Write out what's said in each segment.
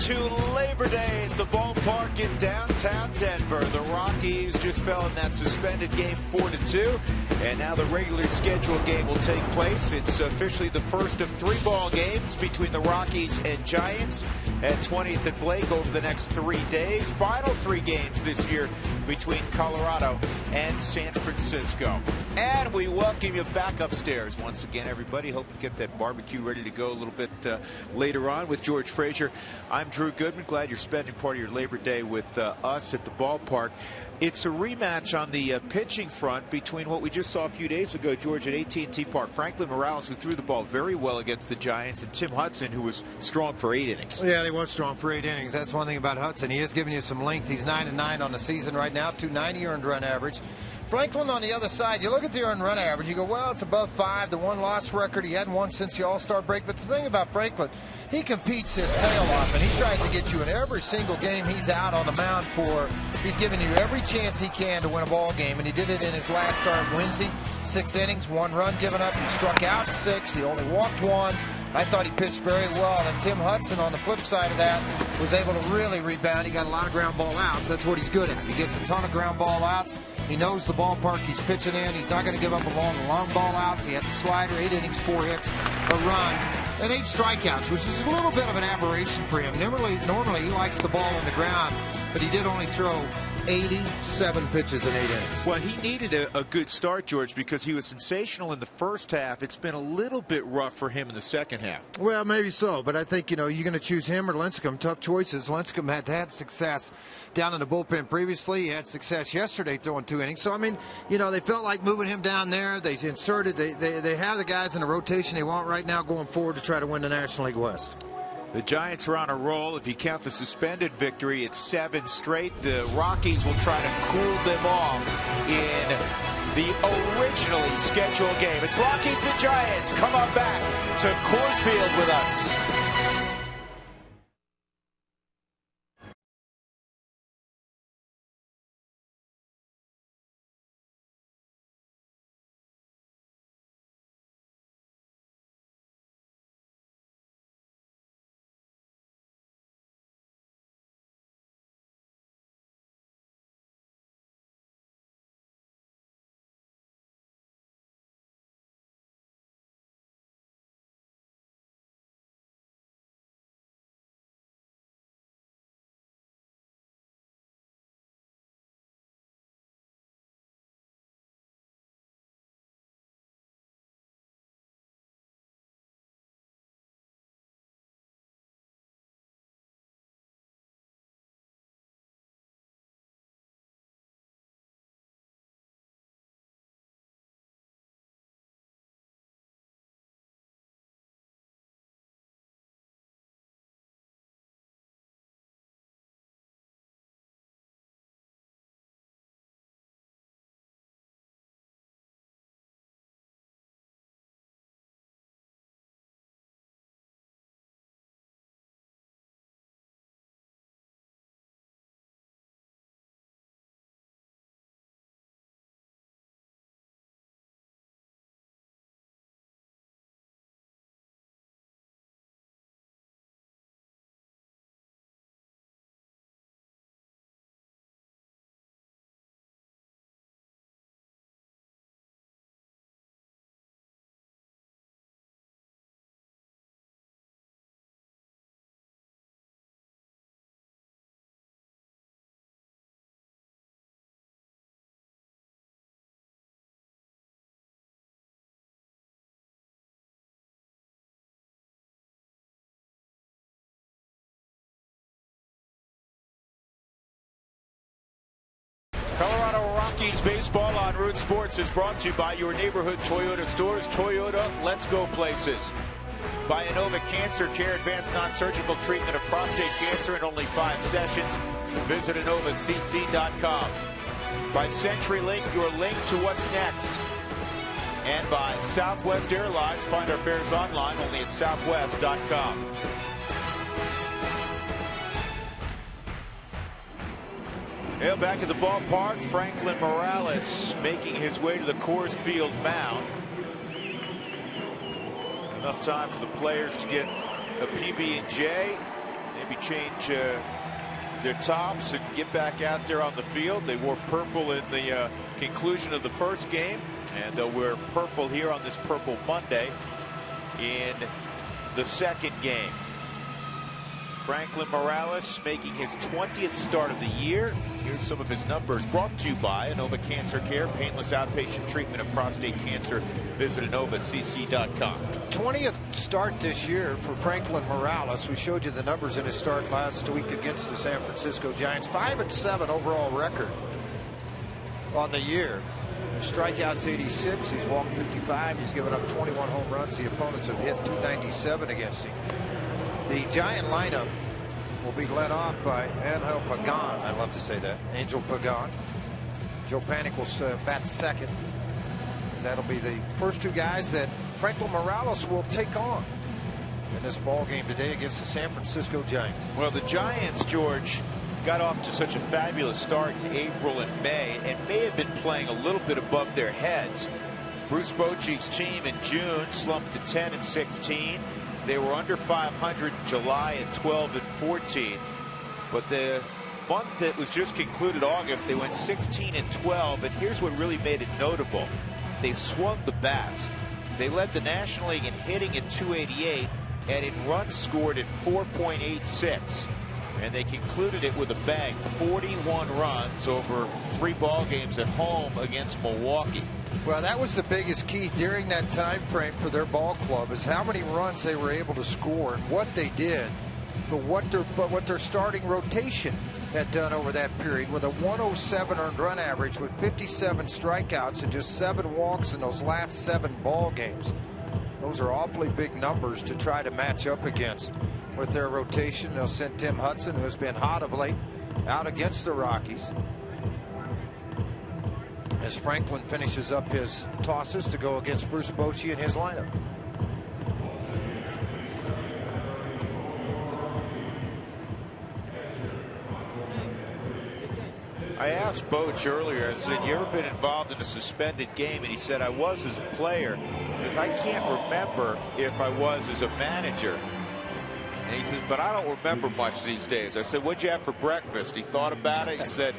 to Labor Day at the ballpark in downtown Denver. The Rockies just fell in that suspended game 4-2, and now the regularly scheduled game will take place. It's officially the first of 3 ball games between the Rockies and Giants at 20th and Blake over the next 3 days. Final 3 games this year between Colorado and San Francisco. And we welcome you back upstairs once again, everybody. Hope to get that barbecue ready to go a little bit later on with George Frazier. I'm Drew Goodman. Glad you're spending part of your Labor Day with us at the ballpark. It's a rematch on the pitching front between what we just saw a few days ago, George, at AT&T Park. Franklin Morales, who threw the ball very well against the Giants, and Tim Hudson, who was strong for 8 innings. Yeah, he was strong for 8 innings. That's one thing about Hudson. He is giving you some length. He's 9-9 on the season right now, 290 earned run average. Franklin on the other side, you look at the earned run average, you go, well, it's above 5. The 1-loss record, he hadn't won since the All-Star break. But the thing about Franklin, he competes his tail off, and he tries to get you in every single game he's out on the mound for. He's giving you every chance he can to win a ball game, and he did it in his last start Wednesday. 6 innings, 1 run given up. He struck out 6. He only walked 1. I thought he pitched very well. And Tim Hudson, on the flip side of that, was able to really rebound. He got a lot of ground ball outs. That's what he's good at. He gets a ton of ground ball outs. He knows the ballpark he's pitching in. He's not going to give up along the long ball outs. He had the slider, 8 innings, 4 hits, a run, and 8 strikeouts, which is a little bit of an aberration for him. Normally he likes the ball on the ground, but he did only throw 87 pitches in 8 innings. Well, he needed a good start, George, because he was sensational in the first half. It's been a little bit rough for him in the second half. Well, maybe so, but I think, you're going to choose him or Lincecum. Tough choices. Lincecum had success down in the bullpen previously. He had success yesterday throwing 2 innings. So, I mean, they felt like moving him down there. They inserted, they have the guys in the rotation they want right now going forward to try to win the National League West. The Giants are on a roll. If you count the suspended victory, it's 7 straight. The Rockies will try to cool them off in the originally scheduled game. It's Rockies and Giants. Come on back to Coors Field with us. Colorado Rockies baseball on Root Sports is brought to you by your neighborhood Toyota stores. Toyota, let's go places. By Inova Cancer Care, advanced non-surgical treatment of prostate cancer in only 5 sessions. Visit InovaCC.com. By CenturyLink, your link to what's next. And by Southwest Airlines. Find our fares online only at southwest.com. Yeah, back at the ballpark, Franklin Morales making his way to the Coors Field mound. Enough time for the players to get a PB&J. maybe change their tops and get back out there on the field. They wore purple in the conclusion of the first game, and they'll wear purple here on this Purple Monday in the second game. Franklin Morales making his 20th start of the year. Here's some of his numbers, brought to you by Inova Cancer Care, painless outpatient treatment of prostate cancer. Visit InovaCC.com. 20th start this year for Franklin Morales. We showed you the numbers in his start last week against the San Francisco Giants. 5-7 overall record on the year. Strikeouts 86. He's walked 55. He's given up 21 home runs. The opponents have hit 297 against him. The Giant lineup will be led off by Angel Pagan. I love to say that. Angel Pagan. Joe Panik will bat second. That'll be the first two guys that Franklin Morales will take on in this ball game today against the San Francisco Giants. Well, the Giants, George, got off to such a fabulous start in April and May, and may have been playing a little bit above their heads. Bruce Bochy's team in June slumped to 10-16. They were under 500 in July at 12-14. But the month that was just concluded, August, they went 16-12. And here's what really made it notable. They swung the bats. They led the National League in hitting at 288 and in runs scored at 4.86. And they concluded it with a bang, 41 runs over 3 ball games at home against Milwaukee. Well, that was the biggest key during that time frame for their ball club, is how many runs they were able to score and what they did, but what their starting rotation had done over that period, with a 107 earned run average with 57 strikeouts and just 7 walks in those last 7 ball games. Those are awfully big numbers to try to match up against. With their rotation, they'll send Tim Hudson, who has been hot of late, out against the Rockies, as Franklin finishes up his tosses to go against Bruce Bochy in his lineup. I asked Boch earlier, I said, you ever been involved in a suspended game? And he said, I was as a player. He says, I can't remember if I was as a manager. And he says, but I don't remember much these days. I said, what'd you have for breakfast? He thought about it. He said,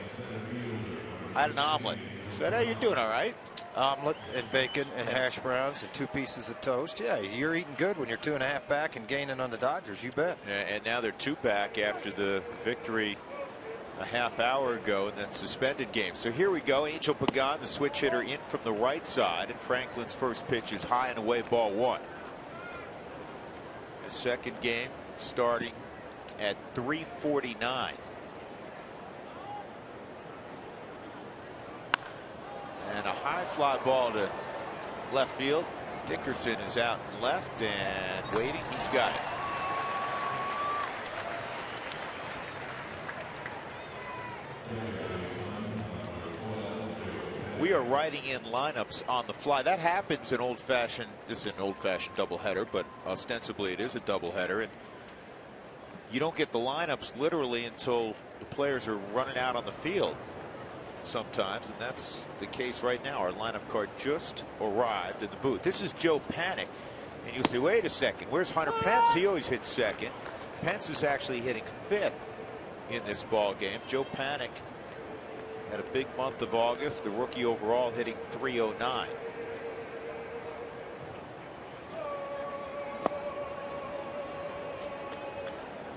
I had an omelet. I said, hey, you're doing all right. Omelet and bacon and hash browns and 2 pieces of toast. Yeah, you're eating good when you're 2.5 back and gaining on the Dodgers. You bet. And now they're 2 back after the victory a half hour ago in that suspended game. So here we go. Angel Pagan, the switch hitter, in from the right side. And Franklin's first pitch is high and away, ball 1. The second game starting at 3:49. And a high fly ball to left field. Dickerson is out and left and waiting. He's got it. We are writing in lineups on the fly. That happens in old-fashioned. This is an old-fashioned doubleheader, but ostensibly it is a doubleheader. And you don't get the lineups literally until the players are running out on the field sometimes, and that's the case right now. Our lineup card just arrived in the booth. This is Joe Panik, and you'll say, wait a second, where's Hunter Pence? He always hits second. Pence is actually hitting 5th in this ball game. Joe Panik had a big month of August, the rookie overall, hitting .309.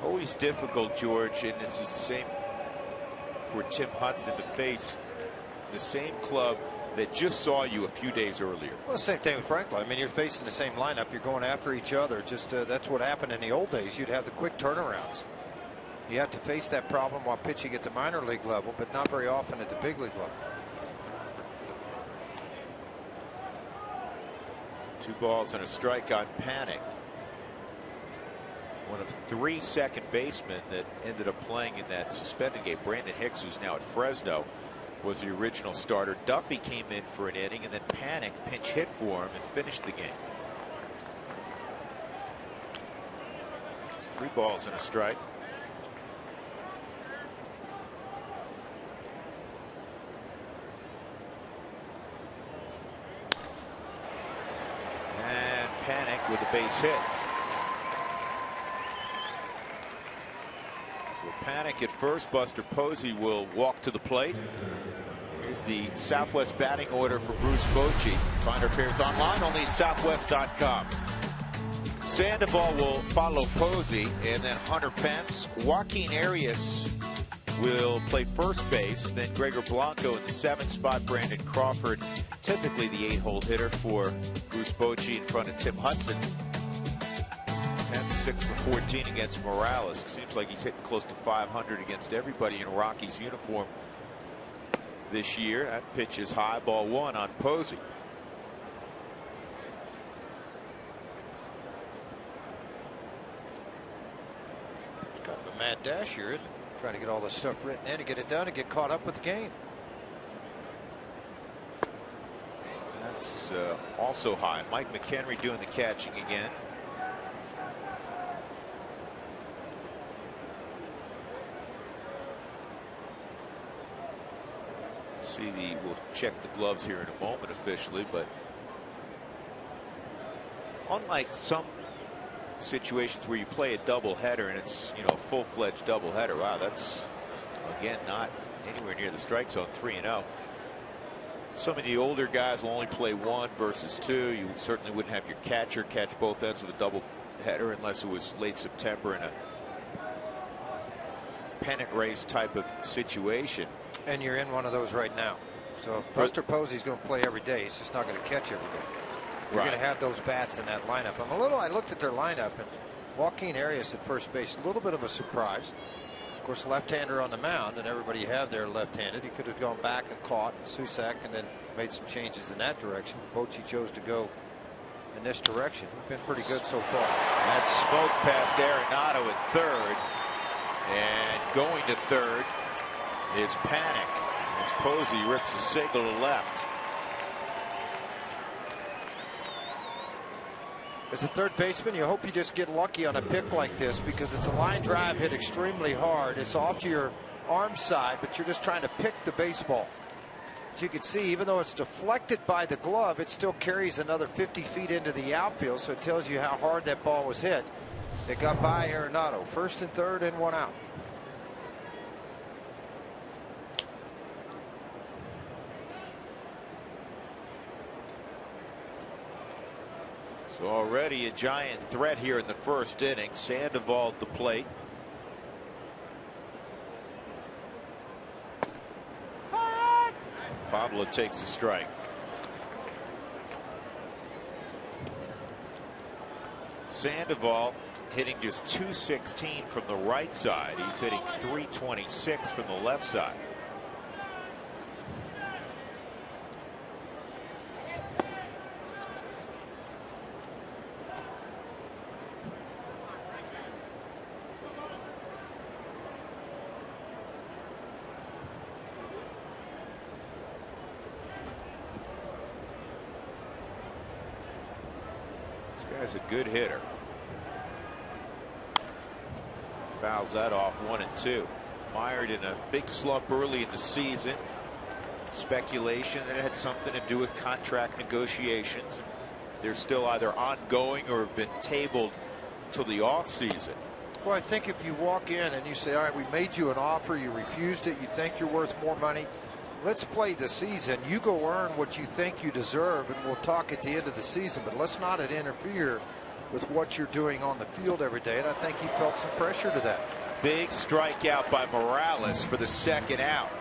Always difficult, George, and this is the same for Tim Hudson, to face the same club that just saw you a few days earlier. Well, same thing with Franklin. I mean, you're facing the same lineup. You're going after each other. Just that's what happened in the old days. You'd have the quick turnarounds. You have to face that problem while pitching at the minor league level, but not very often at the big league level. 2 balls and a strike on Panik. One of 3 second basemen that ended up playing in that suspended game. Brandon Hicks, who's now at Fresno, was the original starter. Duffy came in for an inning, and then Panik pinch hit for him and finished the game. 3 balls and a strike. And Panik with a base hit. Panic at first. Buster Posey will walk to the plate. Here's the Southwest batting order for Bruce Bochy. Find our pairs online, only at southwest.com. Sandoval will follow Posey, and then Hunter Pence. Joaquin Arias will play first base. Then Gregor Blanco in the 7th spot. Brandon Crawford, typically the 8-hole hitter for Bruce Bochy, in front of Tim Hudson. And 6 for 14 against Morales. Seems like he's hitting close to 500 against everybody in Rockies uniform this year. That pitch is high, ball 1 on Posey. It's kind of a mad dash here, isn't it? Trying to get all this stuff written in to get it done and get caught up with the game. That's also high. Mike McHenry doing the catching again. We'll check the gloves here in a moment officially, but unlike some situations where you play a doubleheader and it's, you know, a full-fledged doubleheader, wow, that's again not anywhere near the strike zone. 3-0. Some of the older guys will only play 1 versus 2. You certainly wouldn't have your catcher catch both ends of a doubleheader unless it was late September in a pennant race type of situation. And you're in one of those right now. So if Buster Posey's going to play every day, he's just not going to catch every day. You're going to have those bats in that lineup. I looked at their lineup, and Joaquin Arias at first base, a little bit of a surprise. Of course, left-hander on the mound, and everybody you have there left-handed. He could have gone back and caught Susac and then made some changes in that direction. Bochy chose to go in this direction. Been pretty good so far. That smoke past Arenado at third, and going to third is Panic as Posey rips a single to left. As a third baseman, you hope you just get lucky on a pick like this, because it's a line drive hit extremely hard. It's off to your arm side, but you're just trying to pick the baseball. As you can see, even though it's deflected by the glove, it still carries another 50 feet into the outfield, so it tells you how hard that ball was hit. It got by Arenado. First and third and 1 out. So already a giant threat here in the first inning. Sandoval at the plate. Pablo takes a strike. Sandoval hitting just .216 from the right side. He's hitting .326 from the left side. Guy's a good hitter. Fouls that off 1-2. Mired in a big slump early in the season. Speculation that it had something to do with contract negotiations. They're still either ongoing or have been tabled till the off season. Well, I think if you walk in and you say, all right, we made you an offer, you refused it, you think you're worth more money, let's play the season. You go earn what you think you deserve, and we'll talk at the end of the season. But let's not interfere with what you're doing on the field every day. And I think he felt some pressure to that. Big strikeout by Morales for the second out.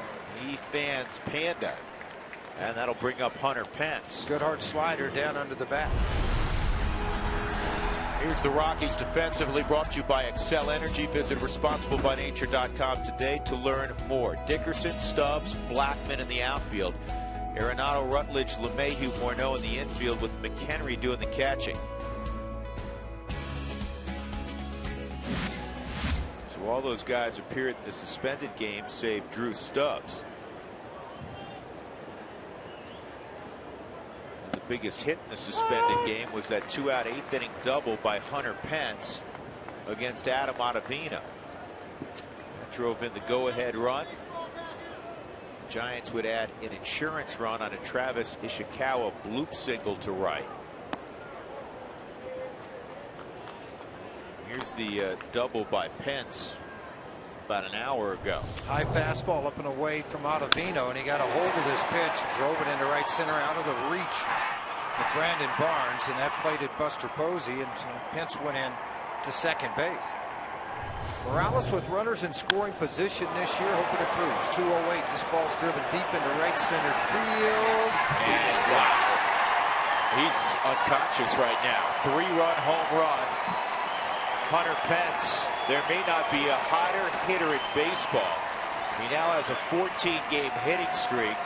He fans Panda, and that'll bring up Hunter Pence. Good hard slider down under the bat. Here's the Rockies defensively, brought to you by Excel Energy. Visit responsiblebynature.com today to learn more. Dickerson, Stubbs, Blackman in the outfield. Arenado, Rutledge, LeMahieu, Morneau in the infield, with McHenry doing the catching. So all those guys appeared in the suspended game, save Drew Stubbs. Biggest hit in the suspended game was that 2-out 8th inning double by Hunter Pence against Adam Ottavino. That drove in the go-ahead run. The Giants would add an insurance run on a Travis Ishikawa bloop single to right. Here's the double by Pence about an hour ago. High fastball up and away from Ottavino, and he got a hold of this pitch and drove it into right center out of the reach of Brandon Barnes, and that plated Buster Posey, and Pence went in to second base. Morales with runners in scoring position this year, hoping it proves. 2:08. This ball's driven deep into right center field. And wow. He's unconscious right now. 3-run home run. Hunter Pence. There may not be a hotter hitter in baseball. He now has a 14-game hitting streak,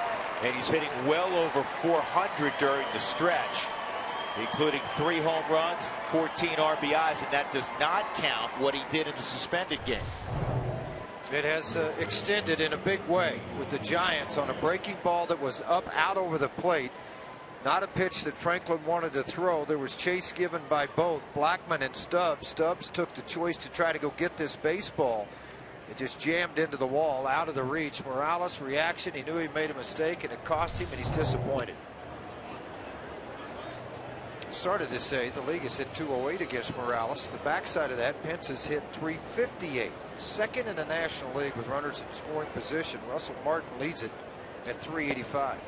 and he's hitting well over 400 during the stretch, including 3 home runs, 14 RBIs, and that does not count what he did in the suspended game. It has extended in a big way with the Giants on a breaking ball that was up out over the plate. Not a pitch that Franklin wanted to throw. There was chase given by both Blackmon and Stubbs. Stubbs took the choice to try to go get this baseball. It just jammed into the wall, out of the reach. Morales' reaction, he knew he made a mistake, and it cost him, and he's disappointed. Started to say the league has hit 208 against Morales. The backside of that, Pence has hit 358. Second in the National League with runners in scoring position. Russell Martin leads it at 385.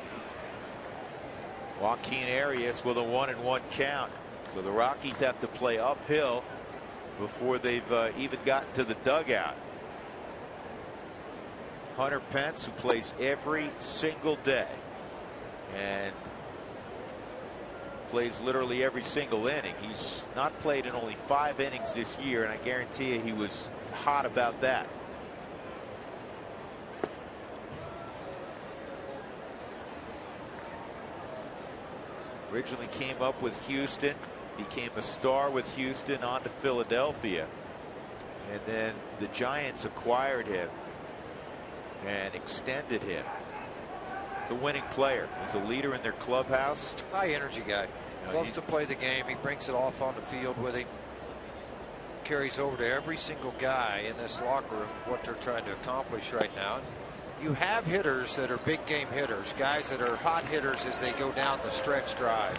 Joaquin Arias with a 1-1 count. So the Rockies have to play uphill before they've even gotten to the dugout. Hunter Pence, who plays every single day and plays literally every single inning. He's not played in only 5 innings this year, and I guarantee you he was hot about that. Originally came up with Houston, became a star with Houston, on to Philadelphia, and then the Giants acquired him and extended him. The winning player. He's a leader in their clubhouse. High energy guy. Loves to play the game. He brings it off on the field with him. Carries over to every single guy in this locker room what they're trying to accomplish right now. You have hitters that are big game hitters, guys that are hot hitters as they go down the stretch drive,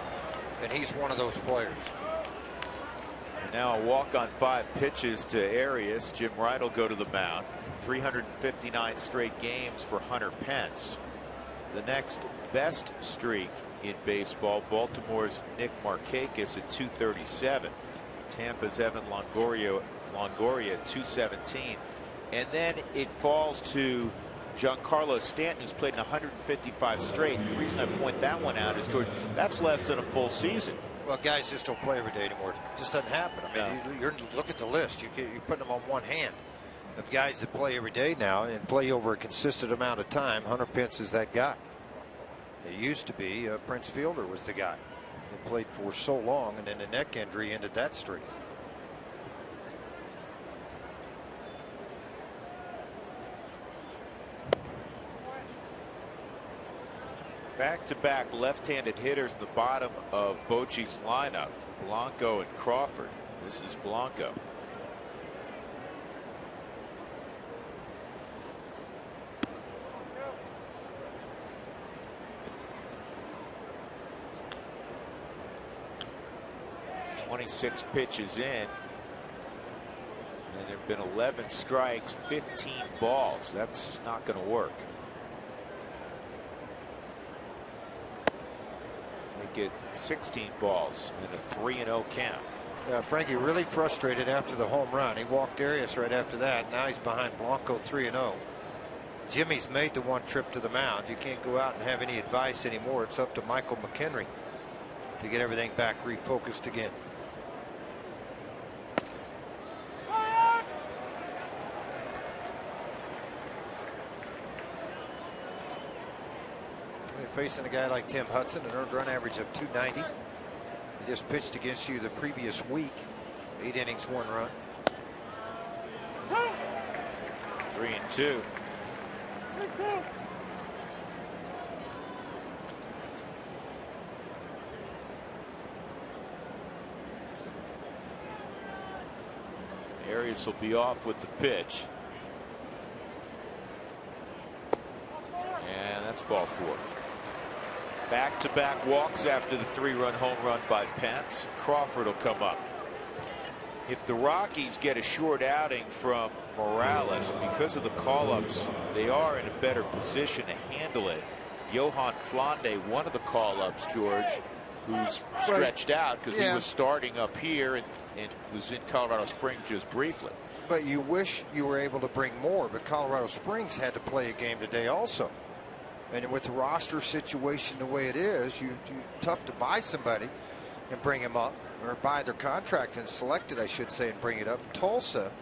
and he's one of those players. And now a walk on 5 pitches to Arias. Jim Wright will go to the mound. 359 straight games for Hunter Pence. The next best streak in baseball, Baltimore's Nick Markakis at 237. Tampa's Evan Longoria at 217. And then it falls to Giancarlo Stanton, who's played in 155 straight. The reason I point that one out is, George, that's less than a full season. Well, guys just don't play every day anymore. It just doesn't happen. I mean, you look at the list. You're putting them on one hand. Of guys that play every day now and play over a consistent amount of time, Hunter Pence is that guy. It used to be Prince Fielder was the guy that played for so long, and then the neck injury ended that streak. Back-to-back left-handed hitters in the bottom of Bochy's lineup, Blanco and Crawford. This is Blanco. .26 pitches in, and there have been 11 strikes, 15 balls. That's not going to work. They get 16 balls in a 3-0 count. Frankie really frustrated after the home run. He walked Arias right after that. Now he's behind Blanco 3-0. Jimmy's made the one trip to the mound. You can't go out and have any advice anymore. It's up to Michael McHenry to get everything back refocused again. Facing a guy like Tim Hudson, an earned run average of 290. He just pitched against you the previous week. 8 innings, 1 run. 3-2. Arias will be off with the pitch. And that's ball 4. Back-to-back walks after the 3-run home run by Pence. Crawford will come up. If the Rockies get a short outing from Morales because of the call-ups, they are in a better position to handle it. Johan Flande, one of the call-ups, George, who's stretched out because he was starting up here and was in Colorado Springs just briefly. But you wish you were able to bring more, but Colorado Springs had to play a game today also. And with the roster situation the way it is, you tough to buy somebody and bring him up, or buy their contract and select it, I should say, and bring it up. Tulsa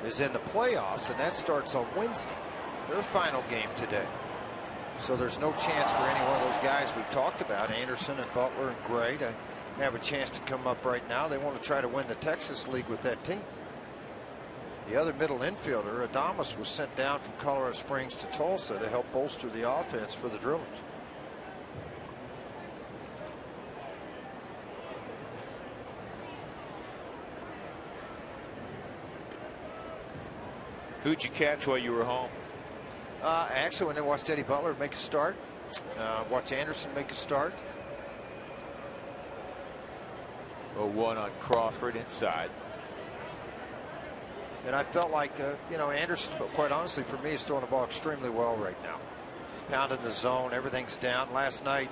is in the playoffs, and that starts on Wednesday, their final game today. So there's no chance for any one of those guys we've talked about, Anderson and Butler and Gray, to have a chance to come up right now. They want to try to win the Texas League with that team. The other middle infielder, Adames, was sent down from Colorado Springs to Tulsa to help bolster the offense for the Drillers. Who'd you catch while you were home? Actually, when I watched Eddie Butler make a start, watch Anderson make a start. 0-1 on Crawford inside. And I felt like, Anderson, but quite honestly, for me, is throwing the ball extremely well right now. Pounding the zone, everything's down. Last night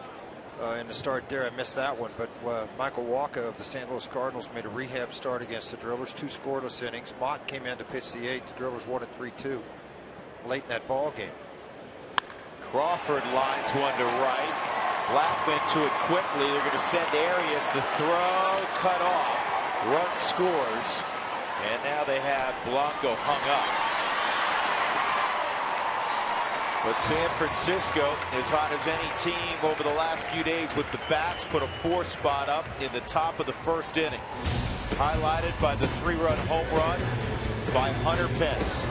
in the start there, I missed that one, but Michael Walker of the St. Louis Cardinals made a rehab start against the Drillers, 2 scoreless innings. Mott came in to pitch the 8th. The Drillers won it 3-2 late in that ball game. Crawford lines one to right. Blackman to it quickly. They're going to send Arias. The throw cut off. Run scores. And now they have Blanco hung up. But San Francisco, as hot as any team over the last few days with the bats, put a 4 spot up in the top of the first inning. Highlighted by the 3-run home run by Hunter Pence.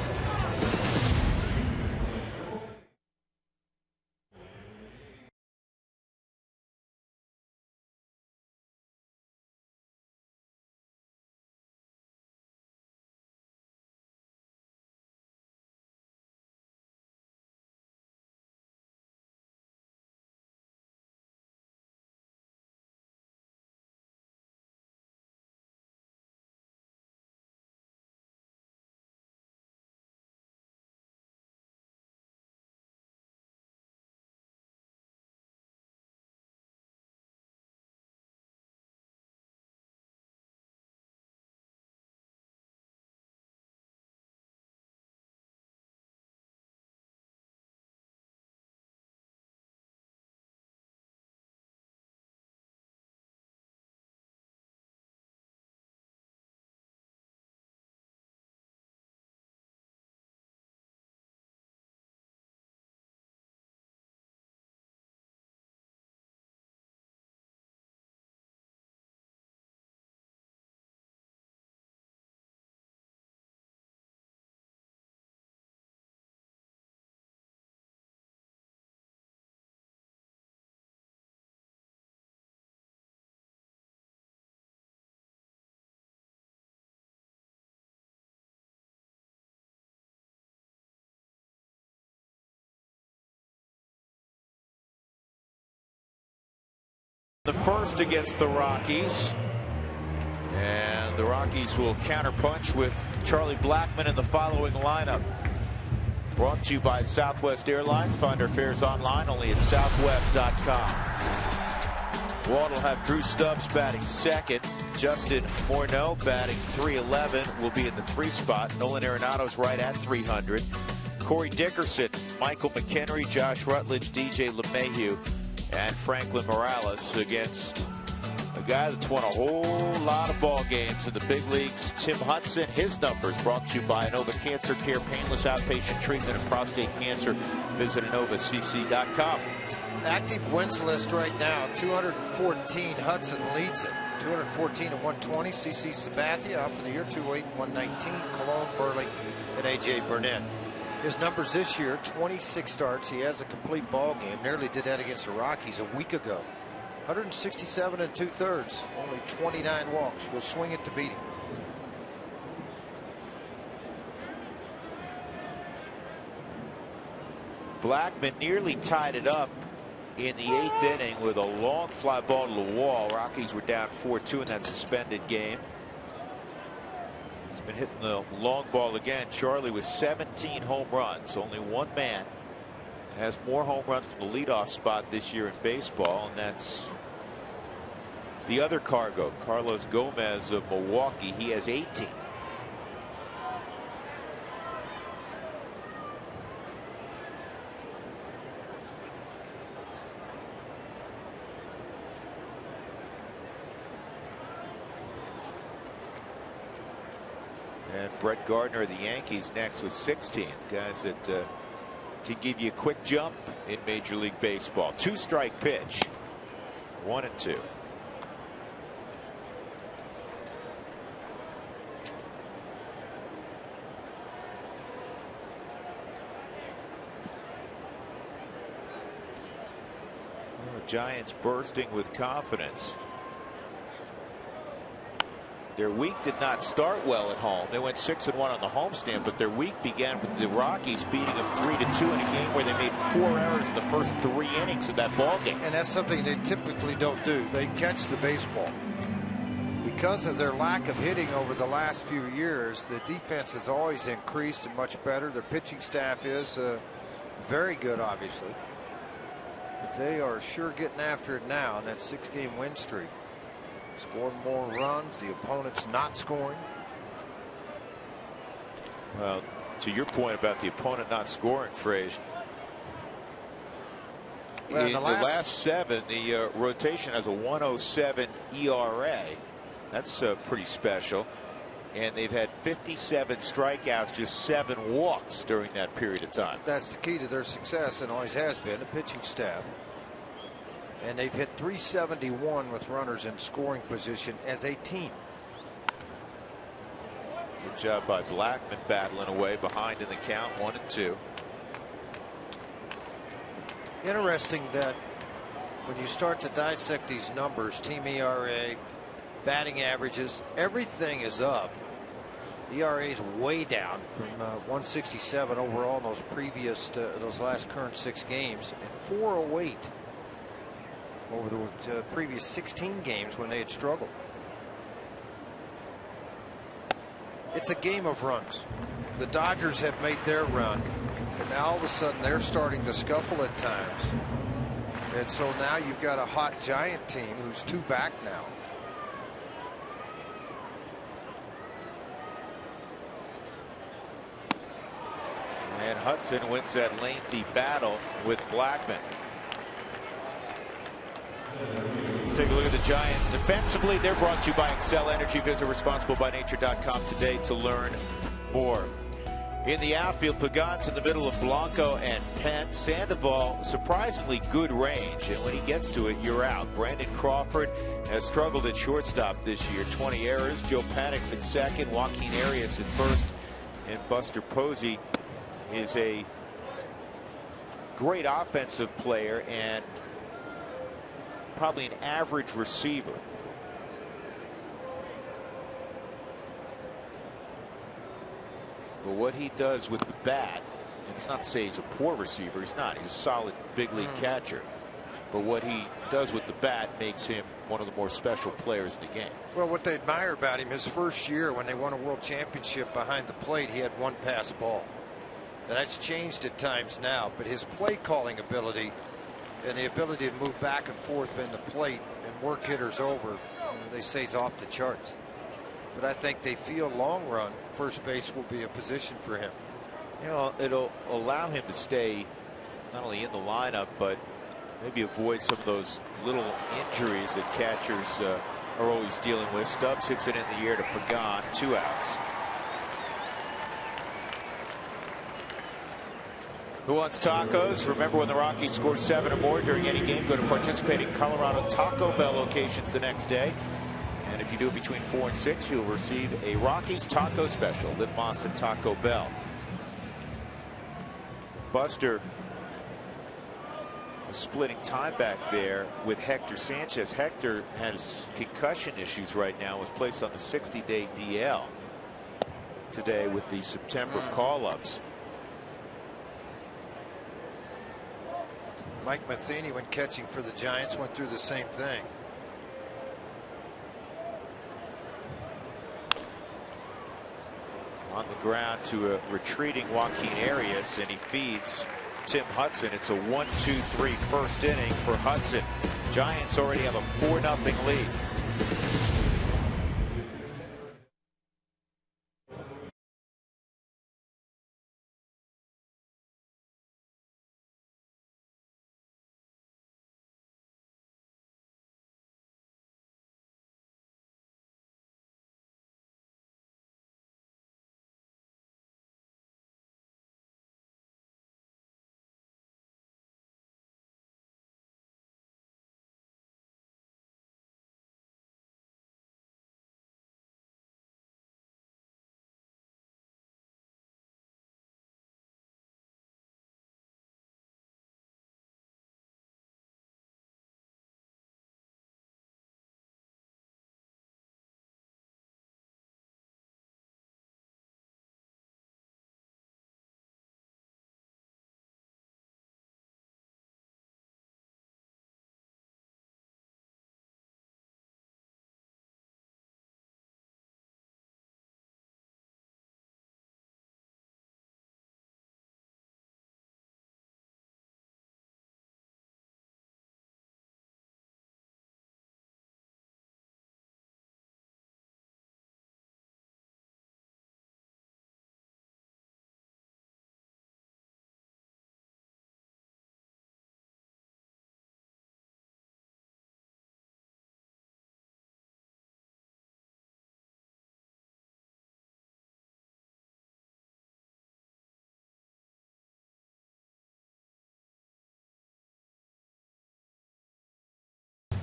The first against the Rockies, and the Rockies will counterpunch with Charlie Blackmon in the following lineup. Brought to you by Southwest Airlines. Find our fares online only at southwest.com. Walt will have Drew Stubbs batting second. Justin Morneau batting .311 will be in the 3 spot. Nolan Arenado's right at .300. Corey Dickerson, Michael McHenry, Josh Rutledge, DJ LeMahieu, and Franklin Morales against a guy that's won a whole lot of ball games in the big leagues, Tim Hudson. His numbers brought to you by Inova Cancer Care, painless outpatient treatment of prostate cancer. Visit InovaCC.com. Active wins list right now, 214. Hudson leads it. 214 and 120. CC Sabathia out for the year, 208 and 119. Cologne, Burley, and AJ Burnett. His numbers this year, 26 starts. He has a complete ball game. Nearly did that against the Rockies a week ago. 167 and 2/3. Only 29 walks. We'll swing it to beat him. Blackmon nearly tied it up in the 8th inning with a long fly ball to the wall. Rockies were down 4-2 in that suspended game. been hitting the long ball again. Charlie with 17 home runs. Only one man has more home runs from the leadoff spot this year in baseball, and that's the other Cargo, Carlos Gomez of Milwaukee. He has 18. And Brett Gardner of the Yankees next with 16. Guys that can give you a quick jump in Major League Baseball. 2-strike pitch. 1-2. Giants bursting with confidence. Their week did not start well at home. They went 6-1 on the homestand, but their week began with the Rockies beating them 3-2 in a game where they made 4 errors in the first 3 innings of that ball game. And that's something they typically don't do. They catch the baseball. Because of their lack of hitting over the last few years, the defense has always increased and much better. Their pitching staff is very good, obviously. But they are sure getting after it now in that 6-game win streak. Scoring more runs, the opponent's not scoring. Well, to your point about the opponent not scoring, Frage, well, in the last 7, the rotation has a 1.07 ERA. That's pretty special. And they've had 57 strikeouts, just 7 walks during that period of time. That's the key to their success, and always has been, the pitching staff. And they've hit .371 with runners in scoring position as a team. Good job by Blackman battling away behind in the count, 1-2. Interesting that when you start to dissect these numbers, team ERA, batting averages, everything is up. ERA is way down from 167 overall in those previous, those last current 6 games, and 408 over the previous 16 games when they had struggled. It's a game of runs. The Dodgers have made their run, and now all of a sudden they're starting to scuffle at times. And so now you've got a hot Giant team who's 2 back now. And Hudson wins that lengthy battle with Blackman. Let's take a look at the Giants. Defensively, they're brought to you by Excel Energy. Visit responsiblebynature.com today to learn more. In the outfield, Pagan's in the middle of Blanco and Penn. Sandoval, surprisingly good range, and when he gets to it, you're out. Brandon Crawford has struggled at shortstop this year. 20 errors. Joe Panik's at second. Joaquin Arias at first. And Buster Posey is a great offensive player and probably an average receiver. But what he does with the bat, and it's not to say he's a poor receiver, he's not. He's a solid big league catcher. But what he does with the bat makes him one of the more special players in the game. Well, what they admire about him, his first year when they won a world championship behind the plate, he had 1 pass ball. And that's changed at times now, but his play calling ability and the ability to move back and forth in the plate and work hitters over, they say is off the charts. But I think they feel long run, first base will be a position for him. You know, it'll allow him to stay not only in the lineup, but maybe avoid some of those little injuries that catchers are always dealing with. Stubbs hits it in the air to Pagan, 2 outs. Who wants tacos? Remember, when the Rockies score 7 or more during any game, go to participating Colorado Taco Bell locations the next day. And if you do it between 4 and 6, you'll receive a Rockies taco special. Liv Moss and Taco Bell. Buster was splitting time back there with Hector Sanchez. Hector has concussion issues right now, was placed on the 60-day DL today with the September call-ups. Mike Matheny, when catching for the Giants, went through the same thing. on the ground to a retreating Joaquin Arias, and he feeds Tim Hudson. It's a 1-2-3 first inning for Hudson. Giants already have a 4-0 lead.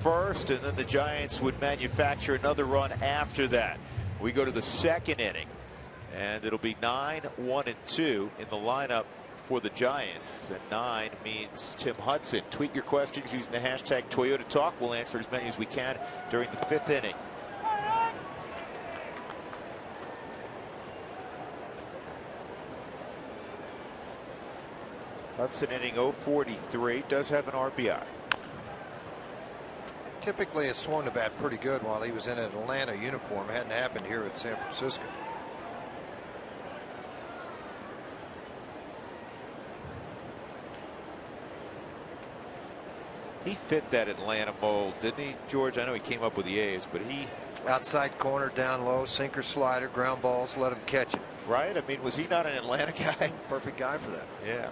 First, and then the Giants would manufacture another run after that. We go to the second inning, and it'll be 9-1-2 in the lineup for the Giants. And 9 means Tim Hudson. Tweet your questions using the hashtag Toyota Talk. We'll answer as many as we can during the 5th inning. Hudson inning 0-43, does have an RBI. Typically has swung the bat pretty good while he was in an Atlanta uniform. It hadn't happened here at San Francisco. He fit that Atlanta mold, didn't he, George? I know he came up with the A's, but he... Outside corner, down low, sinker, slider, ground balls, let him catch it. Right? I mean, was he not an Atlanta guy? Perfect guy for that. Yeah.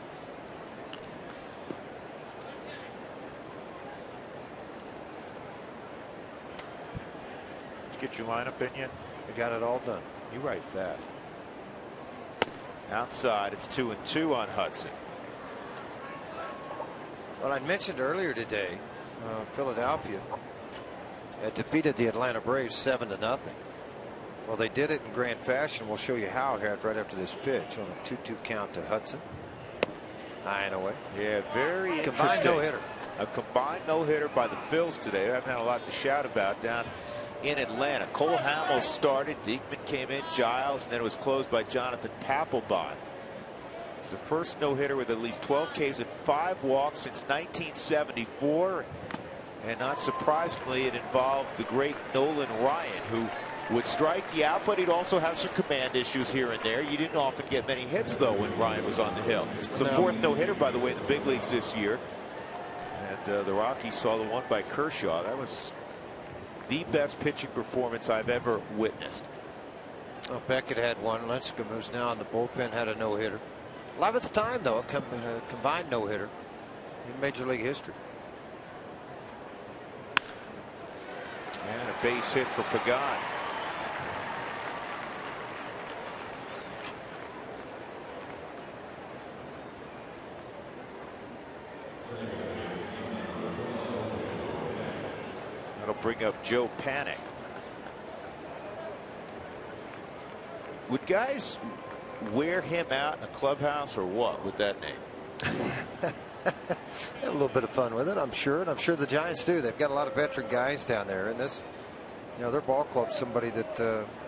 Get your lineup in yet? We got it all done. You write fast. Outside, it's 2-2 on Hudson. Well, I mentioned earlier today, Philadelphia had defeated the Atlanta Braves 7-0. Well, they did it in grand fashion. We'll show you how here right after this pitch on a 2-2 count to Hudson. High and away. Yeah, very interesting. Combined no-hitter. A combined no-hitter by the Phils today. I haven't had a lot to shout about down in Atlanta. Cole Hamels started, Diekman came in, Giles, and then it was closed by Jonathan Papelbon. It's the first no-hitter with at least 12 Ks and 5 walks since 1974. And not surprisingly, it involved the great Nolan Ryan, who would strike you out, but he'd also have some command issues here and there. You didn't often get many hits, though, when Ryan was on the hill. It's the 4th no-hitter, by the way, in the big leagues this year. And the Rockies saw the one by Kershaw. That was the best pitching performance I've ever witnessed. Well, Beckett had one. Lincecum, who's now in the bullpen, had a no-hitter. 11th time, though, a combined no-hitter in Major League history. And a base hit for Pagan. That'll bring up Joe Panic. Would guys wear him out in a clubhouse or what with that name? Have a little bit of fun with it, I'm sure, and I'm sure the Giants do. They've got a lot of veteran guys down there, and this, you know, their ball club's somebody that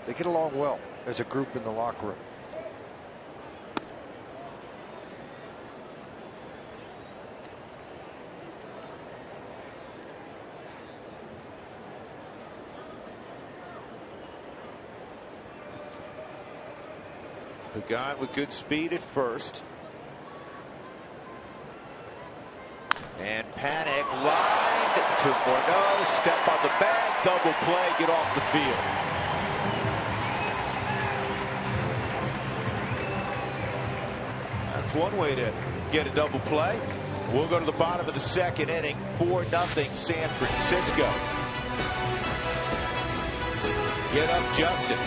they get along well as a group in the locker room. Pagan with good speed at first. And panic line to Morneau. Step on the bag. Double play. Get off the field. That's one way to get a double play. We'll go to the bottom of the second inning. 4-0 San Francisco. Get up, Justin.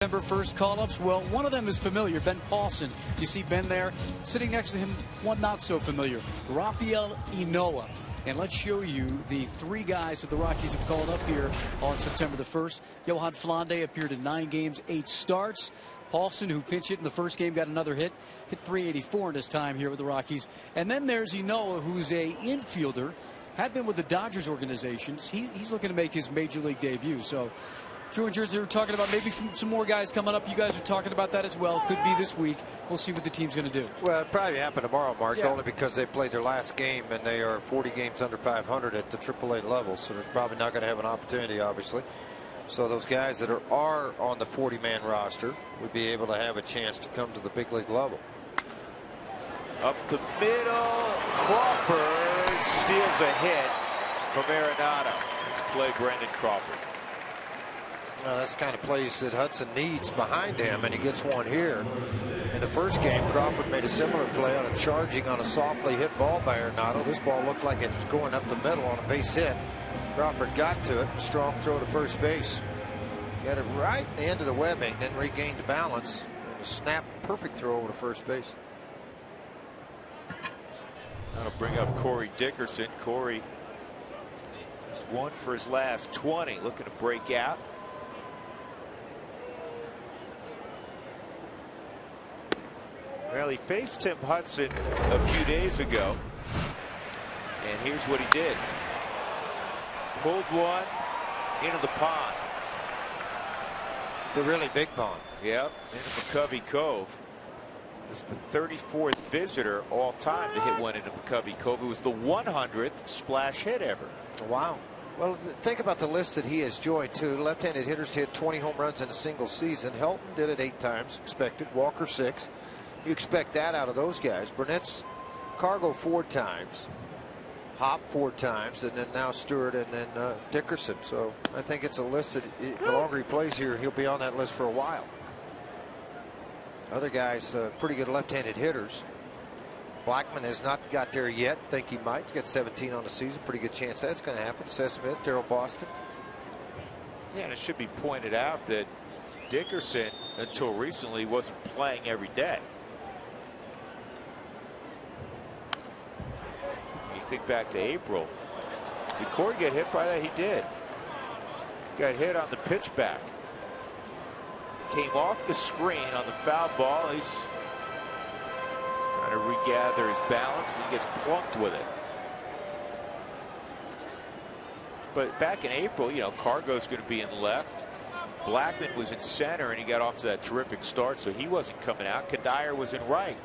September 1st call-ups. Well, one of them is familiar, Ben Paulson. You see Ben there. Sitting next to him, one not so familiar, Rafael Inoa. And let's show you the three guys that the Rockies have called up here on September the 1st. Johan Flande appeared in 9 games, 8 starts. Paulson, who pinch hit in the first game, got another hit. Hit .384 in his time here with the Rockies. And then there's Inoa, who's a infielder. Had been with the Dodgers organizations. He's looking to make his major league debut. So Drew and Jersey are talking about maybe some more guys coming up. You guys are talking about that as well. Could be this week. We'll see what the team's going to do. Well, it'll probably happen tomorrow, Mark, Yeah. only because they played their last game and they are 40 games under 500 at the AAA level. So they're probably not going to have an opportunity, obviously. So those guys that are on the 40-man roster would be able to have a chance to come to the big league level. Up the middle. Crawford steals a hit from Arenado. Let's play Brendan Crawford. Well, that's the kind of plays that Hudson needs behind him, and he gets one here. In the first game, Crawford made a similar play on a charging on a softly hit ball by Arenado. This ball looked like it was going up the middle on a base hit. Crawford got to it. Strong throw to first base. Got it right at the end of the webbing, then regained the balance. And a snap, perfect throw over to first base. That'll bring up Corey Dickerson. Corey is 1 for his last 20, looking to break out. Well, he faced Tim Hudson a few days ago, and here's what he did. Pulled one into the pond. The really big pond. Yep, into McCovey Cove. This is the 34th visitor all time to hit one into McCovey Cove. It was the 100th splash hit ever. Wow. Well, think about the list that he has joined, too. Left-handed hitters to hit 20 home runs in a single season. Helton did it 8 times, expected. Walker 6. You expect that out of those guys. Burnett's Cargo 4 times. Hop 4 times, and then now Stewart and then Dickerson. So I think it's a list that the longer he plays here, he'll be on that list for a while. Other guys, pretty good left-handed hitters. Blackman has not got there yet. Think he might. He's got 17 on the season. Pretty good chance that's going to happen. Seth Smith, Darryl Boston. Yeah, and it should be pointed out that Dickerson, until recently, wasn't playing every day. think back to April. Did Corey get hit by that? He did. Got hit on the pitch back. Came off the screen on the foul ball. He's trying to regather his balance, and he gets plunked with it. But back in April, you know, Cargo's going to be in left. Blackman was in center, and he got off to that terrific start, so he wasn't coming out. Kadire was in right.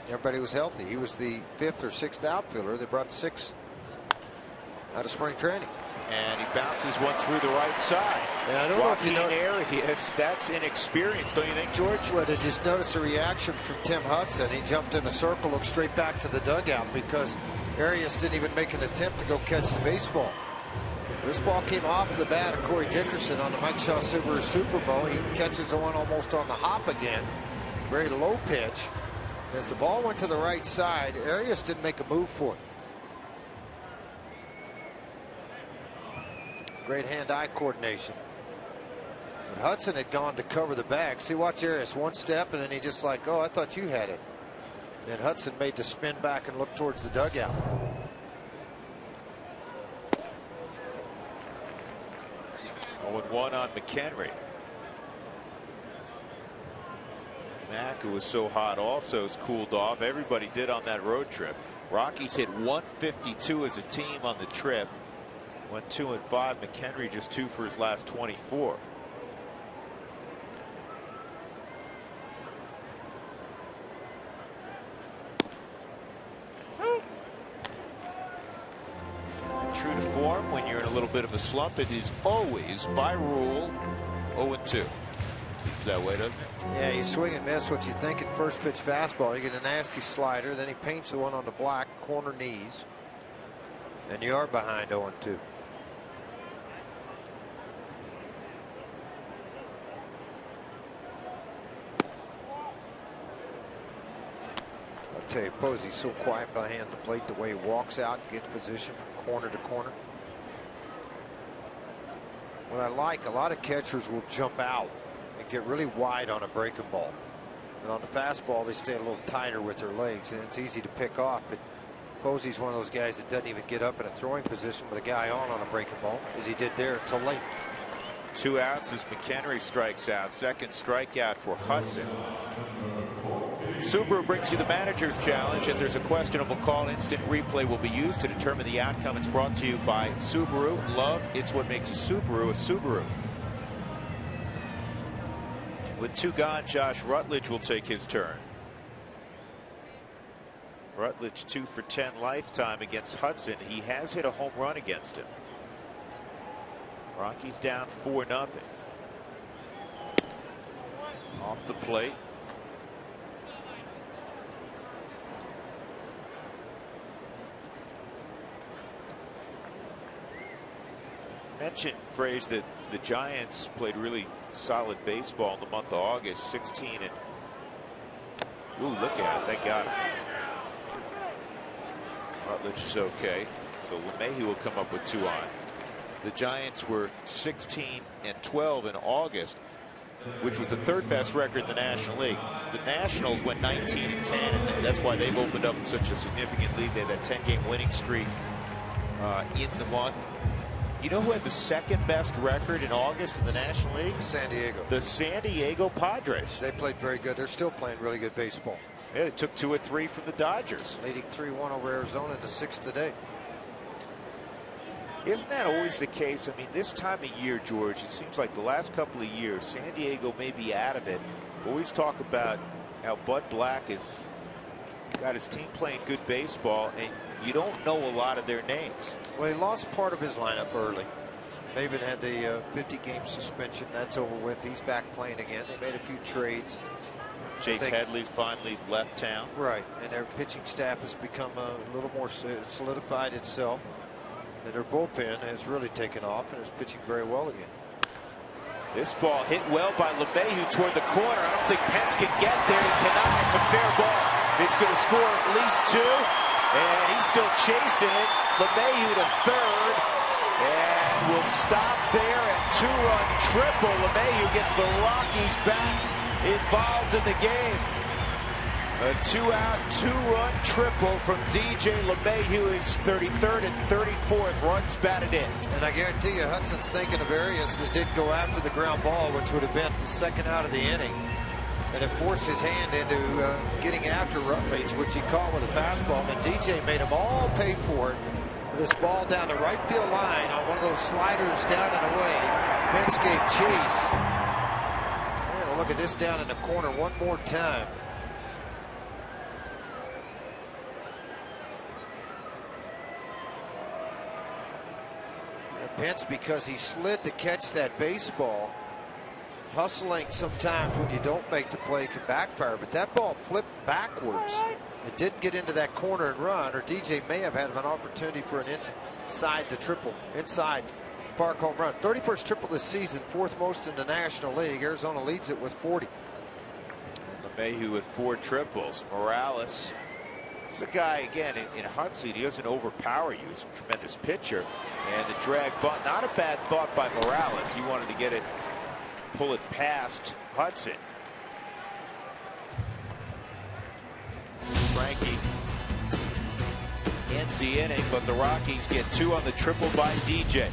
Everybody was healthy. He was the 5th or 6th outfielder. They brought 6 out of spring training. And he bounces one through the right side. And I don't know if you know, that's inexperience, don't you think, George? Well, did you just notice the reaction from Tim Hudson? He jumped in a circle, looked straight back to the dugout because Arias didn't even make an attempt to go catch the baseball. This ball came off the bat of Corey Dickerson on the Mike Shaw Subaru Super Bowl. He catches the one almost on the hop again. Very low pitch. As the ball went to the right side, Arias didn't make a move for it. Great hand-eye coordination. But Hudson had gone to cover the bag. See, watch Arias, one step, and then he just like, oh, I thought you had it. And Hudson made the spin back and look towards the dugout. With 1 on McHenry. Mack, who was so hot, also has cooled off. Everybody did on that road trip. Rockies hit 152 as a team on the trip. Went 2 and 5. McHenry just 2 for his last 24. True to form, when you're in a little bit of a slump, it is always, by rule, 0-2. Seems that way, doesn't it? Yeah, you swing and miss what you think at first pitch fastball. You get a nasty slider, then he paints the one on the black, corner knees, and you are behind 0-2. I'll tell you, Posey's so quiet behind the plate, the way he walks out, gets position from corner to corner. What I like, a lot of catchers will jump out and get really wide on a breaking ball. And on the fastball, they stay a little tighter with their legs, and it's easy to pick off. But Posey's one of those guys that doesn't even get up in a throwing position with a guy on a breaking ball, as he did there until late. 2 outs as McHenry strikes out. Second strikeout for Hudson. Subaru brings you the manager's challenge. If there's a questionable call, instant replay will be used to determine the outcome. It's brought to you by Subaru. Love, it's what makes a Subaru a Subaru. With 2 gone, Josh Rutledge will take his turn. Rutledge 2 for 10 lifetime against Hudson. He has hit a home run against him. Rockies down 4-0. Off the plate. Mentioned phrase that the Giants played really solid baseball in the month of August. 16 and ooh, look at it, they got him. Rutledge is okay, so LeMahieu will come up with 2 on. The Giants were 16 and 12 in August, which was the 3rd best record in the National League. The Nationals went 19 and 10, and that's why they've opened up such a significant lead. They had that 10-game winning streak in the month. You know who had the 2nd best record in August in the National League? San Diego. The San Diego Padres. They played very good. They're still playing really good baseball. Yeah, they took 2 or 3 from the Dodgers. Leading 3-1 over Arizona in the 6th today. Isn't that always the case? I mean, this time of year, George, it seems like the last couple of years, San Diego may be out of it. Always talk about how Bud Black has got his team playing good baseball, and you don't know a lot of their names. Well, he lost part of his lineup early. Maven had the 50-game suspension. That's over with. He's back playing again. They made a few trades. Chase Headley's finally left town. Right, and their pitching staff has become a little more solidified itself. And their bullpen has really taken off and is pitching very well again. This ball hit well by LeMahieu toward the corner. I don't think Pence can get there. He cannot. It's a fair ball. It's going to score at least 2. And he's still chasing it. LeMahieu to third. And will stop there at 2-run triple. LeMahieu gets the Rockies back involved in the game. A 2-out, 2-run triple from DJ LeMahieu, his 33rd and 34th runs batted in. And I guarantee you Hudson's thinking of areas that didn't go after the ground ball, which would have been the second out of the inning. And it forced his hand into getting after Rutledge, which he caught with a fastball. And DJ made them all pay for it. With this ball down the right field line on one of those sliders down and away. Pence gave chase. We're going to look at this down in the corner one more time. And Pence, because he slid to catch that baseball. Hustling sometimes when you don't make the play can backfire, but that ball flipped backwards. It didn't get into that corner and run, or DJ may have had an opportunity for an inside the triple, inside park home run. 31st triple this season, 4th most in the National League. Arizona leads it with 40. LeMahieu with 4 triples. Morales is a guy, again, in Hudson, he doesn't overpower you. He's a tremendous pitcher. And the drag bunt, not a bad thought by Morales. He wanted to get it, pull it past Hudson. Frankie ends the inning, but the Rockies get 2 on the triple by DJ.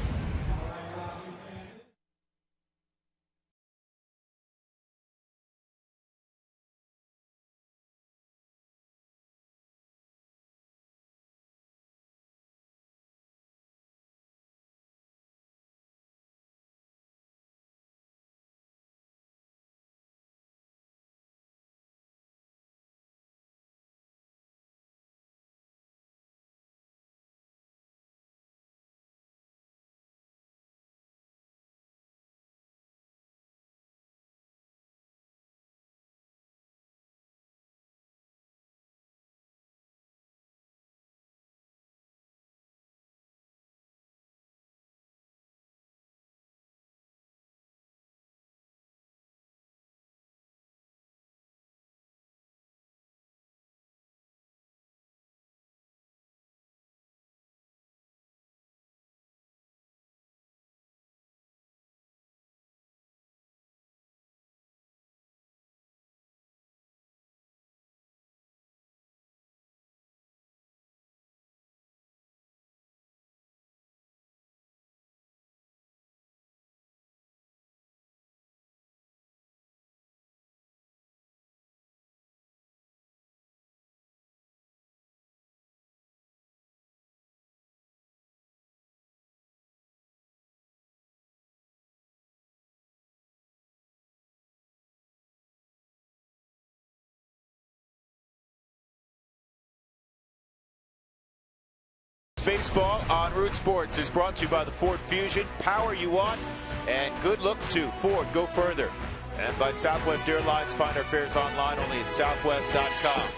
Baseball on Root Sports is brought to you by the Ford Fusion. Power you want and good looks too. Ford, go further. And by Southwest Airlines. Find our fares online only at southwest.com.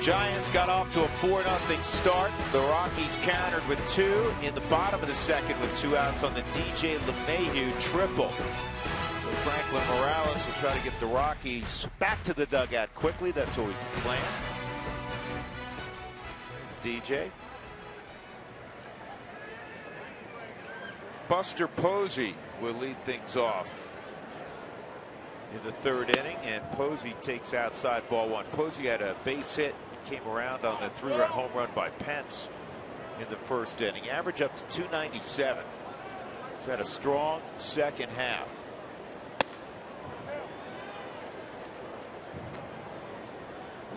Giants got off to a 4-0 start. The Rockies countered with 2 in the bottom of the second with 2 outs on the DJ LeMahieu triple. So Franklin Morales will try to get the Rockies back to the dugout quickly. That's always the plan. DJ. Buster Posey will lead things off in the 3rd inning, and Posey takes outside ball 1. Posey had a base hit, came around on the 3-run home run by Pence in the 1st inning. Average up to 297. He's had a strong second half.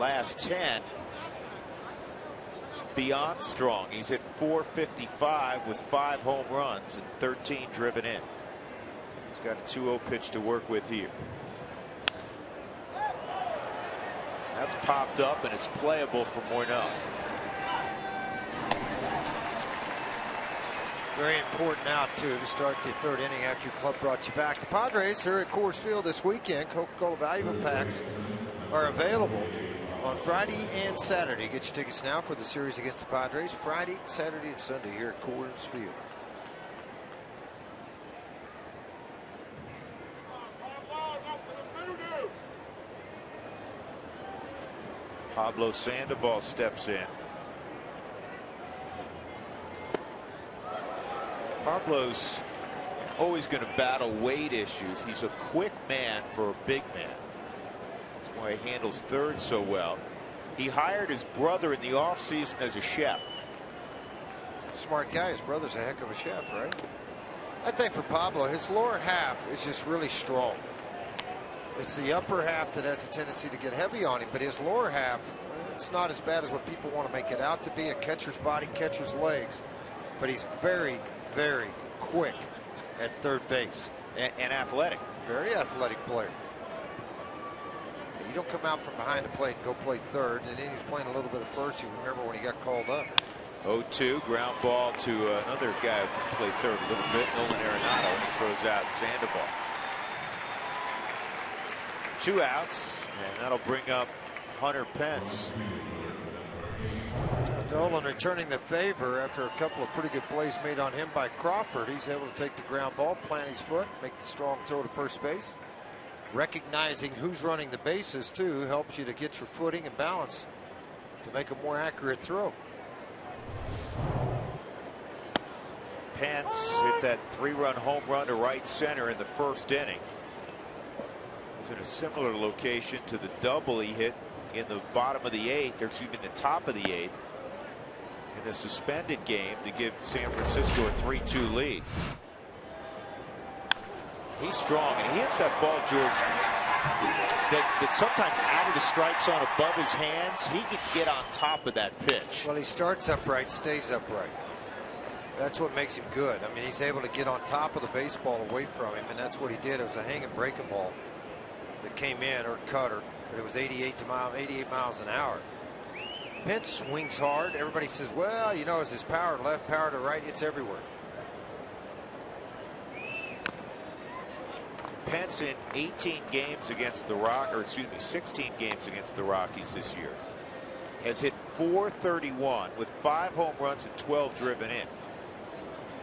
Last 10 beyond strong. He's hit .455 with 5 home runs and 13 driven in. He's got a 2-0 pitch to work with here. That's popped up and it's playable for Morneau. Very important out too to start the 3rd inning after your club brought you back. The Padres are at Coors Field this weekend. Coca-Cola valuable packs are available on Friday and Saturday. Get your tickets now for the series against the Padres. Friday, Saturday, and Sunday here at Coors Field. Pablo Sandoval steps in. Pablo's always going to battle weight issues. He's a quick man for a big man. That's why he handles third so well. He hired his brother in the offseason as a chef. Smart guy. His brother's a heck of a chef, right? I think for Pablo, his lower half is just really strong. It's the upper half that has a tendency to get heavy on him, but his lower half, it's not as bad as what people want to make it out to be. A catcher's body, catcher's legs, but he's very, very quick at third base. And athletic. Very athletic player. You don't come out from behind the plate and go play third, and then he was playing a little bit of first. You remember when he got called up. 0-2, ground ball to another guy who played third a little bit, Nolan Arenado, and throws out Sandoval. 2 outs, and that'll bring up Hunter Pence. Nolan returning the favor after a couple of pretty good plays made on him by Crawford. He's able to take the ground ball, plant his foot, make the strong throw to first base. Recognizing who's running the bases, too, helps you to get your footing and balance to make a more accurate throw. Pence hit that 3-run home run to right center in the first inning. It was in a similar location to the double he hit in the bottom of the 8th, or excuse me, the top of the 8th, in the suspended game to give San Francisco a 3-2 lead. He's strong, and he hits that ball, George, that sometimes out of the strike zone above his hands, he can get on top of that pitch. Well, he starts upright, stays upright. That's what makes him good. I mean, he's able to get on top of the baseball away from him, and that's what he did. It was a hanging breaking ball that came in, or cutter, but it was 88 miles an hour. Pence swings hard. Everybody says, well, you know, it's his power left, power to right. It's everywhere. Pence in 18 games against the Rockies, or excuse me, 16 games against the Rockies this year, has hit .431 with 5 home runs and 12 driven in.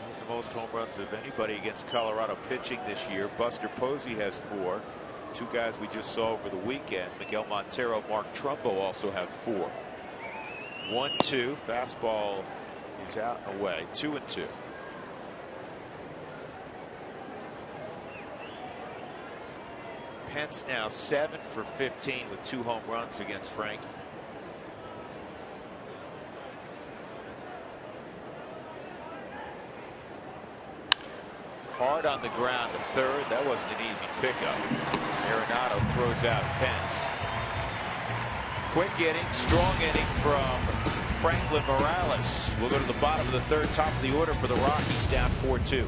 That's the most home runs of anybody against Colorado pitching this year. Buster Posey has 4. 2 guys we just saw over the weekend, Miguel Montero, Mark Trumbo, also have 4. 1-2, fastball is out and away. 2-2. Pence now 7 for 15 with 2 home runs against Frankie. Hard on the ground to third. That wasn't an easy pickup. Arenado throws out Pence. Quick inning, strong inning from Franklin Morales. We'll go to the bottom of the 3rd, top of the order for the Rockies, down 4-2.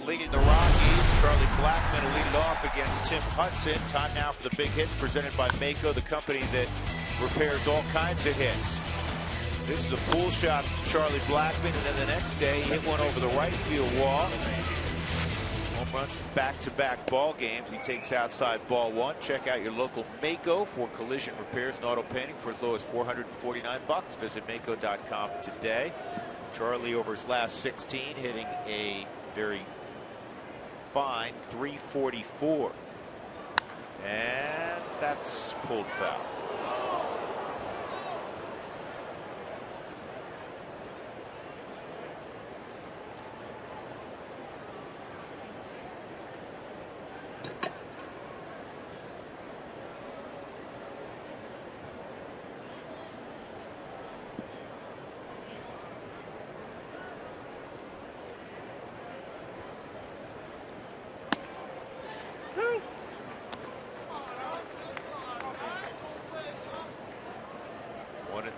Leading the Rockies, Charlie Blackmon will lead it off against Tim Hudson. Time now for the big hits presented by Mako, the company that repairs all kinds of hits. This is a pull shot from Charlie Blackmon, and then the next day he hit one over the right field wall. Home runs in back-to-back ball games. He takes outside ball one. Check out your local Mako for collision repairs and auto painting for as low as $449. Visit Mako.com today. Charlie, over his last 16, hitting a very fine .344. And that's pulled foul.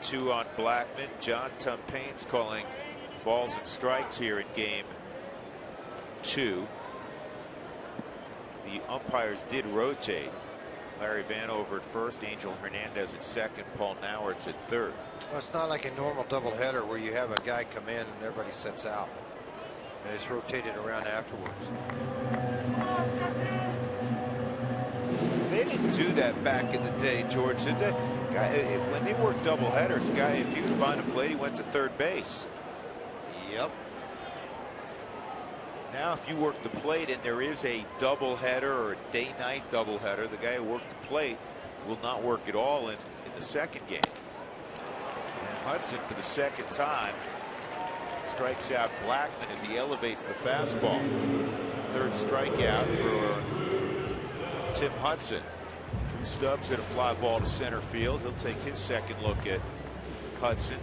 Two on Blackmon. John Tumpain's calling balls and strikes here in game 2. The umpires did rotate. Larry Vanover at first, Angel Hernandez at second, Paul Nauertz at third. Well, it's not like a normal doubleheader where you have a guy come in and everybody sets out. And it's rotated around afterwards. They didn't do that back in the day, George, did they? When they worked double headers, guy, if he was behind the plate, he went to third base. Yep. Now, if you work the plate and there is a double header or a day-night double header, the guy who worked the plate will not work at all in the second game. And Hudson, for the second time, strikes out Blackmon as he elevates the fastball. Third strikeout for Tim Hudson. Drew Stubbs hit a fly ball to center field. He'll take his second look at Hudson.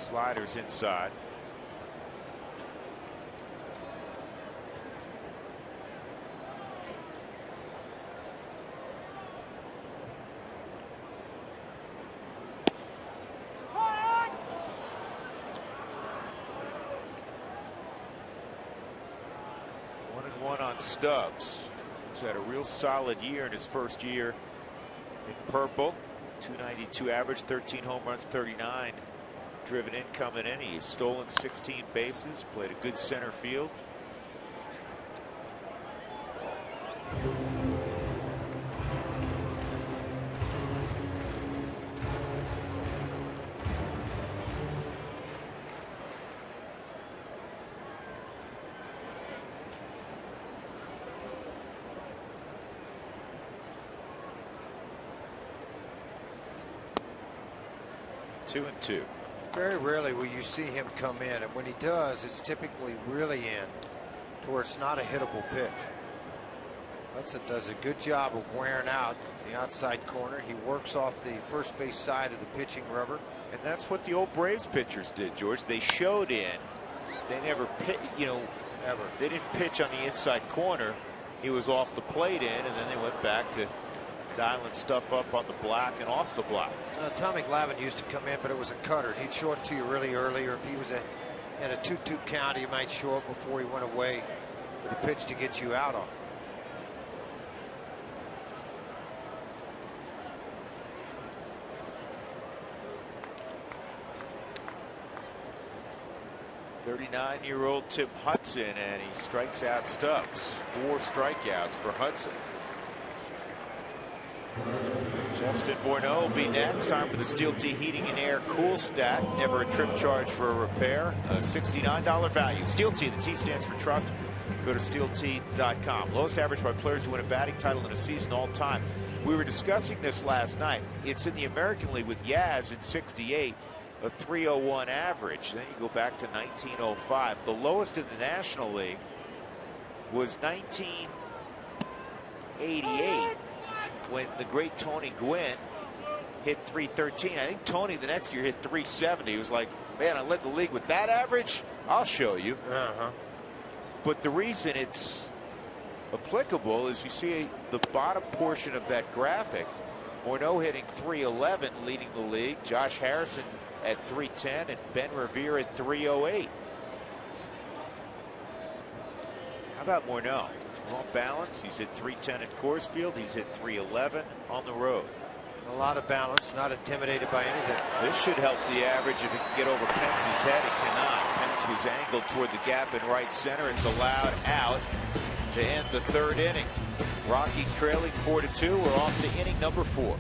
Sliders inside. On Stubbs, who's had a real solid year in his first year in purple. 292 average, 13 home runs, 39 driven in coming in. He's stolen 16 bases, played a good center field. Two and two. Very rarely will you see him come in, and when he does, it's typically really in to where it's not a hittable pitch. Hudson does a good job of wearing out the outside corner. He works off the first base side of the pitching rubber. And that's what the old Braves pitchers did, George. They showed in. They never pitch, Ever. They didn't pitch on the inside corner. He was off the plate in, and then they went back to dialing stuff up on the block and off the block. Tommy Glavine used to come in, but it was a cutter. He'd show it to you really early, or if he was in a 2-2 count, he might show up before he went away with a pitch to get you out on. .39-year-old Tim Hudson, and he strikes out Stubbs. 4 strikeouts for Hudson. Justin Bourneau will be next. Time for the Steel T Heating and Air Cool Stat. Never a trip charge for a repair. A $69 value. Steel T, the T stands for trust. Go to steelt.com. Lowest average by players to win a batting title in a season all time. We were discussing this last night. It's in the American League with Yaz in '68, a .301 average. Then you go back to 1905. The lowest in the National League was 1988. When the great Tony Gwynn hit .313. I think Tony the next year hit .370. He was like, man, I led the league with that average. I'll show you. But the reason it's applicable is you see the bottom portion of that graphic. Morneau hitting .311, leading the league. Josh Harrison at .310 and Ben Revere at .308. How about Morneau? On balance, he's hit .310 at Coors Field. He's hit .311 on the road. A lot of balance, not intimidated by anything. This should help the average if it can get over Pence's head. It cannot. Pence was angled toward the gap in right center. It's allowed out to end the third inning. Rockies trailing 4-2. We're off to inning number 4.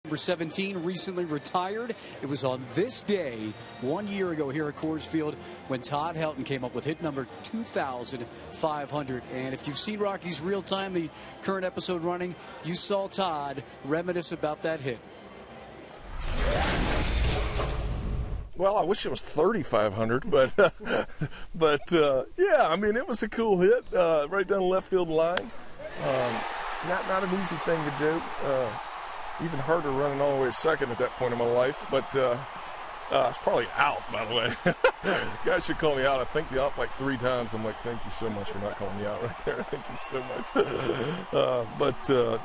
Number 17 recently retired. It was on this day 1 year ago here at Coors Field when Todd Helton came up with hit number 2,500. And if you've seen Rockies real time, the current episode running, you saw Todd reminisce about that hit. Well, I wish it was 3,500, but yeah, I mean, it was a cool hit right down the left field line. Not an easy thing to do. Even harder running all the way to second at that point in my life, but it's probably out, by the way. Guys should call me out. I think the out like 3 times. I'm like, thank you so much for not calling me out right there. Thank you so much.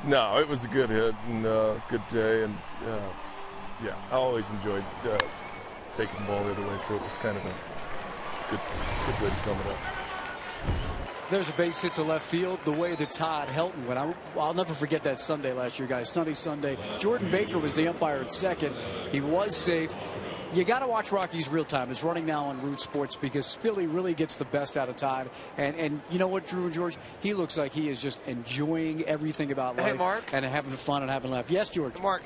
No, it was a good hit and good day, and yeah, I always enjoyed taking the ball the other way, so it was kind of a good way to sum it up. There's a base hit to left field the way that Todd Helton went. I'll never forget that Sunday last year, guys. Sunday. Jordan Baker was the umpire at second. He was safe. You got to watch Rockies real time. It's running now on Root Sports because Spilly really gets the best out of Todd. And you know what, Drew and George? He looks like he is just enjoying everything about life. Hey, Mark. And having fun and having a laugh. Yes, George. Mark,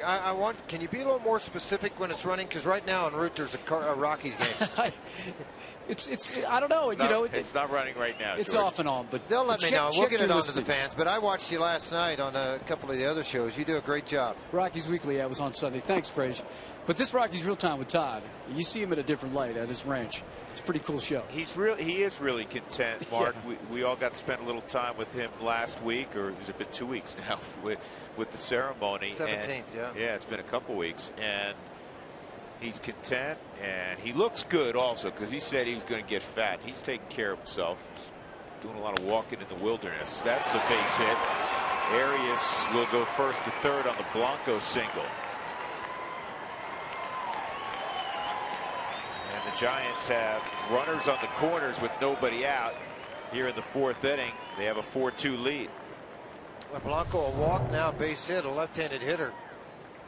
can you be a little more specific when it's running? Because right now on Root there's a Rockies game. It's I don't know. It's not running right now. It's George. off and on, but they'll let me know. We'll get it on to the listings. fans. But I watched you last night on a couple of the other shows. You do a great job. Rockies Weekly, I was on Sunday. Thanks, Frage. But this Rockies Real Time with Todd, you see him in a different light at his ranch. It's a pretty cool show. He is really content, Mark. Yeah. We all got to spend a little time with him last week, or has it been 2 weeks now, with the ceremony. 17th, yeah. Yeah, it's been a couple weeks, and he's content, and he looks good also because he said he was going to get fat. He's taking care of himself, doing a lot of walking in the wilderness. That's a base hit. Arias will go first to third on the Blanco single. And the Giants have runners on the corners with nobody out here in the 4th inning. They have a 4-2 lead. Blanco a walk now, base hit, a left-handed hitter.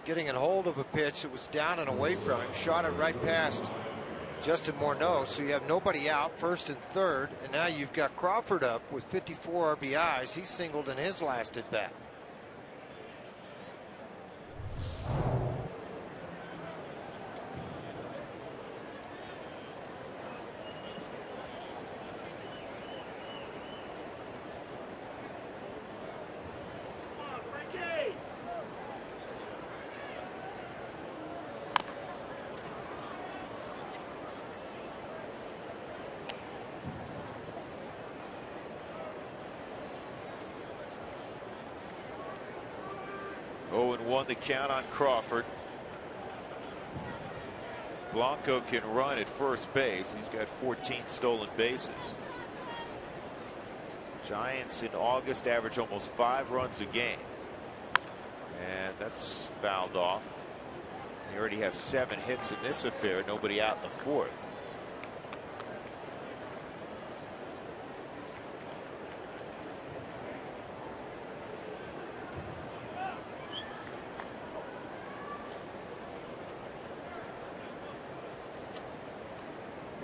Getting a hold of a pitch that was down and away from him, shot it right past Justin Morneau. So you have nobody out, first and third, and now you've got Crawford up with 54 RBIs. He singled in his last at bat. 0-1 the count on Crawford. Blanco can run at first base. He's got 14 stolen bases. Giants in August average almost 5 runs a game. And that's fouled off. They already have 7 hits in this affair. Nobody out in the 4th.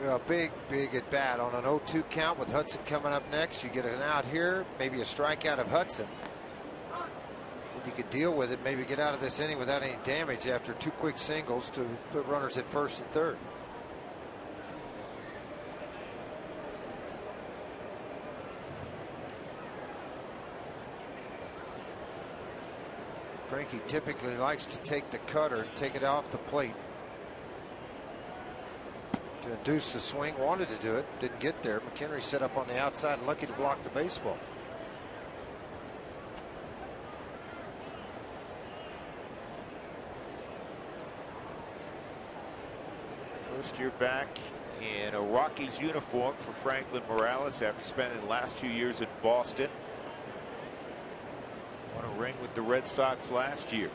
A big at bat on an 0-2 count with Hudson coming up next. You get an out here, maybe a strikeout of Hudson. And you could deal with it, maybe get out of this inning without any damage after 2 quick singles to put runners at first and third. Frankie typically likes to take the cutter and take it off the plate to induce the swing. Wanted to do it, didn't get there. McHenry set up on the outside and lucky to block the baseball. First year back in a Rockies uniform for Franklin Morales after spending the last 2 years in Boston. Won a ring with the Red Sox last year.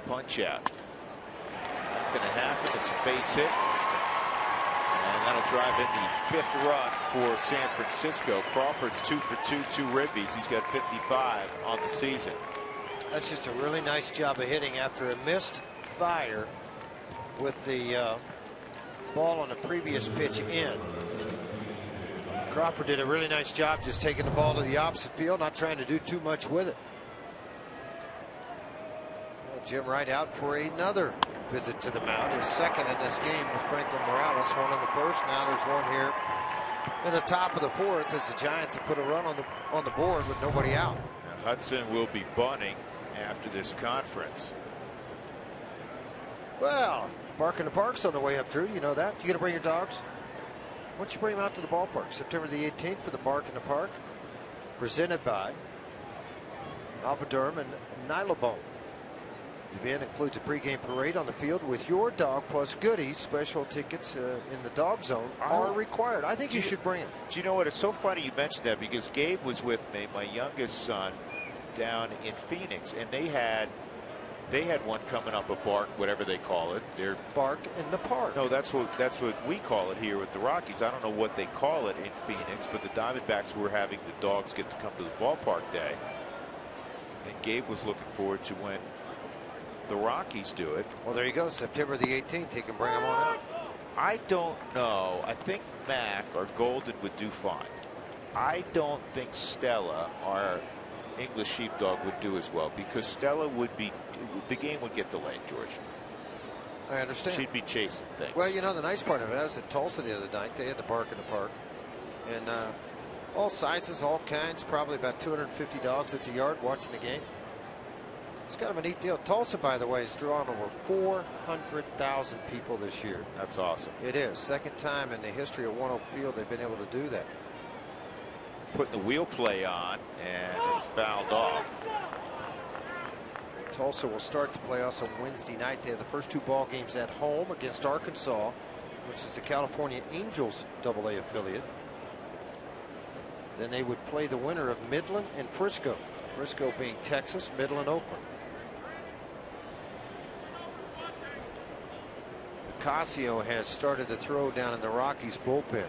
Punch out. Not going to happen. It's a base hit. And that'll drive in the 5th run for San Francisco. Crawford's 2 for 2, 2 ribbies. He's got 55 on the season. That's just a really nice job of hitting after a missed fire with the ball on the previous pitch in. Crawford did a really nice job just taking the ball to the opposite field, not trying to do too much with it. Jim Wright out for another visit to the mound, his second in this game with Franklin Morales. One in the 1st. Now there's one here in the top of the 4th as the Giants have put a run on the board with nobody out. Now Hudson will be bunting after this conference. Well, Bark in the Park's on the way up, Drew. You know that. You gonna bring your dogs? Why don't you bring them out to the ballpark September the 18th for the Bark in the Park, presented by Alphaderm and Nylabone. The event includes a pregame parade on the field with your dog plus goodies. Special tickets in the dog zone are required. I think you should bring them. Do you know what? It's so funny you mentioned that because Gabe was with me, my youngest son, down in Phoenix, and they had one coming up, a Bark, whatever they call it. They're Bark in the Park. No, that's what we call it here with the Rockies. I don't know what they call it in Phoenix, but the Diamondbacks were having the dogs get to come to the ballpark day, and Gabe was looking forward to when the Rockies do it. Well, there you go. September the 18th. He can bring them on out. I don't know. I think Mac or Golden would do fine. I don't think Stella, our English sheepdog, would do as well because Stella would be, the game would get delayed, George. I understand. She'd be chasing things. Well, you know, the nice part of it, I was at Tulsa the other night. They had the Bark in the Park. And all sizes, all kinds, probably about 250 dogs at the yard watching the game. It's kind of a neat deal. Tulsa, by the way, has drawn over 400,000 people this year. That's awesome. It is. Second time in the history of One Oak Field they've been able to do that. Putting the wheel play on, and it's fouled off. Tulsa will start the playoffs on Wednesday night. They have the first 2 ball games at home against Arkansas, which is the California Angels AA affiliate. Then they would play the winner of Midland and Frisco. Frisco being Texas, Midland, Oakland. Casio has started to throw down in the Rockies bullpen.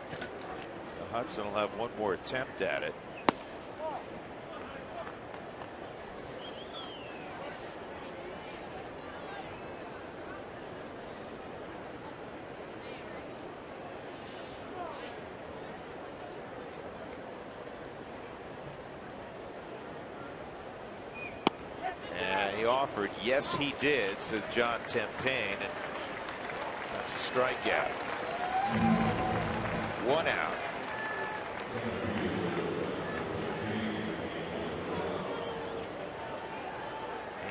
So Hudson will have one more attempt at it. Offered, yes, he did, says John Tempane, and that's a strikeout. 1 out.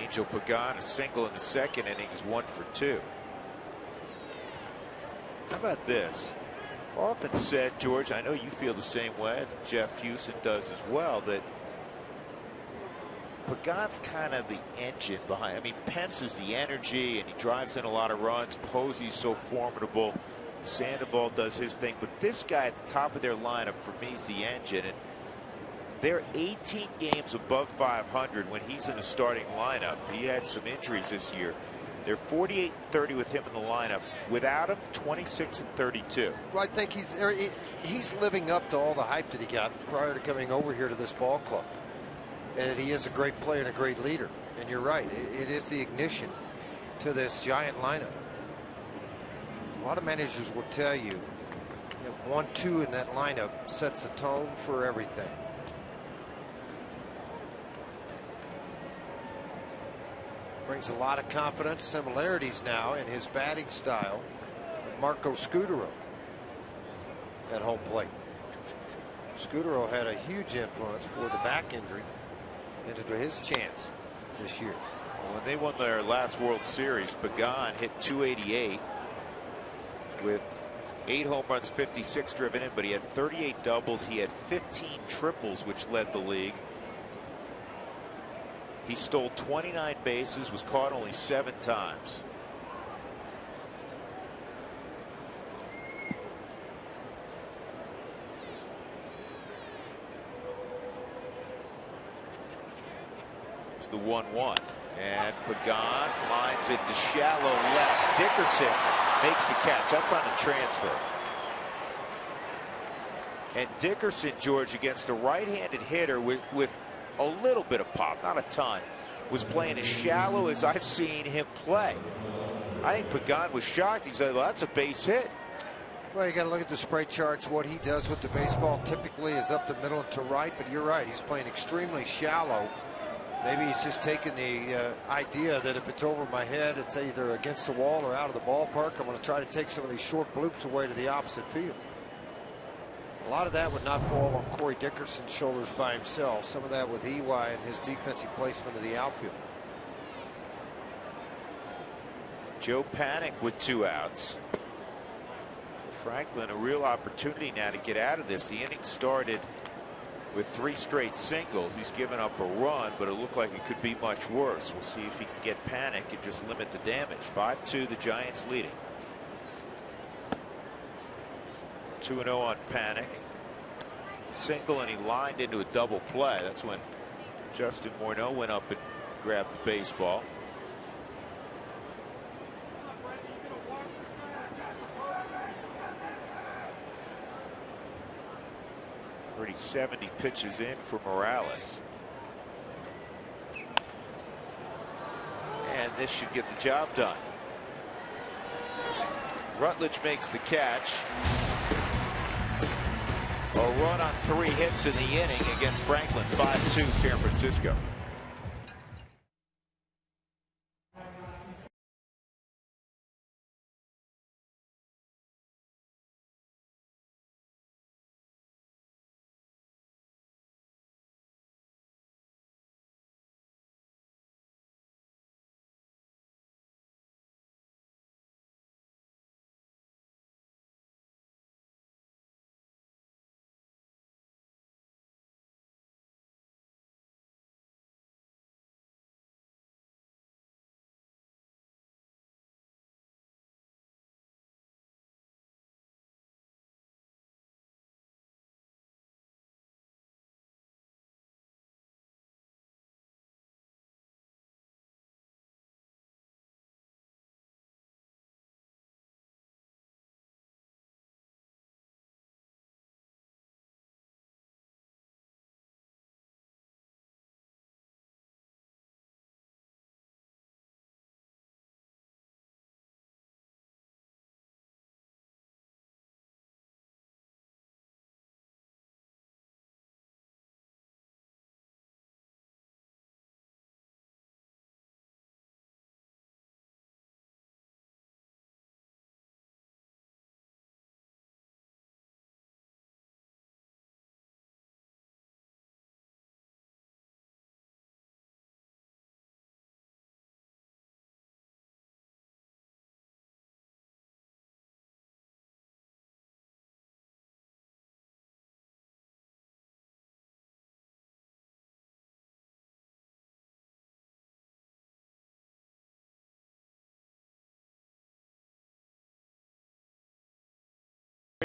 Angel Pagan, a single in the second inning, is 1 for 2. How about this? Often said, George, I know you feel the same way, Jeff Houston does as well, that Pagan's kind of the engine behind. I mean, Pence is the energy, and he drives in a lot of runs. Posey's so formidable. Sandoval does his thing, but this guy at the top of their lineup for me is the engine. And they're 18 games above 500 when he's in the starting lineup. He had some injuries this year. They're 48-30 with him in the lineup. Without him, 26-32. Well, I think he's living up to all the hype that he got prior to coming over here to this ball club. And he is a great player and a great leader. And you're right, it is the ignition to this giant lineup. A lot of managers will tell you, 1-2 in that lineup sets the tone for everything. Brings a lot of confidence, similarities now in his batting style. Marco Scudero at home plate. Scudero had a huge influence for the back injury into his chance this year. Well, when they won their last World Series, Pagan hit .288 with 8 home runs, 56 driven in, but he had 38 doubles. He had 15 triples, which led the league. He stole 29 bases, was caught only 7 times. It's the 1-1. And Pagan lines it to shallow left. Dickerson makes the catch. That's on a transfer. And Dickerson, George, against a right-handed hitter with a little bit of pop, not a ton, was playing as shallow as I've seen him play. I think Pagan was shocked. He said, well, that's a base hit. Well, you got to look at the spray charts. What he does with the baseball typically is up the middle to right, but you're right. He's playing extremely shallow. Maybe he's just taking the idea that if it's over my head, it's either against the wall or out of the ballpark. I'm going to try to take some of these short bloops away to the opposite field. A lot of that would not fall on Corey Dickerson's shoulders by himself. Some of that with EY and his defensive placement of the outfield. Joe Panik with 2 outs. Franklin, a real opportunity now to get out of this. The inning started with 3 straight singles. He's given up a run, but it looked like it could be much worse. We'll see if he can get Panik and just limit the damage. 5-2, the Giants leading. 2-0 on Panik. Single, and he lined into a double play. That's when Justin Morneau went up and grabbed the baseball. Already 70 pitches in for Morales. And this should get the job done. Rutledge makes the catch. A run on 3 hits in the inning against Franklin. 5-2 San Francisco.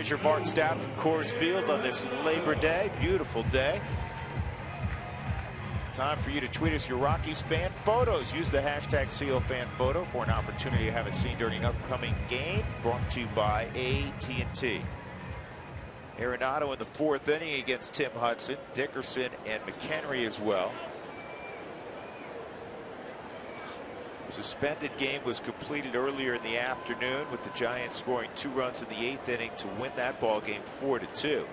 manager Mark Stout from Coors Field on this Labor Day. Beautiful day. Time for you to tweet us your Rockies fan photos. Use the hashtag COFanPhoto for an opportunity to have it seen during an upcoming game. Brought to you by AT&T. Arenado in the 4th inning against Tim Hudson, Dickerson, and McHenry as well. Suspended game was completed earlier in the afternoon with the Giants scoring 2 runs in the 8th inning to win that ball game 4-2. So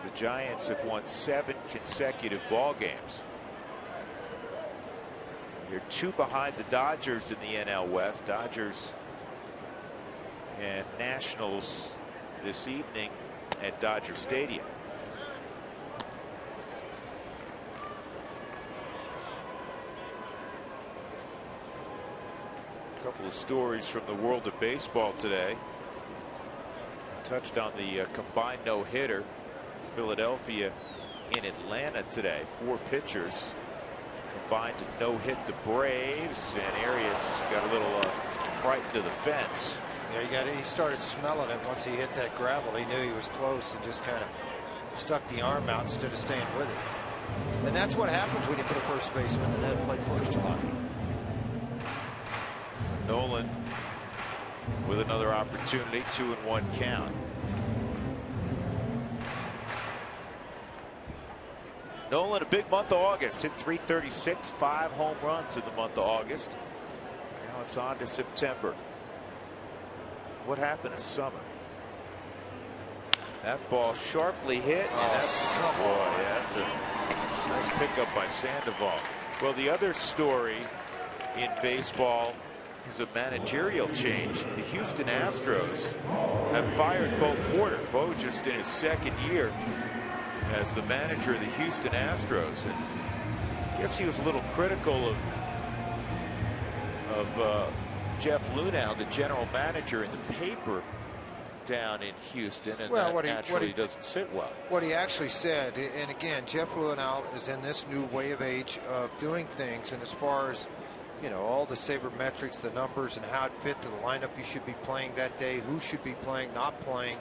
the Giants have won 7 consecutive ball games. They're 2 behind the Dodgers in the NL West. Dodgers and Nationals this evening at Dodger Stadium. A couple of stories from the world of baseball today. Touched on the combined no-hitter. Philadelphia in Atlanta today. 4 pitchers combined to no-hit the Braves, and Arias got a little frightened to the fence. Yeah, he started smelling it once he hit that gravel. He knew he was close and just kind of stuck the arm out instead of staying with it. And that's what happens when you put a first baseman in that play first a lot. Nolan with another opportunity, 2-1 count. Nolan, a big month of August, hit .336, 5 home runs in the month of August. Now it's on to September. What happened this summer? That ball sharply hit. That's a nice pickup by Sandoval. Well, the other story in baseball is a managerial change. The Houston Astros have fired Bo Porter. Bo just in his 2nd year as the manager of the Houston Astros. And I guess he was a little critical of Jeff Luhnow, the general manager, in the paper down in Houston, and well, that naturally doesn't sit well. What he actually said, and again, Jeff Luhnow is in this new way of age of doing things, and as far as, you know, all the sabermetrics, the numbers, and how it fit to the lineup you should be playing that day, who should be playing, not playing,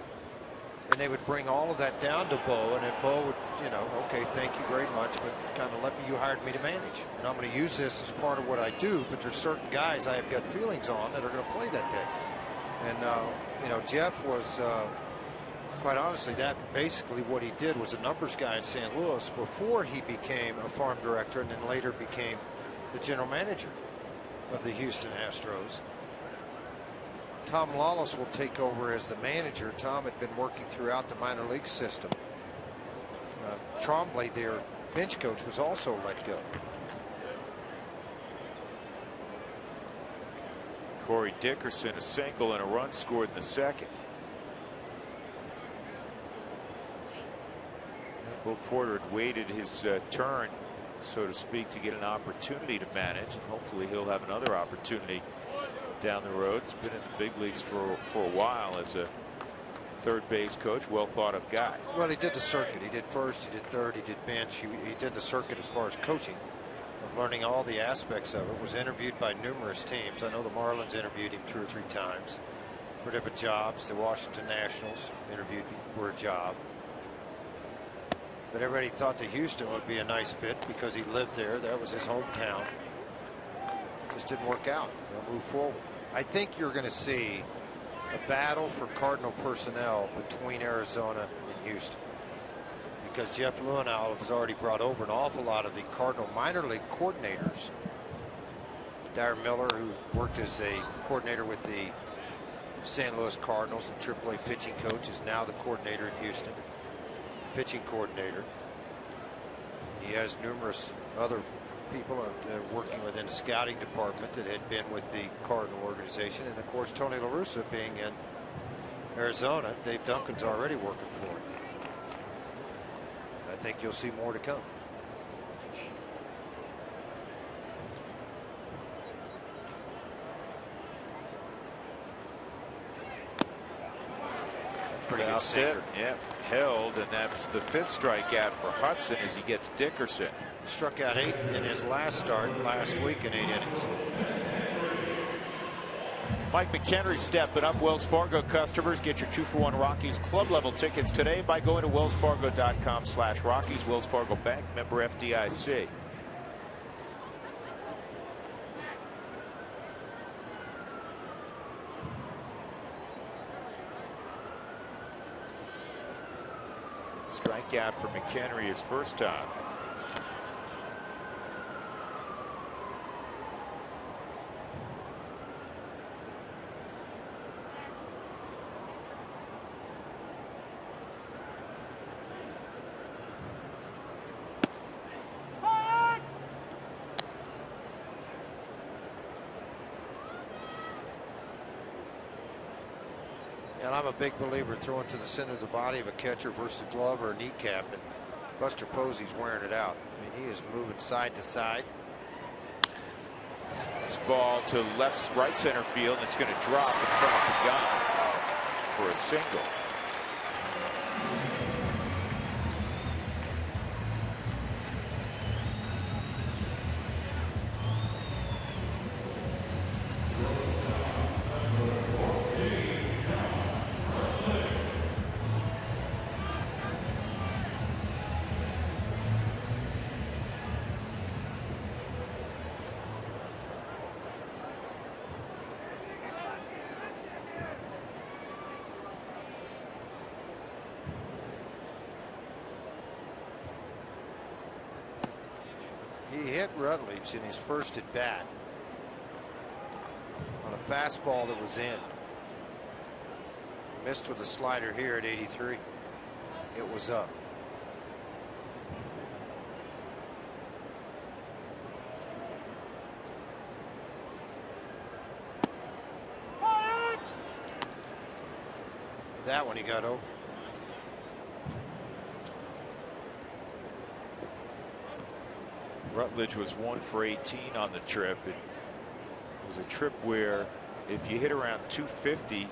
and they would bring all of that down to Bo, and then Bo would, you know, okay, thank you very much, but kind of you hired me to manage, and I'm going to use this as part of what I do, but there's certain guys I have gut feelings on that are going to play that day. And you know, Jeff was quite honestly, that basically what he did was a numbers guy in St. Louis before he became a farm director and then later became the general manager of the Houston Astros. Tom Lawless will take over as the manager. Tom had been working throughout the minor league system. Trombley, their bench coach, was also let go. Corey Dickerson, a single and a run scored in the 2nd. Bo Porter had waited his turn, so to speak, to get an opportunity to manage, and hopefully he'll have another opportunity down the road. He's been in the big leagues for a while as a 3rd base coach, well thought of guy. Well, he did the circuit. He did first, he did third, he did bench. He did the circuit as far as coaching, of learning all the aspects of it. Was interviewed by numerous teams. I know the Marlins interviewed him 2 or 3 times for different jobs. The Washington Nationals interviewed him for a job. But everybody thought that Houston would be a nice fit because he lived there. That was his hometown. Just didn't work out. They'll move forward. I think you're going to see a battle for Cardinal personnel between Arizona and Houston, because Jeff Luhnow has already brought over an awful lot of the Cardinal minor league coordinators. Darren Miller, who worked as a coordinator with the St. Louis Cardinals and AAA pitching coach, is now the coordinator in Houston, pitching coordinator. He has numerous other people working within the scouting department that had been with the Cardinal organization, and of course Tony La Russa being in Arizona. Dave Duncan's already working for him. I think you'll see more to come. Pretty good sinker. Yeah, held, and that's the 5th strikeout for Hudson as he gets Dickerson. Struck out 8 in his last start last week in 8 innings. Mike McHenry stepping up. Wells Fargo customers, get your 2-for-1 Rockies club level tickets today by going to wellsfargo.com/Rockies. Wells Fargo Bank, member FDIC. Strikeout for McHenry his first time. And I'm a big believer throwing to the center of the body of a catcher versus a glove or a kneecap. And Buster Posey's wearing it out. I mean, he is moving side to side. This ball to right center field. It's going to drop in front of the gun for a single. He hit Rutledge in his first at bat on a fastball that was in. Missed with a slider here at 83. It was up. That one he got over. Rutledge was 1 for 18 on the trip. It was a trip where if you hit around 250,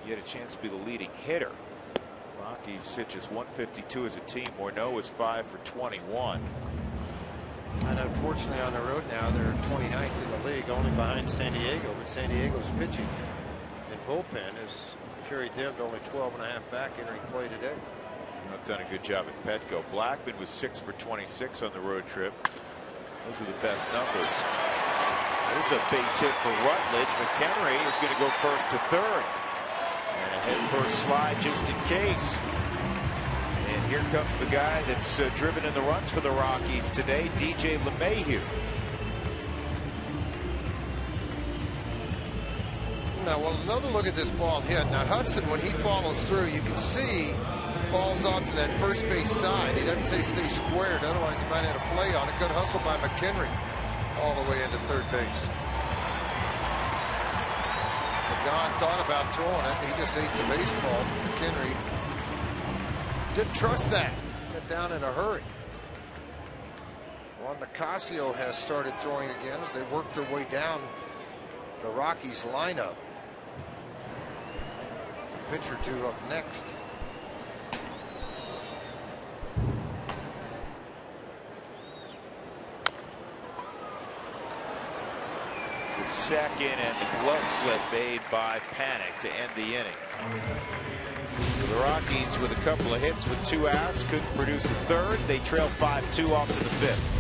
you had a chance to be the leading hitter. Rockies hit just 152 as a team. Morneau was 5 for 21. And unfortunately on the road now they're 29th in the league, only behind San Diego. But San Diego's pitching and bullpen has carried them to only 12.5 back entering play today. I've done a good job at Petco. Blackman was 6 for 26 on the road trip. Those are the best numbers. There's a base hit for Rutledge. McHenry is going to go first to third. And a head first slide just in case. And here comes the guy that's driven in the runs for the Rockies today, DJ LeMahieu. Now, well, another look at this ball hit. Now, Hudson, when he follows through, you can see falls onto that first base side. He doesn't stay squared, otherwise he might have a play on it. Good hustle by McHenry all the way into third base. Don thought about throwing it. He just ate the baseball. McHenry didn't trust that. Got down in a hurry. Juan Nicasio has started throwing again as they work their way down the Rockies lineup. Pitcher due up next. Second, and the glove flip made by Panic to end the inning. So the Rockies with a couple of hits with 2 outs couldn't produce a third. They trail 5-2 off to the 5th.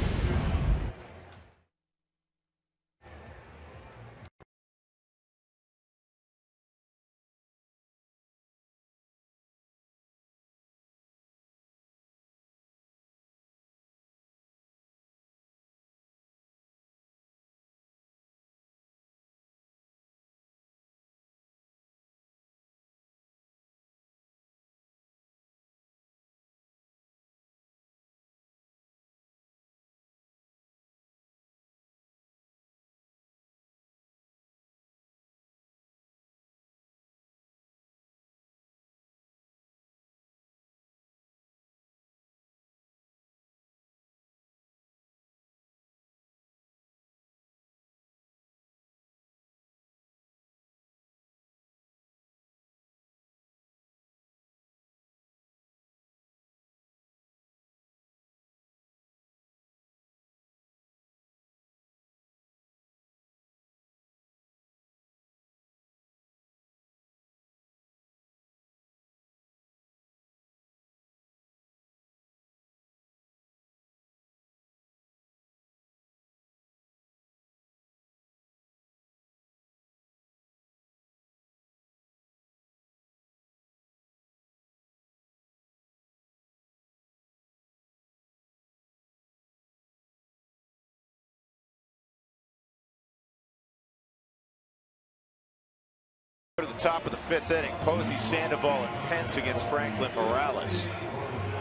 To the top of the 5th inning, Posey, Sandoval, and Pence against Franklin Morales.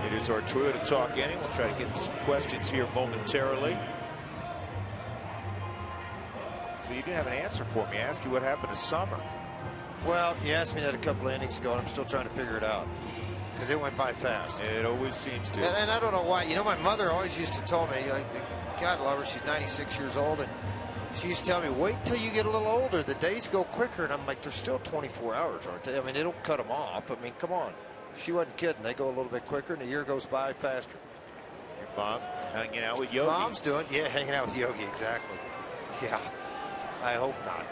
It is our Toyota Talk inning. We'll try to get some questions here momentarily. So you didn't have an answer for me. I asked you what happened to Summer. Well, you asked me that a couple of innings ago, and I'm still trying to figure it out because it went by fast. It always seems to. And I don't know why. You know, my mother always used to tell me, God love her, she's 96 years old, and she used to tell me, wait till you get a little older. The days go quicker. And I'm like, they're still 24 hours, aren't they? I mean, they don't cut them off. I mean, come on. She wasn't kidding. They go a little bit quicker, and the year goes by faster. Your mom hanging out with Yogi. Mom's doing, yeah, hanging out with Yogi, exactly. Yeah, I hope not.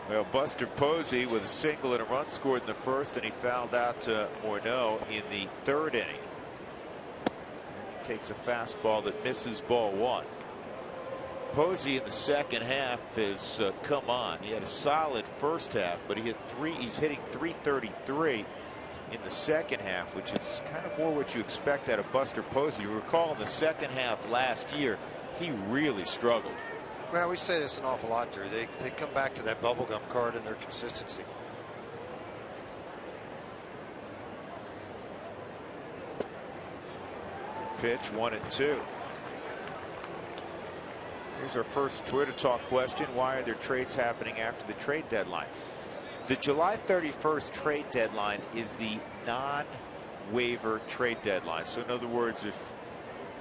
Well, Buster Posey with a single and a run scored in the 1st, and he fouled out to Morneau in the 3rd inning. He takes a fastball that misses ball 1. Posey in the 2nd half has come on. He had a solid 1st half, but he's hitting .333 in the 2nd half, which is kind of more what you expect out of Buster Posey. You recall in the 2nd half last year, he really struggled. Well, we say this an awful lot, Drew. They come back to that bubblegum card and their consistency. Pitch 1-2. Here's our first Twitter Talk question. Why are there trades happening after the trade deadline? The July 31st trade deadline is the non-waiver trade deadline. So in other words, if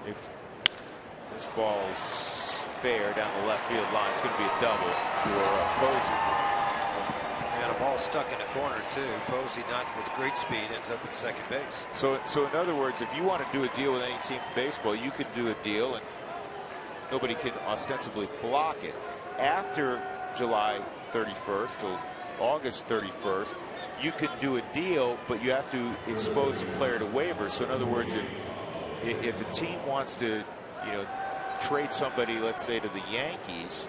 this ball is fair down the left field line, it's going to be a double for Posey. And a ball stuck in a corner too. Posey, not with great speed, ends up at second base. So in other words, if you want to do a deal with any team in baseball, you can do a deal and nobody can ostensibly block it. After July 31st till August 31st, you can do a deal, but you have to expose the player to waivers. So in other words, if a team wants to, trade somebody, let's say to the Yankees,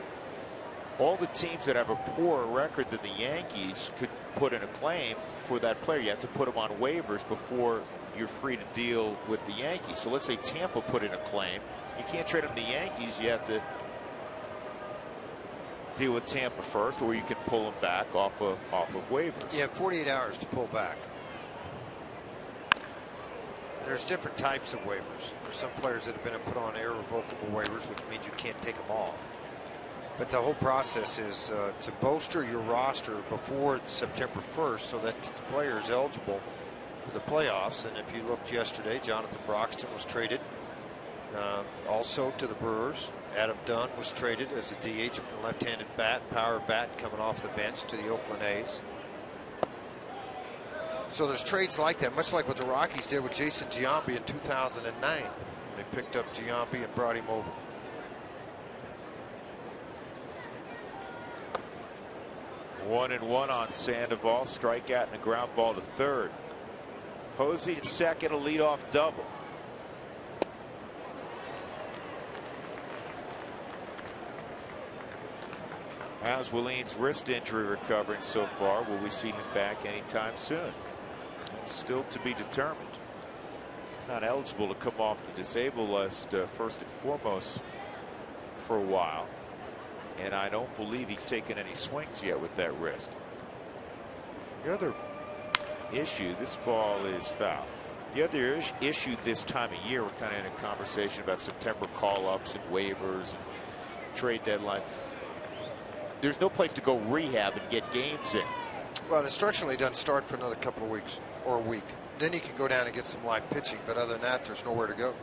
all the teams that have a poorer record than the Yankees could put in a claim for that player. You have to put them on waivers before you're free to deal with the Yankees. So let's say Tampa put in a claim. You can't trade them to the Yankees. You have to deal with Tampa first, or you can pull them back off of waivers. You have 48 hours to pull back. There's different types of waivers. There's some players that have been put on irrevocable waivers, which means you can't take them off. But the whole process is to bolster your roster before September 1st so that the player is eligible for the playoffs. And if you looked yesterday, Jonathan Broxton was traded also to the Brewers. Adam Dunn was traded as a DH, left-handed bat, power bat coming off the bench to the Oakland A's. So there's trades like that, much like what the Rockies did with Jason Giambi in 2009. They picked up Giambi and brought him over. One and one on Sandoval, strikeout and a ground ball to 3rd. Posey at 2nd, a leadoff double. How's Willian's wrist injury recovering so far? Will we see him back anytime soon? It's still to be determined. He's not eligible to come off the disabled list first and foremost for a while. And I don't believe he's taken any swings yet with that wrist. The other issue, this ball is foul. The other issue this time of year, we're kind of in a conversation about September call-ups and waivers and trade deadlines. There's no place to go rehab and get games in. Well, instructionally doesn't start for another couple of weeks or a week. Then you can go down and get some live pitching, but other than that, there's nowhere to go.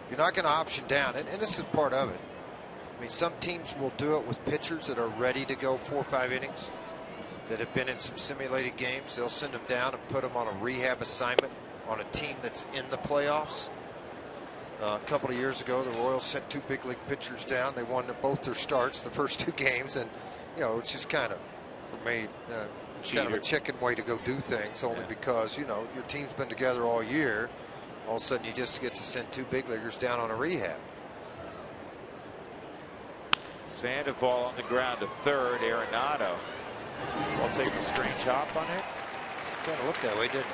You're not going to option down, and this is part of it. I mean, some teams will do it with pitchers that are ready to go 4 or 5 innings, that have been in some simulated games. They'll send them down and put them on a rehab assignment on a team that's in the playoffs. A couple of years ago, the Royals sent 2 big league pitchers down. They won both their starts the first 2 games, and it's just kind of, for me, kind of a chicken way to go do things, only because your team's been together all year. All of a sudden, you just get to send 2 big leaguers down on a rehab. Sandoval on the ground to 3rd. Arenado. I'll take a strange hop on it. Kind of looked that way, didn't it?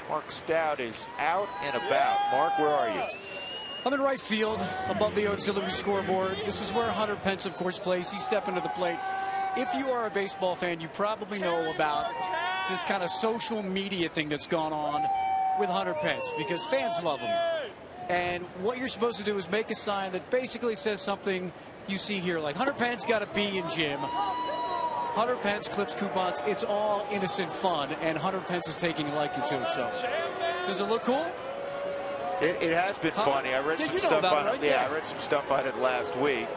Mark Stout is out and about. Mark, where are you? I'm in right field above the auxiliary scoreboard. This is where Hunter Pence, of course, plays. He's stepping to the plate. If you are a baseball fan, you probably know about this kind of social media thing that's gone on with Hunter Pence because fans love him. And what you're supposed to do is make a sign that basically says something you see here, like Hunter Pence got a B in gym. Hunter Pence clips coupons. It's all innocent fun, and Hunter Pence is taking a liking to it. So, does it look cool? It has been funny. I read some stuff on it. Right? Yeah, I read some stuff on it last week.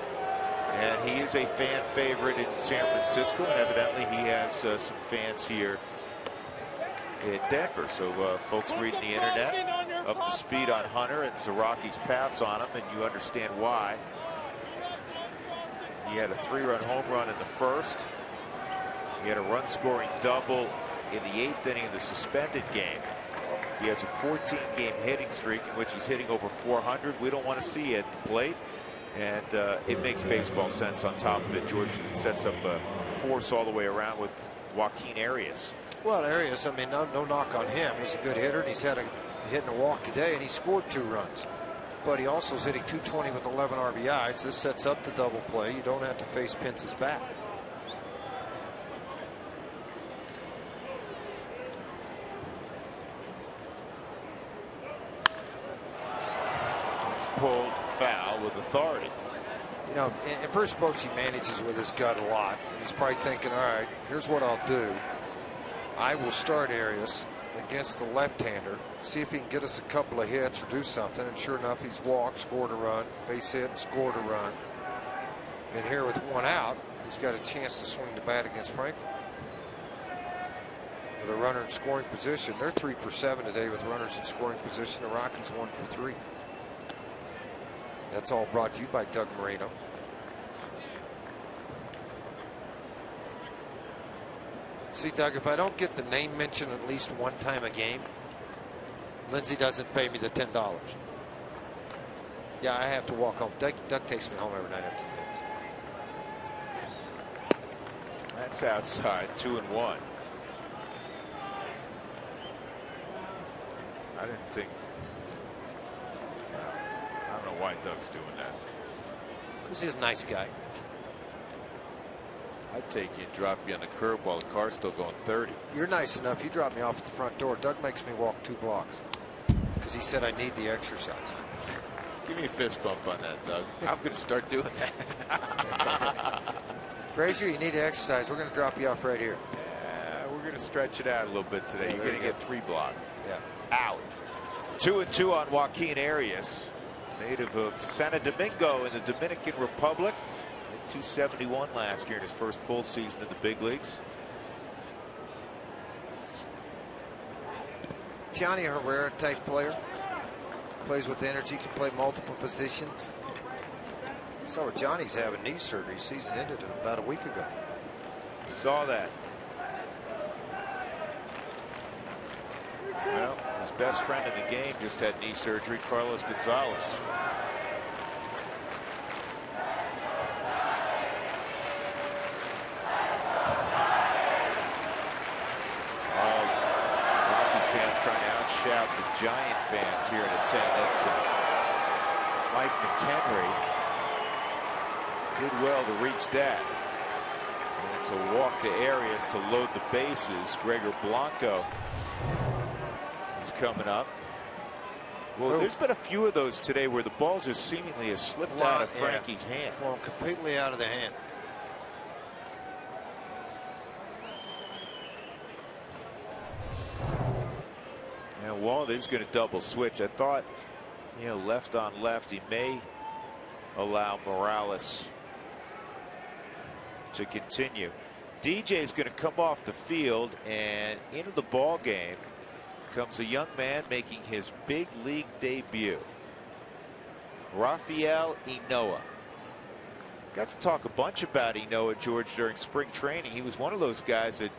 And he is a fan favorite in San Francisco, and evidently he has some fans here in Denver. So folks reading the internet up to speed on Hunter, and the Rockies pass on him, and you understand why. He had a 3-run home run in the first. He had a run-scoring double in the 8th inning of the suspended game. He has a 14-game hitting streak in which he's hitting over 400. We don't want to see it at the plate. And it makes baseball sense on top of it, George. It sets up a force all the way around with Joaquin Arias. Well, Arias, I mean, no knock on him. He's a good hitter, and he's hitting a walk today, and he scored 2 runs. But he also is hitting .220 with 11 RBIs. This sets up the double play. You don't have to face Pence's bat. It's pulled foul with authority. You know, and Bruce Bochy manages with his gut a lot. He's probably thinking, all right, here's what I'll do. I will start Arias against the left-hander, see if he can get us a couple of hits or do something. And sure enough, he's walked, scored a run, base hit, scored a run. And here with 1 out, he's got a chance to swing the bat against Franklin. With a runner in scoring position, they're 3 for 7 today with runners in scoring position. The Rockies 1 for 3. That's all brought to you by Doug Moreno. See, Doug, if I don't get the name mentioned at least 1 time a game, Lindsay doesn't pay me the $10. Yeah, I have to walk home. Doug takes me home every night after the games. That's outside, 2-1. I didn't think. I don't know why Doug's doing that. Because he's a nice guy. I'd take you and drop you on the curb while the car's still going 30. You're nice enough. You drop me off at the front door. Doug makes me walk 2 blocks because he said I need the exercise. Give me a fist bump on that, Doug. I'm going to start doing that. Frazier, you need the exercise. We're going to drop you off right here. We're going to stretch it out a little bit today. Yeah, You're going to get 3 blocks. Yeah. Out. 2-2 on Joaquin Arias, native of Santo Domingo in the Dominican Republic. Hit 271 last year in his first full season in the big leagues. Johnny Herrera type player. Plays with energy, can play multiple positions. So Johnny's having knee surgery. Season ended about a week ago. Saw that. Well, his best friend in the game just had knee surgery, Carlos Gonzalez. Rockies fans trying to outshout the Giant fans here in attendance. Mike McHenry did well to reach that. And it's a walk to Arias to load the bases. Gregor Blanco is coming up. Well, there's been a few of those today where the ball just seemingly has slipped out of Frankie's hand. Well, completely out of the hand. And Walt is going to double switch. I thought, you know, left on left, he may allow Morales to continue. DJ is going to come off the field, and into the ball game comes a young man making his big league debut, Rafael Inoa. Got to talk a bunch about Inoa, George, during spring training. He was one of those guys that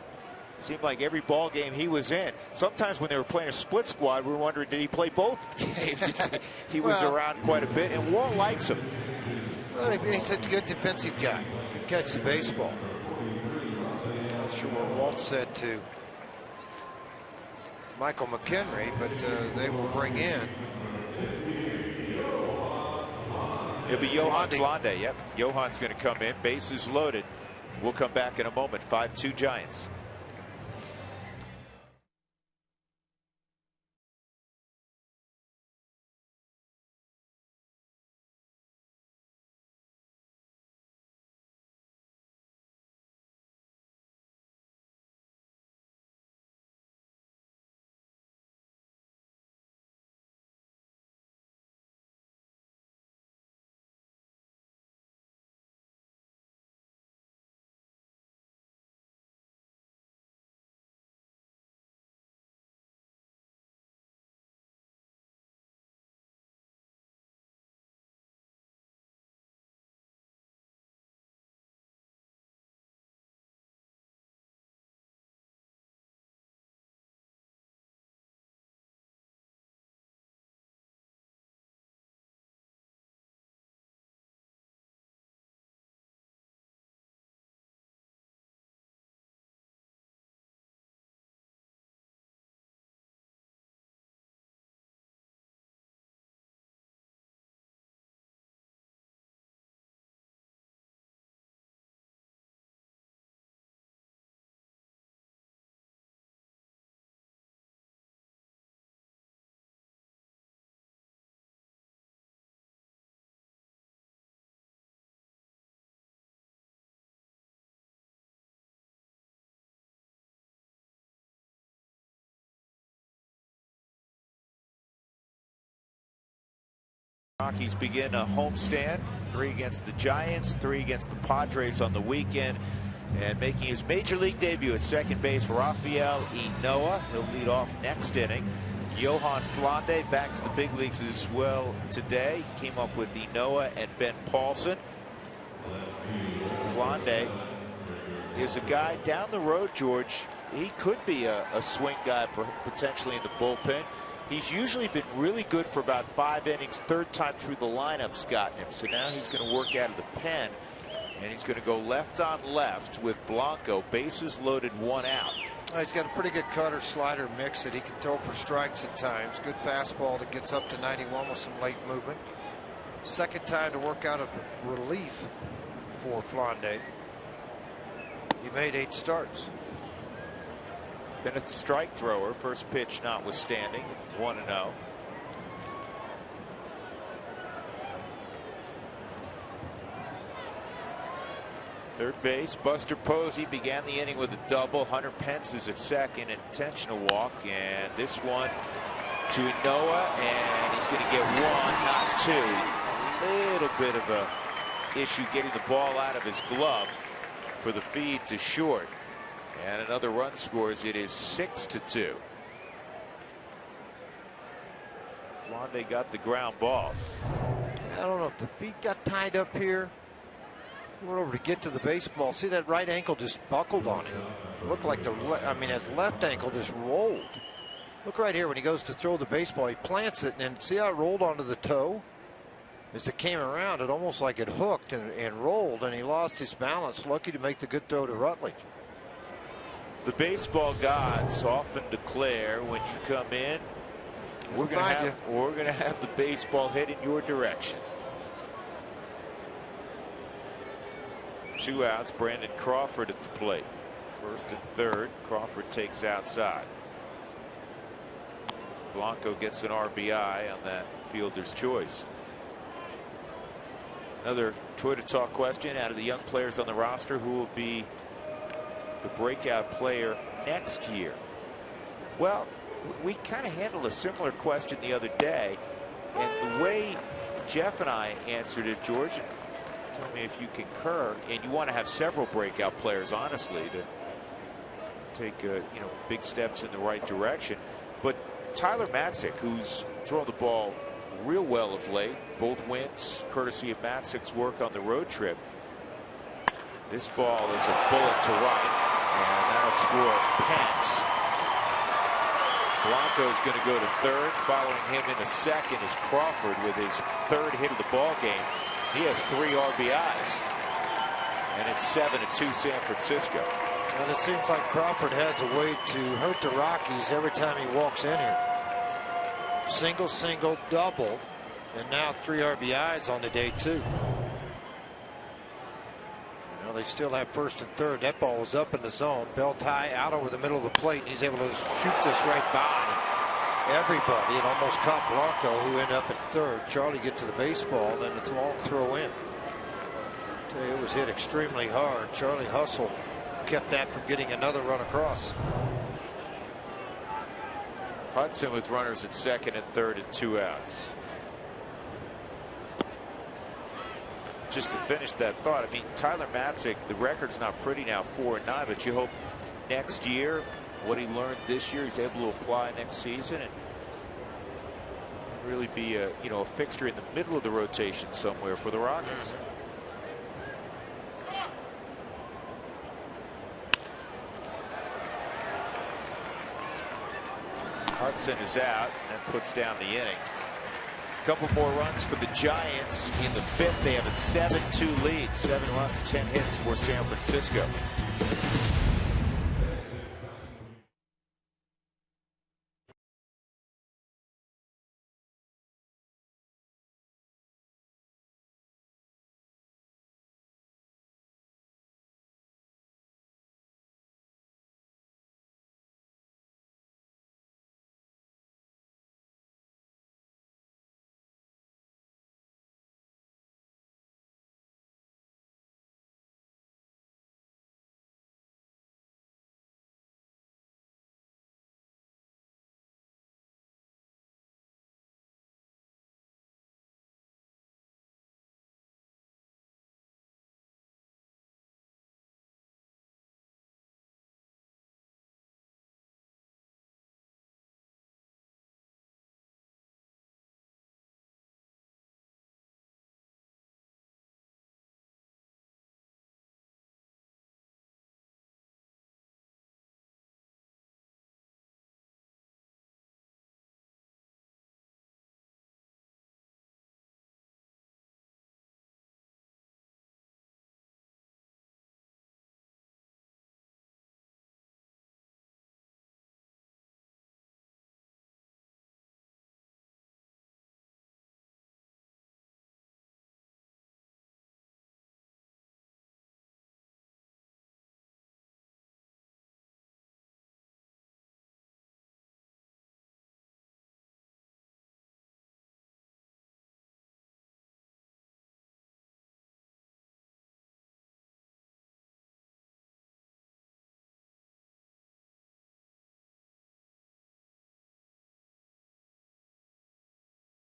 seemed like every ball game he was in. Sometimes when they were playing a split squad, we were wondering, did he play both games? He was around quite a bit, and Walt likes him. Well, he's a good defensive guy. He can catch the baseball. Not sure what Walt said to Michael McHenry, but they will bring in It'll be Johan Flande. Yep. Johan's going to come in. Bases loaded. We'll come back in a moment. 5-2 Giants. Rockies begin a homestand. 3 against the Giants, 3 against the Padres on the weekend. And making his major league debut at second base, Rafael Ynoa. He'll lead off next inning. Johan Flande back to the big leagues as well today. He came up with Ynoa and Ben Paulson. Flande is a guy down the road, George. He could be a swing guy potentially in the bullpen. He's usually been really good for about 5 innings. Third time through the lineup's gotten him. So now he's going to work out of the pen. And he's going to go left on left with Blanco. Bases loaded, 1 out. He's got a pretty good cutter slider mix that he can throw for strikes at times. Good fastball that gets up to 91 with some late movement. Second time to work out of relief for Flande. He made 8 starts. Been a strike thrower, first pitch notwithstanding, 1-0. Third base, Buster Posey began the inning with a double. Hunter Pence is at second, intentional walk, and this one to Ynoa, and he's going to get 1, not 2. A little bit of a issue getting the ball out of his glove for the feed to short. And another run scores. It is 6-2. Flande got the ground ball. I don't know if the feet got tied up here. Went over to get to the baseball. See, that right ankle just buckled on him. It looked like his left ankle just rolled. Look right here when he goes to throw the baseball. He plants it, and see how it rolled onto the toe? As it came around, it almost like it hooked and rolled, and he lost his balance. Lucky to make the good throw to Rutledge. The baseball gods often declare when you come in, we're going to have the baseball head in your direction. 2 outs. Brandon Crawford at the plate. First and third. Crawford takes outside. Blanco gets an RBI on that fielder's choice. Another Twitter Talk question out of the young players on the roster: who will be the breakout player next year? Well, we kind of handled a similar question the other day, and the way Jeff and I answered it, George, tell me if you concur, and you want to have several breakout players, honestly, to take big steps in the right direction. But Tyler Matzik, who's thrown the ball real well of late, both wins courtesy of Matzik's work on the road trip. This ball is a bullet to right, and that'll score Pence. Blanco's going to go to third. Following him in a second is Crawford with his 3rd hit of the ball game. He has 3 RBIs, and it's 7-2 San Francisco. And it seems like Crawford has a way to hurt the Rockies every time he walks in here. Single, single, double, And now 3 RBIs on the day, too. Well, they still have first and third. That ball was up in the zone. Belt high out over the middle of the plate, and he's able to shoot this right by everybody and almost caught Blanco, who ended up at third. Charlie get to the baseball, and then the long throw in. It was hit extremely hard. Charlie Hustle kept that from getting another run across. Hudson with runners at second and third and 2 outs. Just to finish that thought, I mean, Tyler Matzik, the record's not pretty now, 4-9, but you hope next year what he learned this year he's able to apply next season and really be a a fixture in the middle of the rotation somewhere for the Rockies. Hudson is out and puts down the inning. A couple more runs for the Giants in the 5th. They have a 7-2 lead. 7 runs, 10 hits for San Francisco.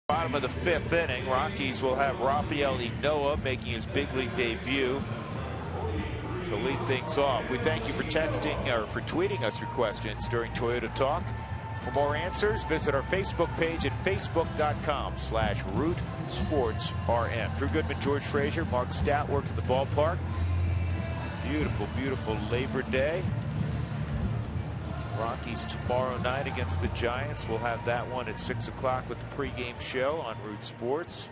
Bottom of the 5th inning, Rockies will have Rafael Inoa making his big league debut to lead things off. We thank you for texting or for tweeting us your questions during Toyota Talk. For more answers, visit our Facebook page at facebook.com/RootSportsRN. Drew Goodman, George Frazier, Mark Stout work at the ballpark. Beautiful, beautiful Labor Day. Rockies tomorrow night against the Giants. We'll have that one at 6 o'clock with the pregame show on Root Sports.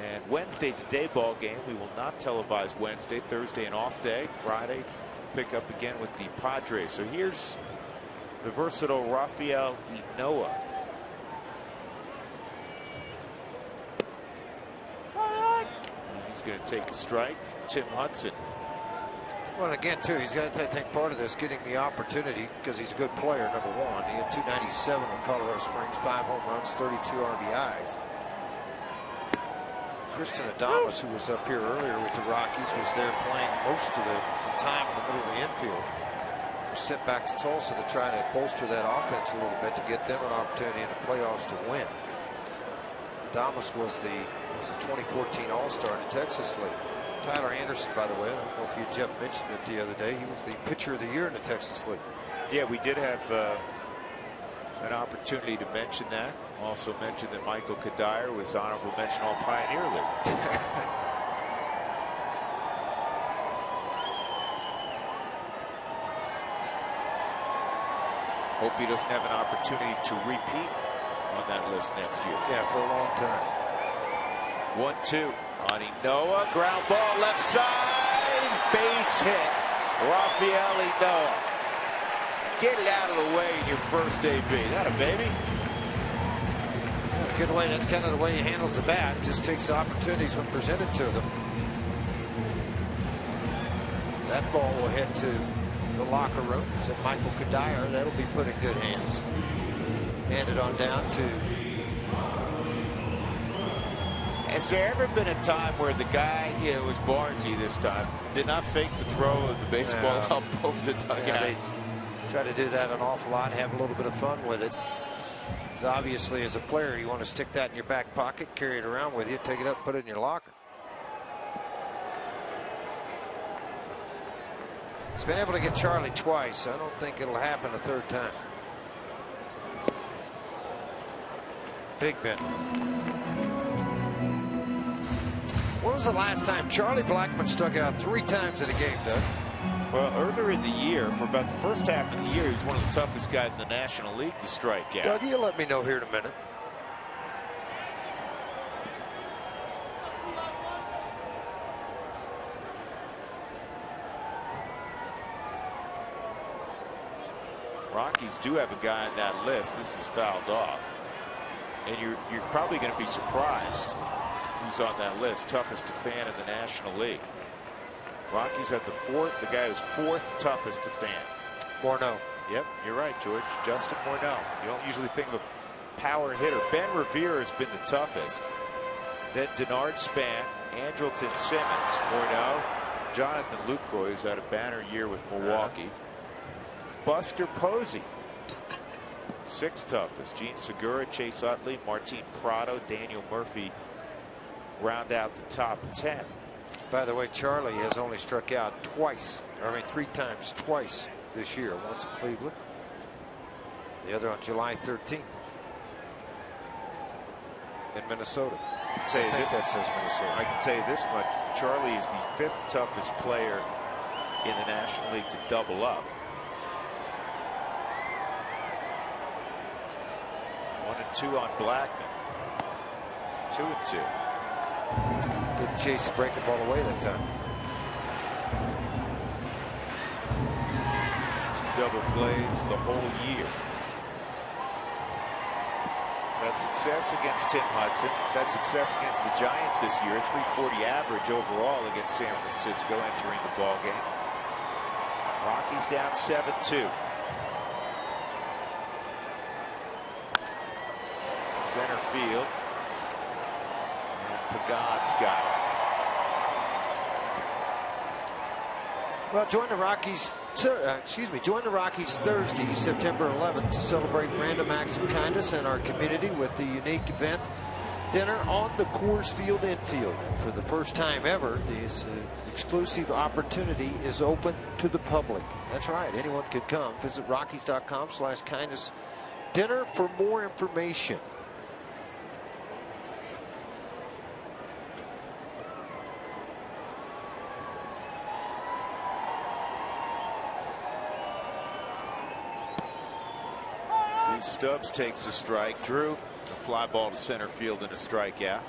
And Wednesday's a day ball game. We will not televise Wednesday. Thursday an off day. Friday pick up again with the Padres. So here's the versatile Rafael Inoa. He's going to take a strike from Tim Hudson. Well, again, too, he's got to think part of this getting the opportunity because he's a good player, number one. He had 297 in Colorado Springs, 5 home runs, 32 RBIs. Christian Adames, who was up here earlier with the Rockies, was there playing most of the time in the middle of the infield. Was sent back to Tulsa to try to bolster that offense a little bit to get them an opportunity in the playoffs to win. Adames was the 2014 All-Star in the Texas League. Tyler Anderson, by the way, I don't know if Jeff mentioned it the other day, he was the pitcher of the year in the Texas League. Yeah, we did have an opportunity to mention that. Also mentioned that Michael Kadire was honorable mention all Pioneer League. Hope he doesn't have an opportunity to repeat on that list next year. Yeah, for a long time. 1-2 on Inoa. Ground ball left side. Base hit. Rafael Inoa. Get it out of the way in your first AB. That a baby? good way. That's kind of the way he handles the bat. Just takes the opportunities when presented to them. That ball will head to the locker room. So Michael Kadire, that'll be put in good hands. Handed on down to. Has there ever been a time where the guy, it was Barnesy this time, did not fake the throw of the baseball up over the dugout? Yeah, they try to do that an awful lot, have a little bit of fun with it. Because obviously, as a player, you want to stick that in your back pocket, carry it around with you, take it up, put it in your locker. He's been able to get Charlie twice. I don't think it'll happen a third time. Big Ben. When was the last time Charlie Blackmon struck out 3 times in a game, Doug? Well, earlier in the year, for about the first half of the year, he was one of the toughest guys in the National League to strike out. Doug, you'll let me know here in a minute. Rockies do have a guy on that list. This is fouled off. And you're probably going to be surprised who's on that list. Toughest to fan in the National League. Rockies had the guy who's 4th toughest to fan. Morneau. Yep, you're right, George. Justin Morneau. You don't usually think of a power hitter. Ben Revere has been the toughest. Then Denard Span, Andrelton Simmons, Morneau, Jonathan Lucroy, who's had a banner year with Milwaukee. Buster Posey, 6th toughest. Gene Segura, Chase Utley, Martin Prado, Daniel Murphy round out the top 10. By the way, Charlie has only struck out twice. 3 times twice this year. Once in Cleveland, the other on July 13th in Minnesota. I think that says Minnesota. I can tell you this much: Charlie is the 5th toughest player in the National League to double up. 1 and 2 on Blackmon. 2 and 2. Didn't chase the breaking ball away that time. 2 double plays the whole year. That success against Tim Hudson. That success against the Giants this year. 340 average overall against San Francisco entering the ball game. Rockies down 7-2. Center field. And Pagan's got it. Well, join the Rockies. Join the Rockies Thursday, September 11th, to celebrate random acts of kindness in our community with the unique event dinner on the Coors Field infield. For the first time ever, this exclusive opportunity is open to the public. That's right, anyone could come. Visit Rockies.com/kindness dinner for more information. Stubbs takes a strike. Drew, a fly ball to center field and a strikeout.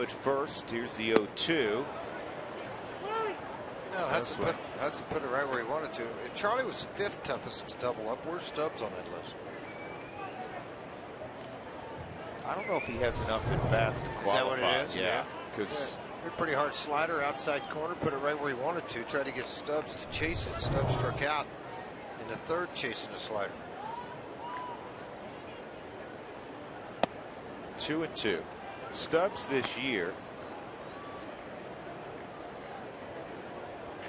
At first, here's the 0-2. No, Hudson put it right where he wanted to. Charlie was 5th toughest to double up. Where's Stubbs on that list? I don't know if he has enough at bats to qualify. Is that what it is? Yeah, because pretty hard slider outside corner, put it right where he wanted to. Tried to get Stubbs to chase it. Stubbs struck out in the 3rd chasing the slider. 2-2. Stubbs this year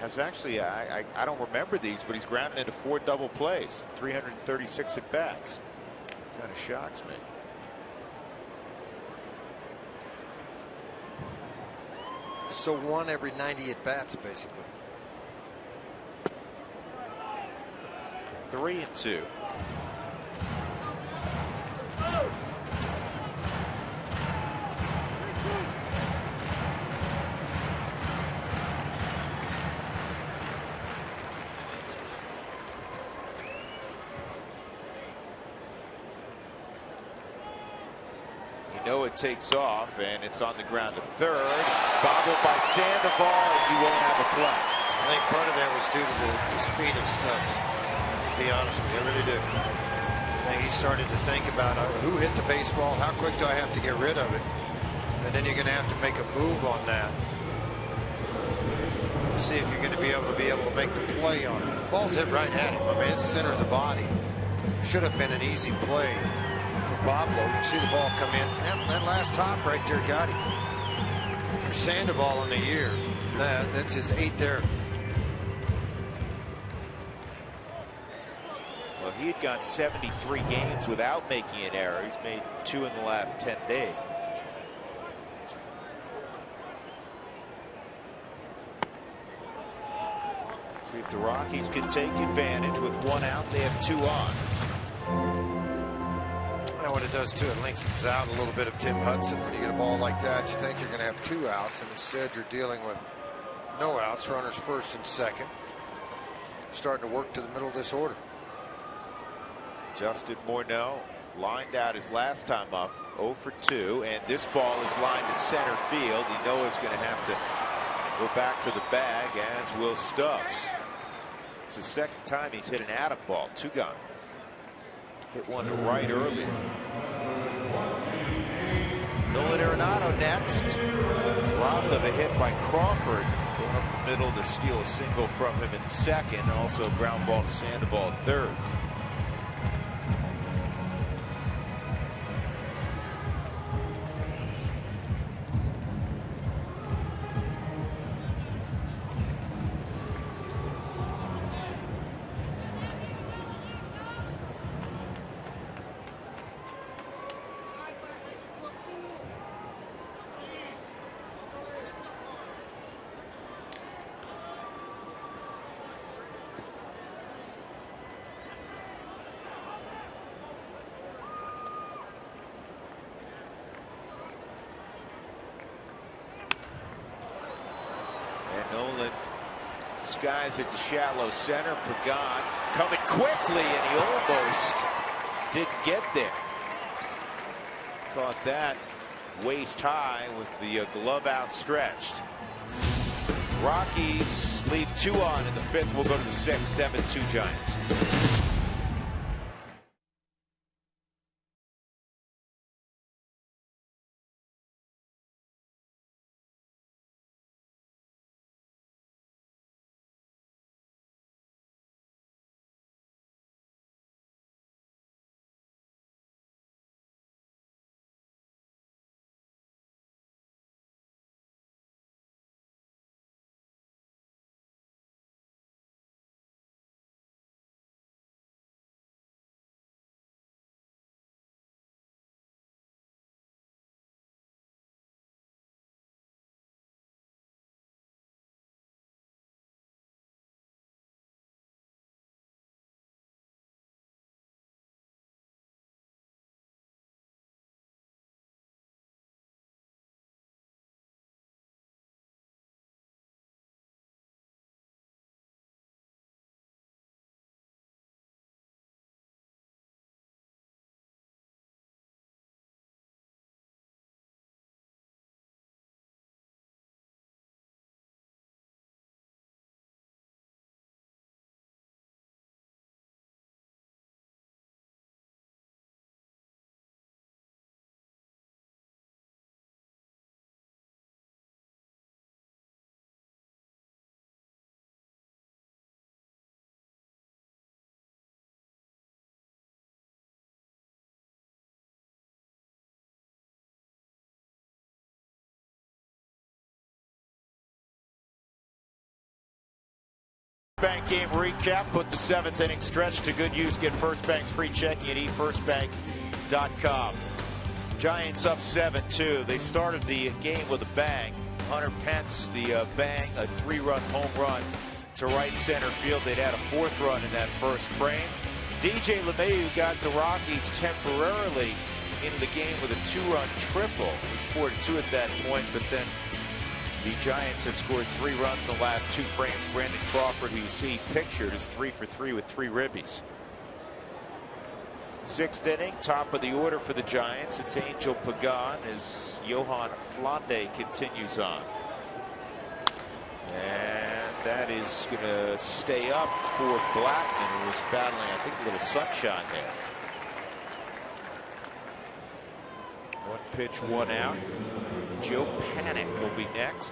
has actually, I don't remember these, but he's grounded into 4 double plays, 336 at bats. Kind of shocks me. So 1 every 90 at bats, basically. 3-2. It takes off, and it's on the ground to third. Bobbled by Sandoval, and he won't have a play. I think part of that was due to the speed of Stubbs. To be honest with you, I really do. I think he started to think about who hit the baseball, how quick do I have to get rid of it, and then you're going to have to make a move on that. See if you're going to be able to make the play on it. The ball's hit right at him. I mean, it's center of the body. Should have been an easy play. Pablo, you can see the ball come in. That last hop right there got him. For Sandoval in the year, that's his 8th there. Well, he had gone 73 games without making an error. He's made 2 in the last 10 days. See if the Rockies can take advantage. With 1 out, they have 2 on. What it does too, it lengthens out a little bit of Tim Hudson. When you get a ball like that, you think you're going to have 2 outs, and instead you're dealing with no outs, runners first and second. Starting to work to the middle of this order. Justin Morneau lined out his last time up, 0 for 2, and this ball is lined to center field. You know he's going to have to go back to the bag, as will Stubbs. It's the 2nd time he's hit an out of ball. 2 gone. Hit one to right early. Nolan Arenado next. Robbed of a hit by Crawford. Going up the middle to steal a single from him in 2nd. Also ground ball to Sandoval at 3rd. Nolan skies it to shallow center. Pagan coming quickly, and he almost didn't get there. Caught that waist high with the glove outstretched. Rockies leave 2 on in the 5th. We'll go to the 6th. 7-2 Giants. Bank game recap. Put the 7th inning stretch to good use. Get First Bank's free checking at efirstbank.com. Giants up 7-2. They started the game with a bang. Hunter Pence, the bang, a 3-run home run to right center field. They'd had a 4th run in that first frame. DJ LeMahieu got the Rockies temporarily into the game with a 2-run triple. It was 4-2 at that point, but then the Giants have scored 3 runs in the last 2 frames. Brandon Crawford, who you see pictured, is 3 for 3 with 3 ribbies. 6th inning, top of the order for the Giants. It's Angel Pagan as Johan Flande continues on. And that is going to stay up for Blackman, who was battling, I think, a little sunshine there. 1 pitch, 1 out. Joe Panik will be next.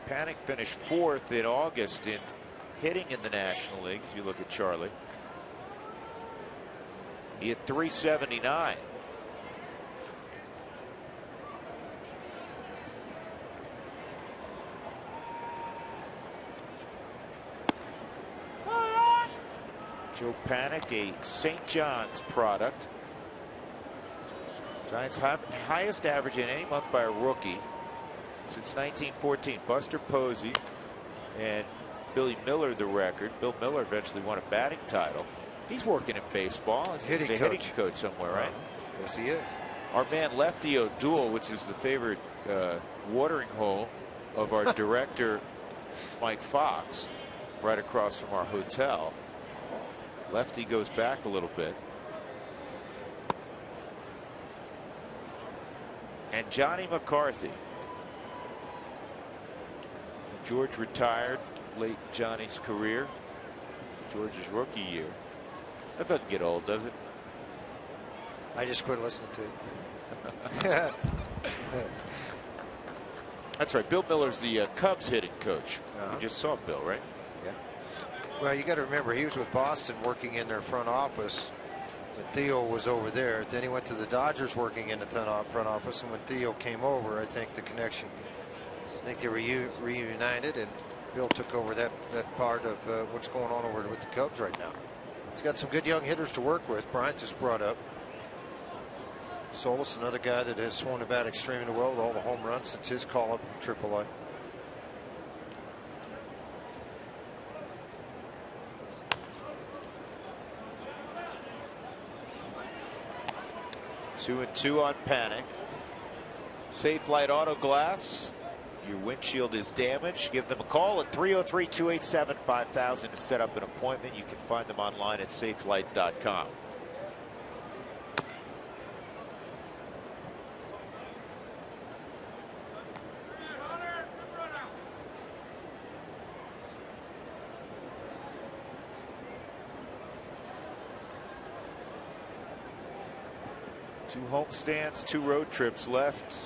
Panik finished 4th in August in hitting in the National League. If you look at Charlie, he hit .379. Joe Panik, a St. John's product. Giants highest average in any month by a rookie since 1914. Buster Posey and Billy Miller the record. Bill Miller eventually won a batting title. He's working in baseball. He's a hitting coach somewhere, right? Yes, he is. Our man Lefty O'Doul, which is the favorite watering hole of our director Mike Fox, right across from our hotel. Lefty goes back a little bit. And Johnny McCarthy. George retired late Johnny's career. George's rookie year. That doesn't get old, does it? I just quit listening to it. That's right. Bill Miller's the Cubs hitting coach. You just saw Bill, right? Yeah. Well, you got to remember, he was with Boston working in their front office when Theo was over there. Then he went to the Dodgers working in the front office, and when Theo came over, I think the connection, I think they were reunited, and Bill took over that part of what's going on over with the Cubs right now. He's got some good young hitters to work with. Bryant just brought up Solis, another guy that has swung the bat extremely well with all the home runs since his call up from AAA. Two and 2 on Panik. Safe Light Auto Glass. Your windshield is damaged. Give them a call at 303-287-5000 to set up an appointment. You can find them online at safelight.com. Two homestands, 2 road trips left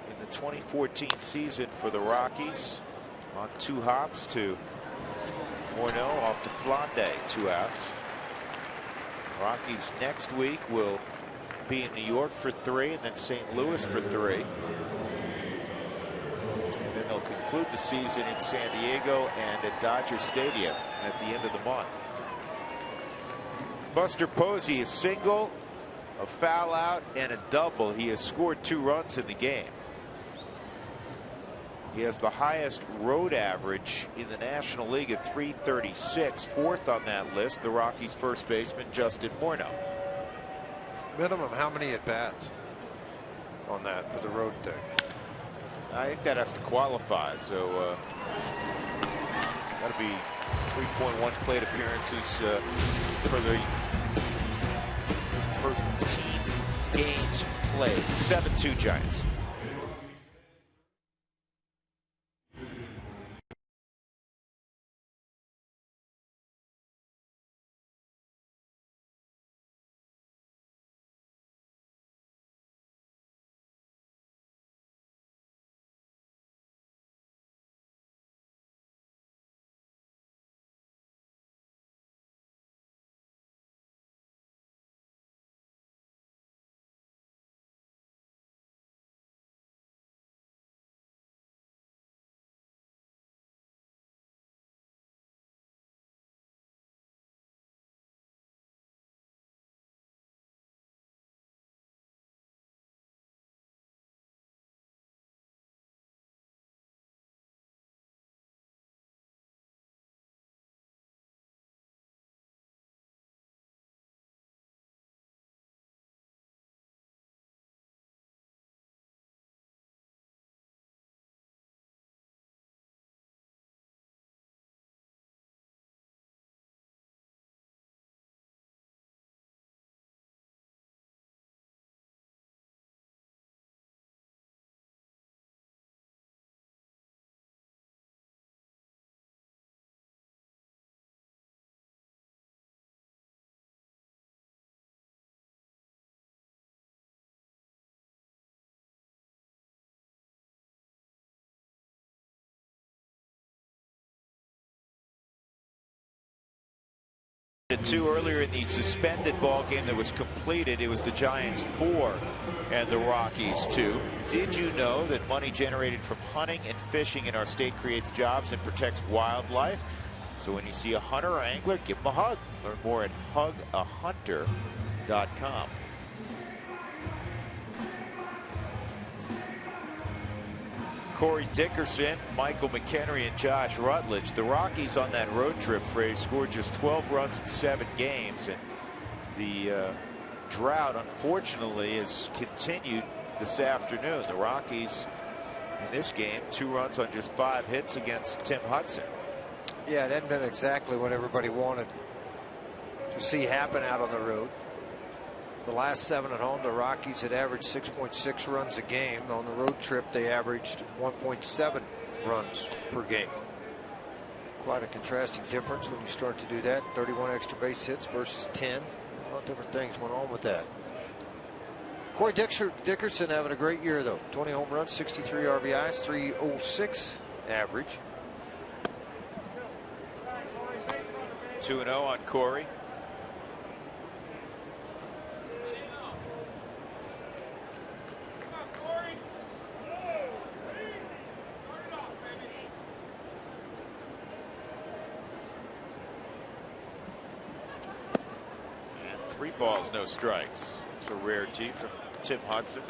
in the 2014 season for the Rockies. On 2 hops to Morneau, off to Flande, 2 outs. Rockies next week will be in New York for 3, and then St. Louis for 3. And then they'll conclude the season in San Diego and at Dodger Stadium at the end of the month. Buster Posey is single, a foul out, and a double. He has scored 2 runs in the game. He has the highest road average in the National League at .336. 4th on that list, the Rockies' first baseman, Justin Morneau. Minimum how many at bats on that for the road thing? I think that has to qualify, so that'll be 3.1 plate appearances for the 13 games played. 7-2 Giants. 2 earlier in the suspended ball game that was completed. It was the Giants 4 and the Rockies 2. Did you know that money generated from hunting and fishing in our state creates jobs and protects wildlife? So when you see a hunter or angler, give them a hug. Learn more at hugahunter.com. Corey Dickerson, Michael McHenry, and Josh Rutledge. The Rockies on that road trip, Fraze, scored just 12 runs in 7 games. And the drought, unfortunately, has continued this afternoon. The Rockies in this game, 2 runs on just 5 hits against Tim Hudson. Yeah, it hadn't been exactly what everybody wanted to see happen out on the road. The last 7 at home, the Rockies had averaged 6.6 runs a game. On the road trip, they averaged 1.7 runs per game. Quite a contrasting difference when you start to do that. 31 extra base hits versus 10. A lot of different things went on with that. Corey Dickerson having a great year, though. 20 home runs, 63 RBIs, 306 average. 2-0 on Corey. And 3 balls, no strikes. It's a rarity from Tim Hudson.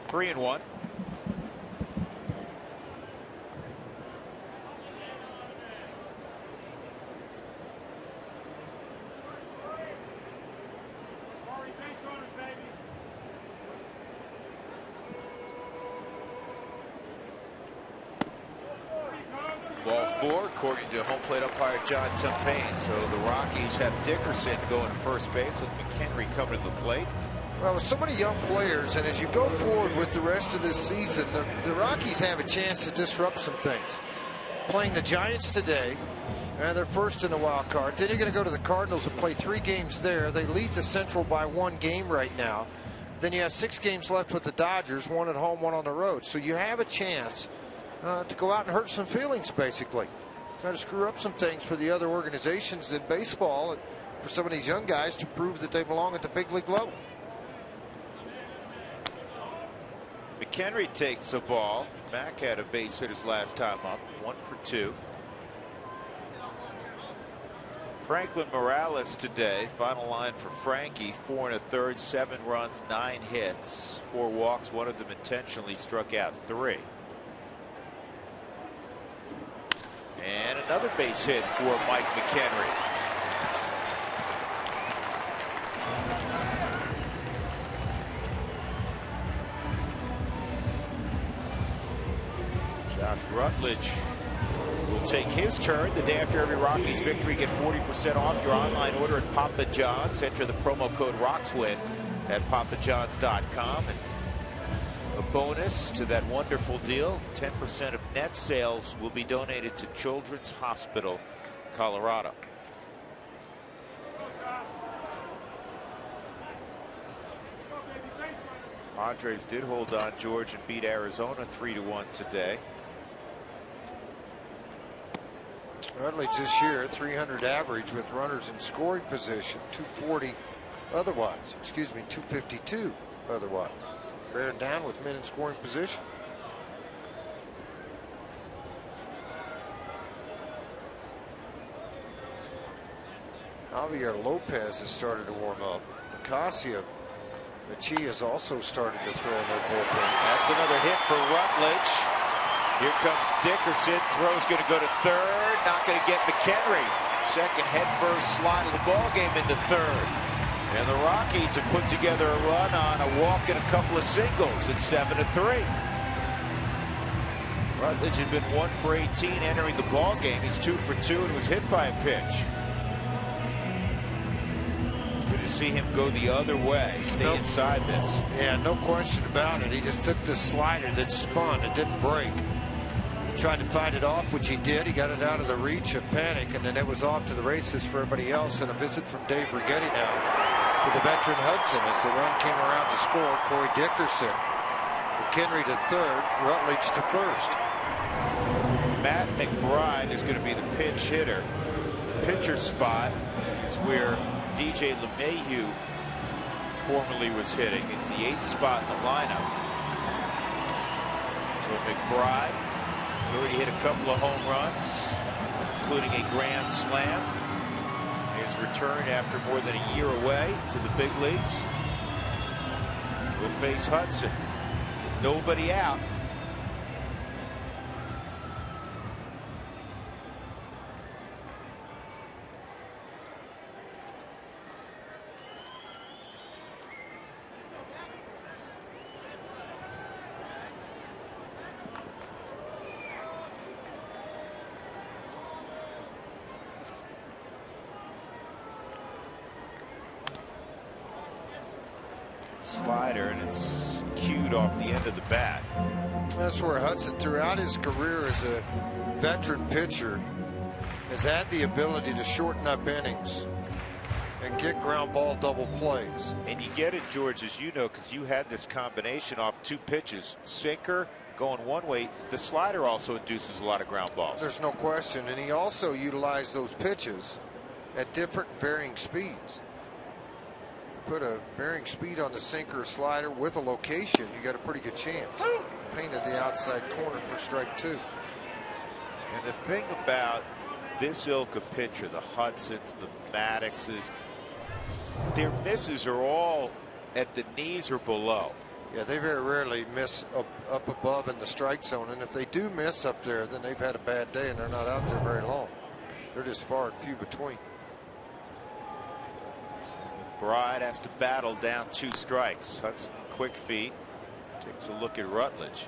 Three and 1. Ball 4, according to home plate umpire John Tumpain. So the Rockies have Dickerson going to first base with McHenry coming to the plate. Well, with so many young players, and as you go forward with the rest of this season, the Rockies have a chance to disrupt some things. Playing the Giants today, and they're first in the wild card. Then you're going to go to the Cardinals and play 3 games there. They lead the Central by 1 game right now. Then you have 6 games left with the Dodgers, 1 at home, 1 on the road. So you have a chance to go out and hurt some feelings, basically. Try to screw up some things for the other organizations in baseball, and for some of these young guys to prove that they belong at the big league level. McHenry takes the ball. Mack had a base hit his last time up. 1 for 2. Franklin Morales today. Final line for Frankie. 4 1/3, 7 runs, 9 hits, 4 walks. One of them intentionally, struck out 3. And another base hit for Mike McHenry. Josh Rutledge will take his turn. The day after every Rockies victory, get 40% off your online order at Papa John's. Enter the promo code ROXWIN at papajohns.com. And a bonus to that wonderful deal, 10% of net sales will be donated to Children's Hospital, Colorado. Padres did hold on, George, and beat Arizona 3-1 today. Rutledge this year, 300 average with runners in scoring position, 240 otherwise. Excuse me, 252 otherwise. Bearing down with men in scoring position. Javier Lopez has started to warm up. Acacia Machia has also started to throw in their bullpen. That's another hit for Rutledge. Here comes Dickerson. Throw's going to go to third. Not going to get McHenry. Second head first slide of the ball game into third. And the Rockies have put together a run on a walk and a couple of singles. It's 7-3. Rutledge had been 1 for 18 entering the ball game. He's 2 for 2 and was hit by a pitch. Good to see him go the other way. Stay inside this. Yeah, no question about it. He just took the slider that spun. It didn't break. tried to fight it off, which he did. He got it out of the reach of Panic, and then it was off to the races for everybody else. And a visit from Dave Righetti now to the veteran Hudson as the run came around to score. Corey Dickerson, McHenry to third, Rutledge to first. Matt McBride is going to be the pinch hitter. Pitcher spot is where DJ LeMahieu formerly was hitting. It's the 8th spot in the lineup. So McBride has already hit a couple of home runs, including a grand slam. His return after more than a year away to the big leagues. Will face Hudson. Nobody out. Slider, and it's cued off the end of the bat. That's where Hudson, throughout his career as a veteran pitcher, has had the ability to shorten up innings and get ground ball double plays. And you get it, George, as you know, because you had this combination off 2 pitches. Sinker going one way. The slider also induces a lot of ground balls. There's no question. And he also utilized those pitches at different varying speeds. Put a varying speed on the sinker or slider with a location, you got a pretty good chance. Painted the outside corner for strike 2. And the thing about this ilk of pitcher, the Hudsons, the Maddoxes, their misses are all at the knees or below. Yeah, they very rarely miss up above in the strike zone, and if they do miss up there, then they've had a bad day and they're not out there very long. They're just far and few between. Bride has to battle down 2 strikes. Hudson, quick feet, takes a look at Rutledge.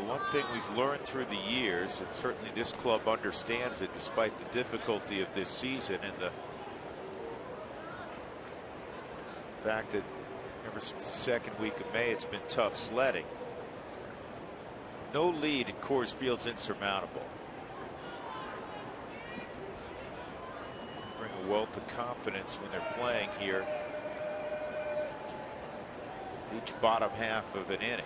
One thing we've learned through the years, and certainly this club understands it despite the difficulty of this season and the fact that ever since the second week of May it's been tough sledding. No lead at Coors Field's insurmountable. Bring a wealth of confidence when they're playing here. Each bottom half of an inning.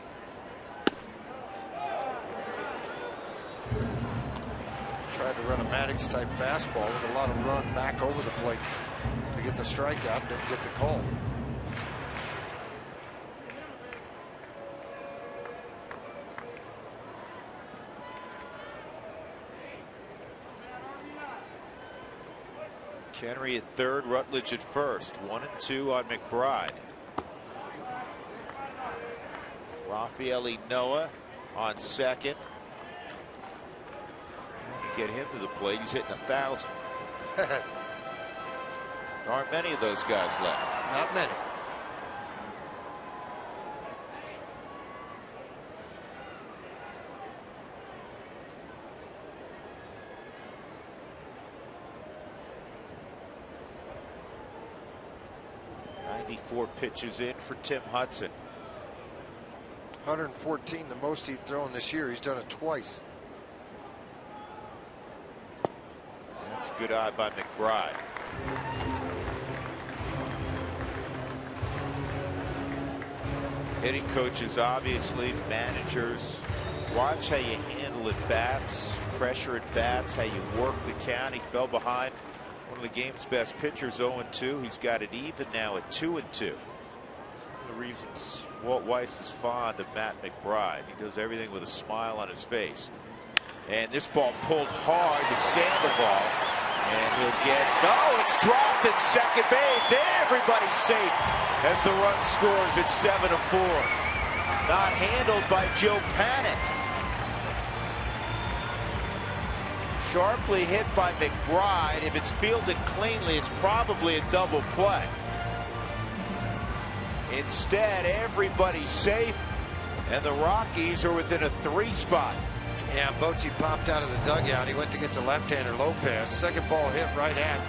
Tried to run a Maddox type fastball with a lot of run back over the plate to get the strikeout, didn't get the call. Henry at third, Rutledge at first. 1-2 on McBride. Rafael Noah on second. Get him to the plate. He's hitting 1,000. There aren't many of those guys left. Not many. .94 pitches in for Tim Hudson. 114, the most he'd thrown this year. He's done it twice. That's a good eye by McBride. Hitting coaches, obviously, managers, watch how you handle at bats, pressure at bats, how you work the count. He fell behind one of the game's best pitchers, 0-2. He's got it even now at 2-2. One of the reasons Walt Weiss is fond of Matt McBride. He does everything with a smile on his face. And this ball pulled hard to Sandoval. And he'll get, no, it's dropped at second base. Everybody's safe as the run scores at 7-4. Not handled by Joe Panic. Sharply hit by McBride. If it's fielded cleanly, it's probably a double play. Instead, everybody's safe, and the Rockies are within a 3 spot. Yeah, Bochy popped out of the dugout. He went to get the left-hander Lopez. Second ball hit right at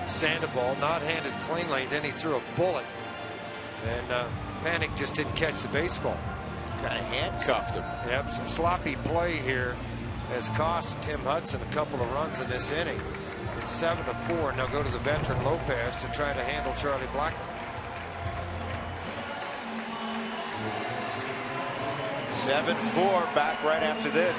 Sandoval, not handed cleanly. Then he threw a bullet, and Panic just didn't catch the baseball. Kind of handcuffed him. Yep, some sloppy play here has cost Tim Hudson a couple of runs in this inning. It's 7-4, and they'll go to the veteran Lopez to try to handle Charlie Blackmon. 7-4, back right after this.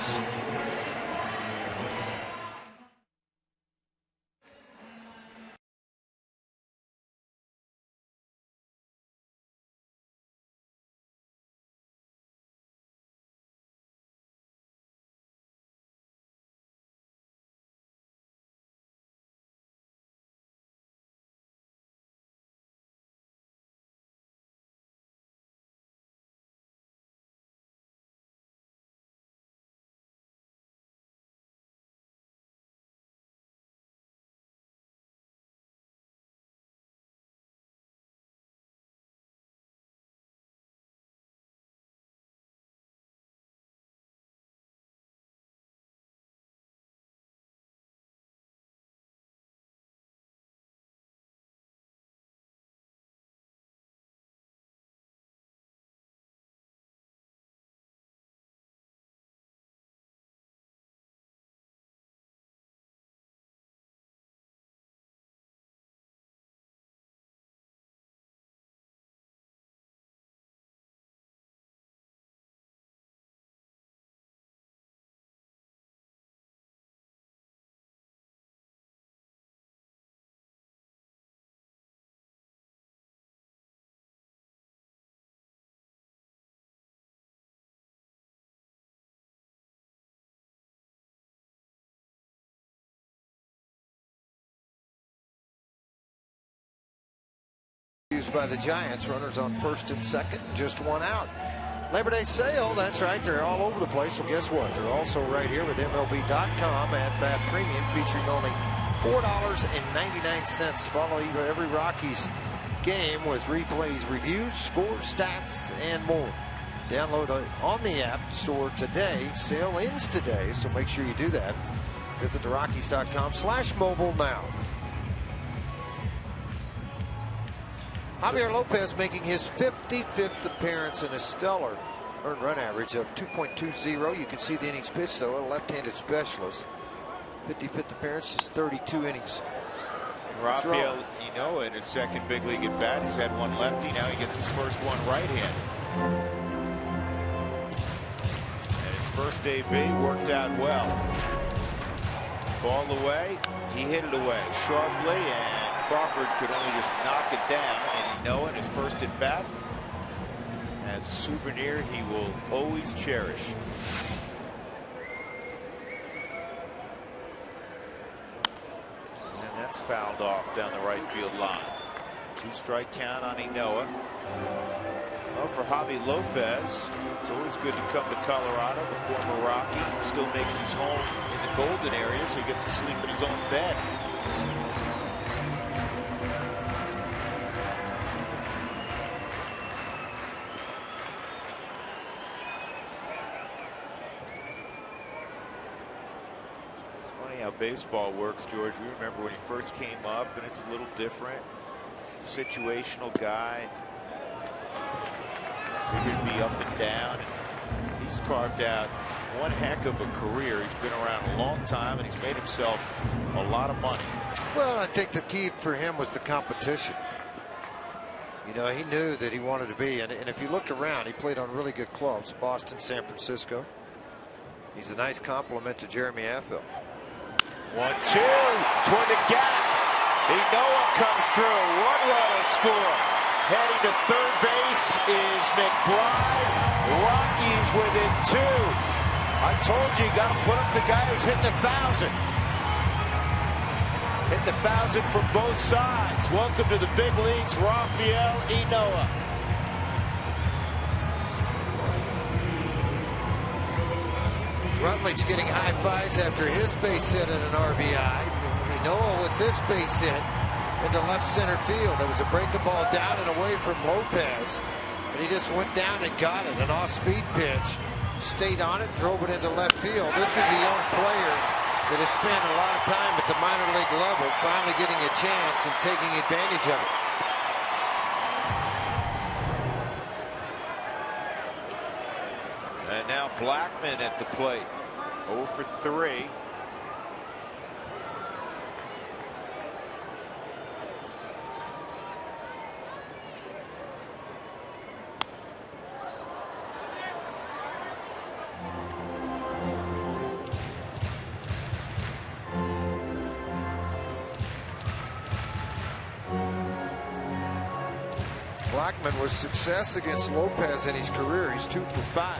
Used by the Giants, runners on first and second, just 1 out. Labor Day sale, that's right, they're all over the place. Well, guess what? They're also right here with MLB.com at Bat Premium, featuring only $4.99. Follow every Rockies game with replays, reviews, scores, stats, and more. Download on the App Store today. Sale ends today, so make sure you do that. Visit the Rockies.com/mobile now. Javier Lopez making his 55th appearance in a stellar earned run average of 2.20. You can see the innings pitched, though, a left-handed specialist. 55th appearance is 32 innings. Rafael Inoa in his second big league at bat. He's had one lefty. Now he gets his first one right-handed. And his first AB worked out well. Ball away. He hit it away sharply, and Crawford could only just knock it down. And Inoa in his first at bat, as a souvenir he will always cherish. And that's fouled off down the right field line. 2-strike count on Inoa. Well, for Javi Lopez, it's always good to come to Colorado. The former Rocky still makes his home in the Golden area, so he gets to sleep in his own bed. How baseball works, George. We remember when he first came up, and it's a little different. Situational guy. Figured to be up and down. He's carved out one heck of a career. He's been around a long time, and he's made himself a lot of money. Well, I think the key for him was the competition. You know, he knew that he wanted to be, and if you looked around, he played on really good clubs, Boston, San Francisco. He's a nice compliment to Jeremy Affeldt. 1-2 toward the gap. Inoa comes through. 1 run will score. Heading to third base is McBride. Rockies within 2. I told you, got to put up the guy who's hitting 1,000. Hitting 1,000 from both sides. Welcome to the big leagues, Rafael Inoa. Rutledge getting high fives after his base hit and an RBI. Inoa with this base hit. into left center field. There was a breaking ball down and away from Lopez, and he just went down and got it. An off-speed pitch, stayed on it, drove it into left field. This is a young player that has spent a lot of time at the minor league level, finally getting a chance and taking advantage of it. And now Blackman at the plate. 0 for 3. Blackman was success against Lopez in his career. He's 2 for 5.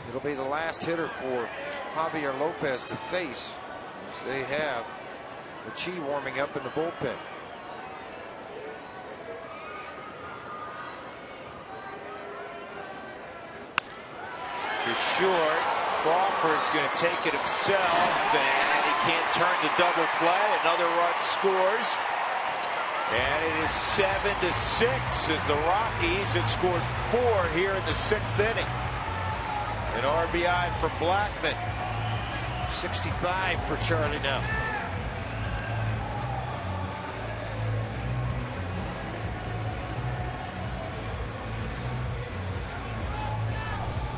It'll be the last hitter for Javier Lopez to face, as they have Chi warming up in the bullpen. To short. Crawford's going to take it himself, and he can't turn the double play. Another run scores. And it is 7-6 as the Rockies have scored 4 here in the 6th inning. An RBI for Blackman. 65 for Charlie now.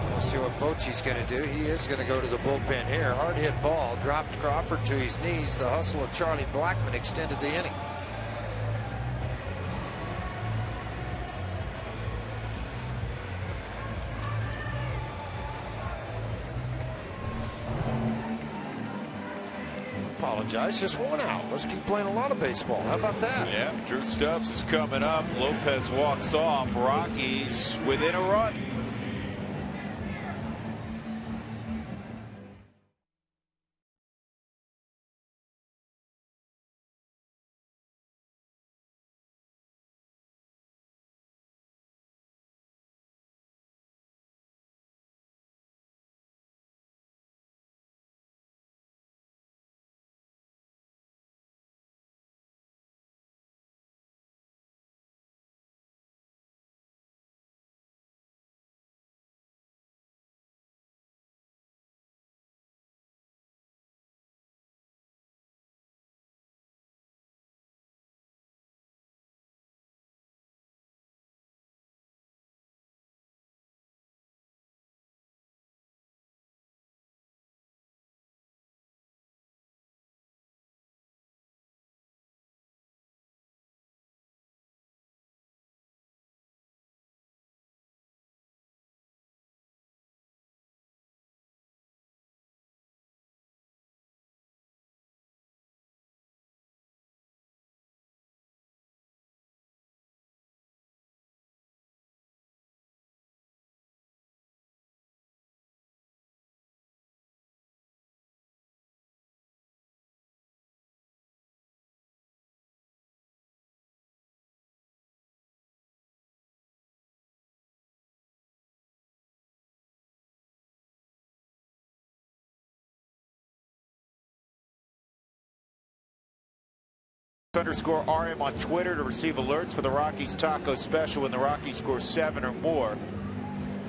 We'll see what Bochy's going to do. He is going to go to the bullpen here. Hard hit ball. Dropped Crawford to his knees. The hustle of Charlie Blackman extended the inning. Apologize, just 1 out. Let's keep playing a lot of baseball. How about that? Yeah, Drew Stubbs is coming up. Lopez walks off. Rockies within a run. _RM on Twitter to receive alerts for the Rockies taco special when the Rockies score 7 or more,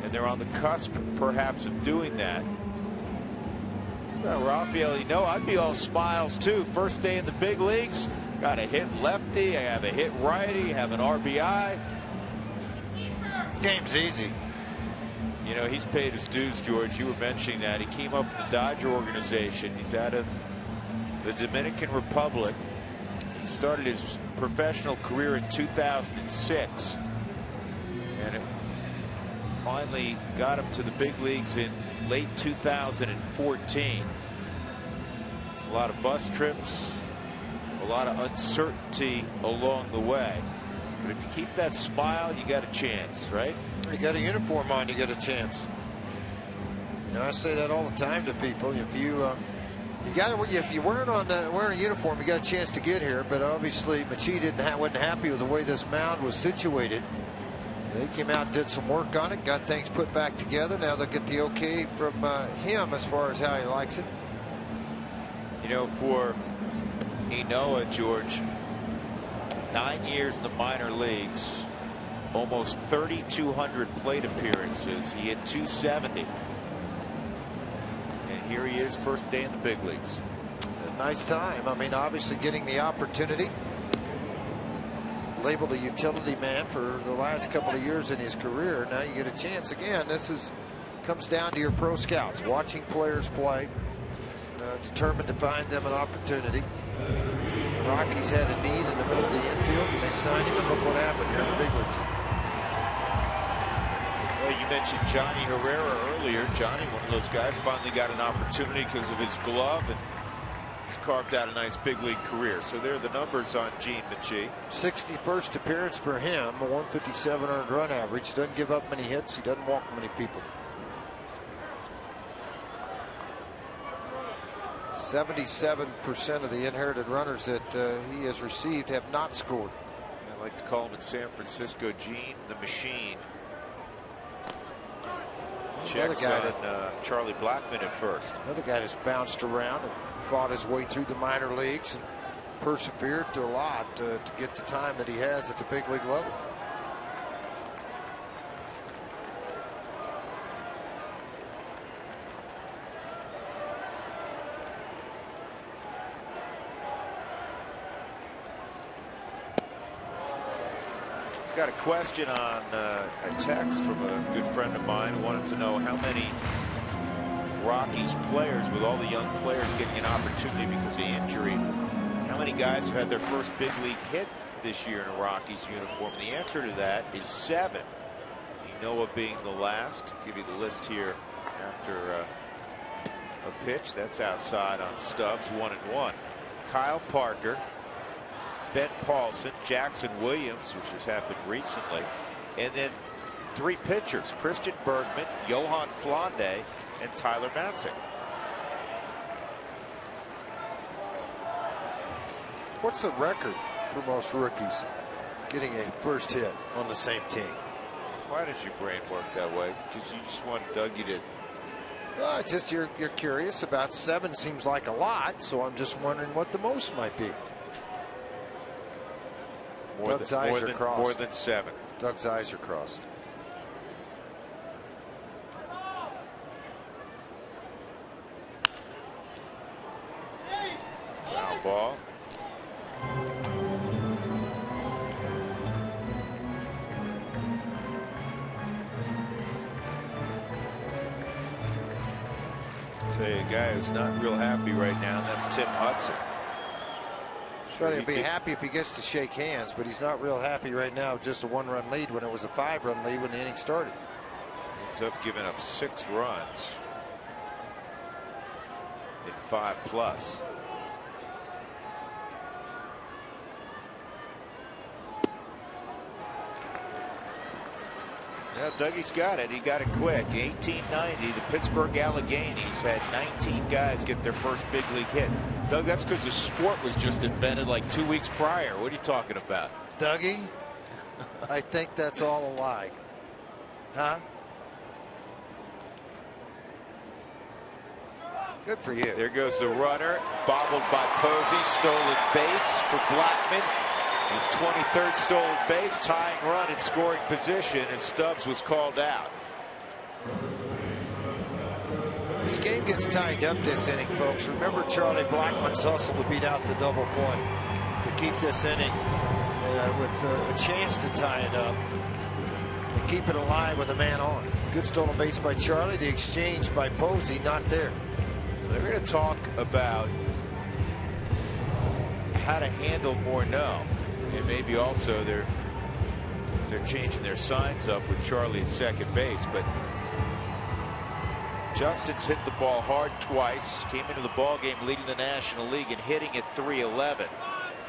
and they're on the cusp perhaps of doing that. Well, Rafael, you know, I'd be all smiles too. First day in the big leagues, got a hit lefty, I have a hit righty, have an RBI. Game's easy. You know, he's paid his dues, George. You were mentioning that. He came up with the Dodger organization. He's out of the Dominican Republic. He started his professional career in 2006, and it finally got him to the big leagues in late 2014. It's a lot of bus trips, a lot of uncertainty along the way. But if you keep that smile, you got a chance, right? You got a uniform on, you got a chance. You know, I say that all the time to people. If you're wearing a uniform, you got a chance to get here. But obviously, Machi wasn't happy with the way this mound was situated. They came out and did some work on it, got things put back together. Now they'll get the okay from him as far as how he likes it. You know, for Inoa, George, 9 years in the minor leagues, almost 3,200 plate appearances. He hit 270. And here he is, first day in the big leagues. A nice time. I mean, obviously getting the opportunity. Labeled a utility man for the last couple of years in his career. Now you get a chance again. This comes down to your pro scouts watching players play, determined to find them an opportunity. The Rockies had a need in the middle of the infield, and they signed him. And look what happened here in the big leagues. Well, you mentioned Johnny Herrera earlier. Johnny, one of those guys, finally got an opportunity because of his glove, and he's carved out a nice big league career. So there are the numbers on Gene Michie. 61st appearance for him, a 157 earned run average. He doesn't give up many hits. He doesn't walk many people. 77% of the inherited runners that he has received have not scored. I like to call him in San Francisco Gene the Machine. Checks on Charlie Blackmon at first. Another guy that's bounced around and fought his way through the minor leagues and persevered through a lot to get the time that he has at the big league level. Got a question on a text from a good friend of mine who wanted to know how many Rockies players, with all the young players getting an opportunity because of injury, how many guys have had their first big league hit this year in a Rockies uniform? The answer to that is 7. Noah being the last. I'll give you the list here after a pitch. That's outside on Stubbs, 1-1. Kyle Parker, Ben Paulson, Jackson Williams, which has happened recently, and then 3 pitchers: Christian Bergman, Johan Flande, and Tyler Matzek. What's the record for most rookies getting a first hit on the same team? Why does your brain work that way? Because you just want Dougie to... Just you're curious about. 7 seems like a lot, so I'm just wondering what the most might be. Doug's eyes are crossed. More than 7. Doug's eyes are crossed. Foul ball. Tell you a guy who's not real happy right now, and that's Tim Hudson. Sure, he'll be happy if he gets to shake hands, but he's not real happy right now. Just a 1-run lead when it was a 5-run lead when the inning started. Ends up giving up 6 runs in 5+. Yeah, Dougie's got it. He got it quick. 1890, the Pittsburgh Alleghenies had 19 guys get their first big league hit. Doug, that's because the sport was just invented like 2 weeks prior. What are you talking about? Dougie, I think that's all a lie. Huh? Good for you. There goes the runner. Bobbled by Posey. Stolen base for Blackmon. His 23rd stolen base, tying run in scoring position, and Stubbs was called out. This game gets tied up this inning, folks. Remember Charlie Blackmon's hustle to beat out the double play to keep this inning with a chance to tie it up and keep it alive with a man on. Good stolen base by Charlie. The exchange by Posey, not there. They're going to talk about how to handle Morneau. And maybe also they're changing their signs up with Charlie at second base. But Justin's hit the ball hard twice. Came into the ball game leading the National League and hitting at .311.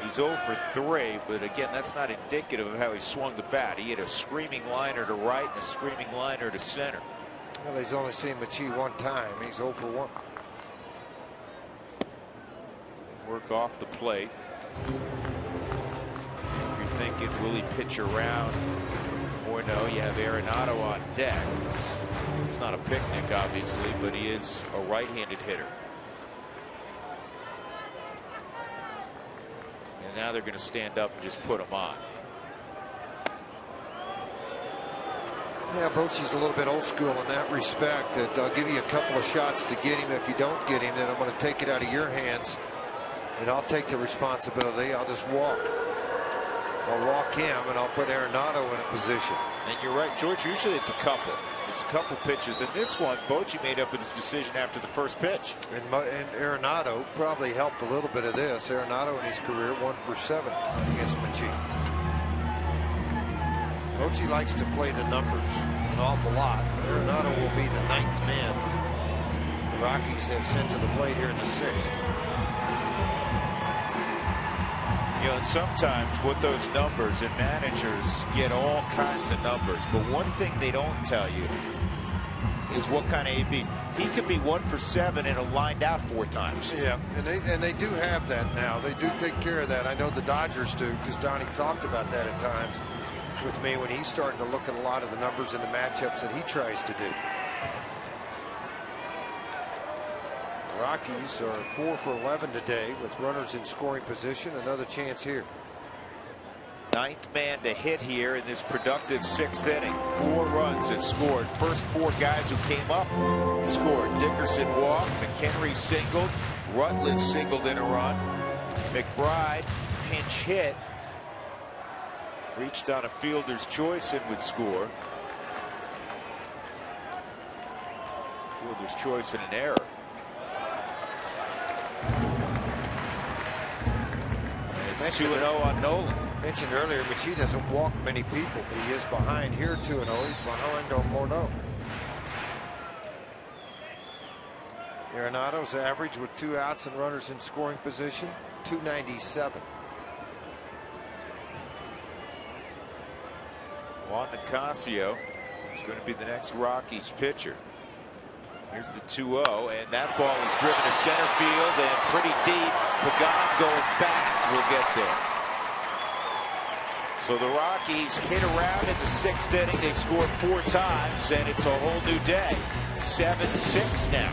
He's 0 for 3, but again, that's not indicative of how he swung the bat. He hit a screaming liner to right and a screaming liner to center. Well, he's only seen Michie 1 time. He's 0 for 1. Work off the plate. Thinking, will he pitch around or no? You have Arenado on deck. It's not a picnic, obviously, but he is a right-handed hitter. And now they're going to stand up and just put him on. Yeah, Bochy's a little bit old school in that respect. That I'll give you a couple of shots to get him. If you don't get him, then I'm going to take it out of your hands, and I'll take the responsibility. I'll just walk. I'll walk him, and I'll put Arenado in a position. And you're right, George. Usually it's a couple. It's a couple pitches. And this one, Bochy made up with his decision after the first pitch. And Arenado probably helped a little bit of this. Arenado in his career 1 for 7 against Machi. Bochy likes to play the numbers an awful lot. Arenado will be the 9th man the Rockies have sent to the plate here in the 6th. You know, and sometimes with those numbers, and managers get all kinds of numbers, but one thing they don't tell you is what kind of AB. He could be 1 for 7 and lined out 4 times. Yeah, and they do have that now. They do take care of that. I know the Dodgers do, because Donnie talked about that at times with me when he's starting to look at a lot of the numbers and the matchups that he tries to do. The Rockies are 4 for 11 today with runners in scoring position. Another chance here. 9th man to hit here in this productive 6th inning. 4 runs have scored. First 4 guys who came up scored. Dickerson walked, McHenry singled, Rutledge singled in a run, McBride pinch hit, reached on a fielder's choice and would score. Fielder's choice and an error. And it's 2-0 on Nolan. Mentioned earlier, Machi doesn't walk many people, but he is behind here 2-0. He's behind on Morneau. Arenado's average with 2 outs and runners in scoring position, .297. Juan Nicasio is going to be the next Rockies pitcher. Here's the 2-0, and that ball is driven to center field and pretty deep. Pagan going back will get there. So the Rockies hit around in the 6th inning. They scored 4 times, and it's a whole new day. 7-6 now.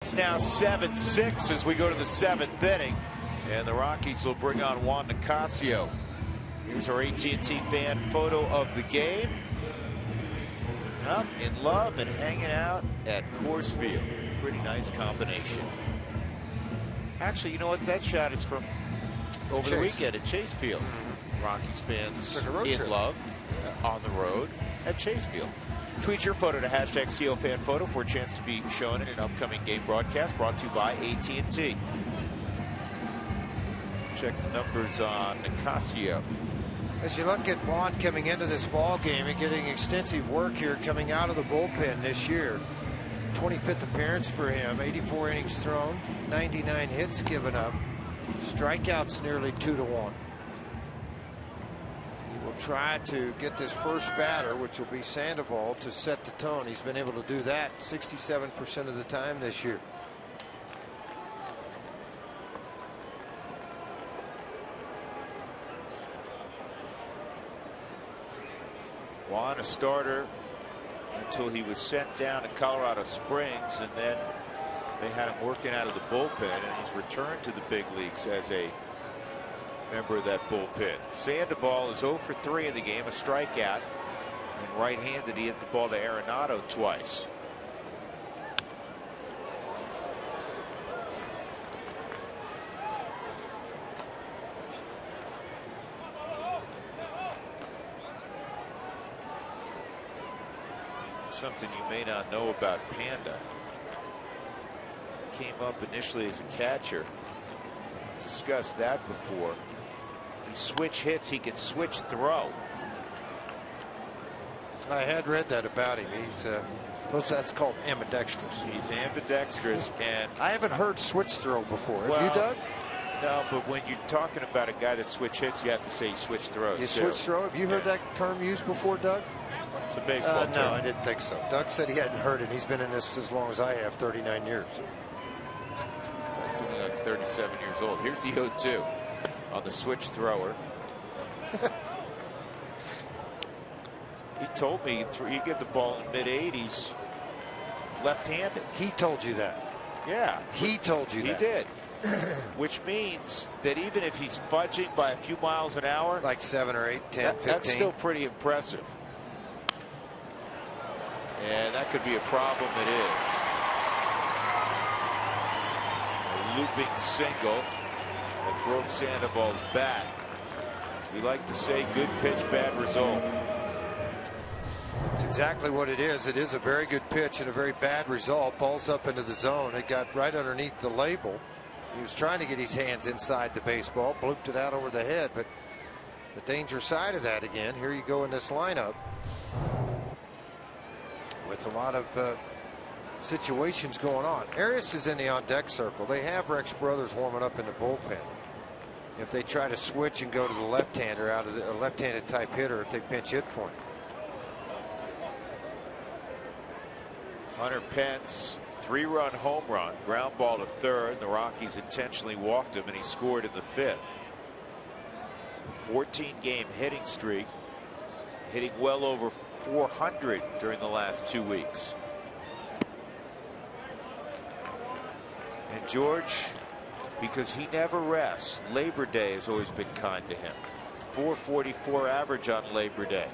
It's now 7-6 as we go to the 7th inning, and the Rockies will bring on Juan Nicasio. Here's our AT&T fan photo of the game. Up in love and hanging out at Coors Field. Pretty nice combination. Actually, you know what? That shot is from over the weekend at Chase Field. Rockies fans in love on the road at Chase Field. Tweet your photo to #COFanPhoto for a chance to be shown in an upcoming game broadcast brought to you by AT&T. Check the numbers on Nicasio. As you look at Bond coming into this ball game and getting extensive work here coming out of the bullpen this year. 25th appearance for him, 84 innings thrown, 99 hits given up, strikeouts nearly 2-1. He will try to get this first batter, which will be Sandoval, to set the tone. He's been able to do that 67% of the time this year. Juan, a starter until he was sent down to Colorado Springs, and then they had him working out of the bullpen, and he's returned to the big leagues as a member of that bullpen. Sandoval is 0 for 3 in the game, a strikeout, and right-handed. He hit the ball to Arenado twice. Something you may not know about Panda. Came up initially as a catcher. Discussed that before. He switch hits, he can switch throw. I had read that about him. He's that's called ambidextrous. He's ambidextrous, and I haven't heard switch throw before. Well, have you, Doug? No, but when you're talking about a guy that switch hits, you have to say switch throws. You switch throw? Have you heard that term used before, Doug? It's a baseball term. No, I didn't think so. Doug said he hadn't heard it. He's been in this as long as I have, 39 years. He's only like 37 years old. Here's the 0-2 on the switch thrower. He told me you get the ball in mid-80s left-handed. He told you that? Yeah. He told you that? He did. Which means that even if he's fudging by a few miles an hour, like 7 or 8, 10, 15, that's still pretty impressive. And that could be a problem. It is. A looping single that broke Sandoval's bat. We like to say good pitch, bad result. It's exactly what it is. It is a very good pitch and a very bad result. Ball's up into the zone. It got right underneath the label. He was trying to get his hands inside the baseball, blooped it out over the head. But the danger side of that again, here you go in this lineup with a lot of situations going on. Arias is in the on-deck circle. They have Rex Brothers warming up in the bullpen. If they try to switch and go to the left-hander out of a left-handed type hitter, if they pinch hit for him. Hunter Pence, 3-run home run, ground ball to third. The Rockies intentionally walked him, and he scored in the 5th. 14-game hitting streak, hitting well over 400 during the last 2 weeks. And George, because he never rests, Labor Day has always been kind to him. 444 average on Labor Day.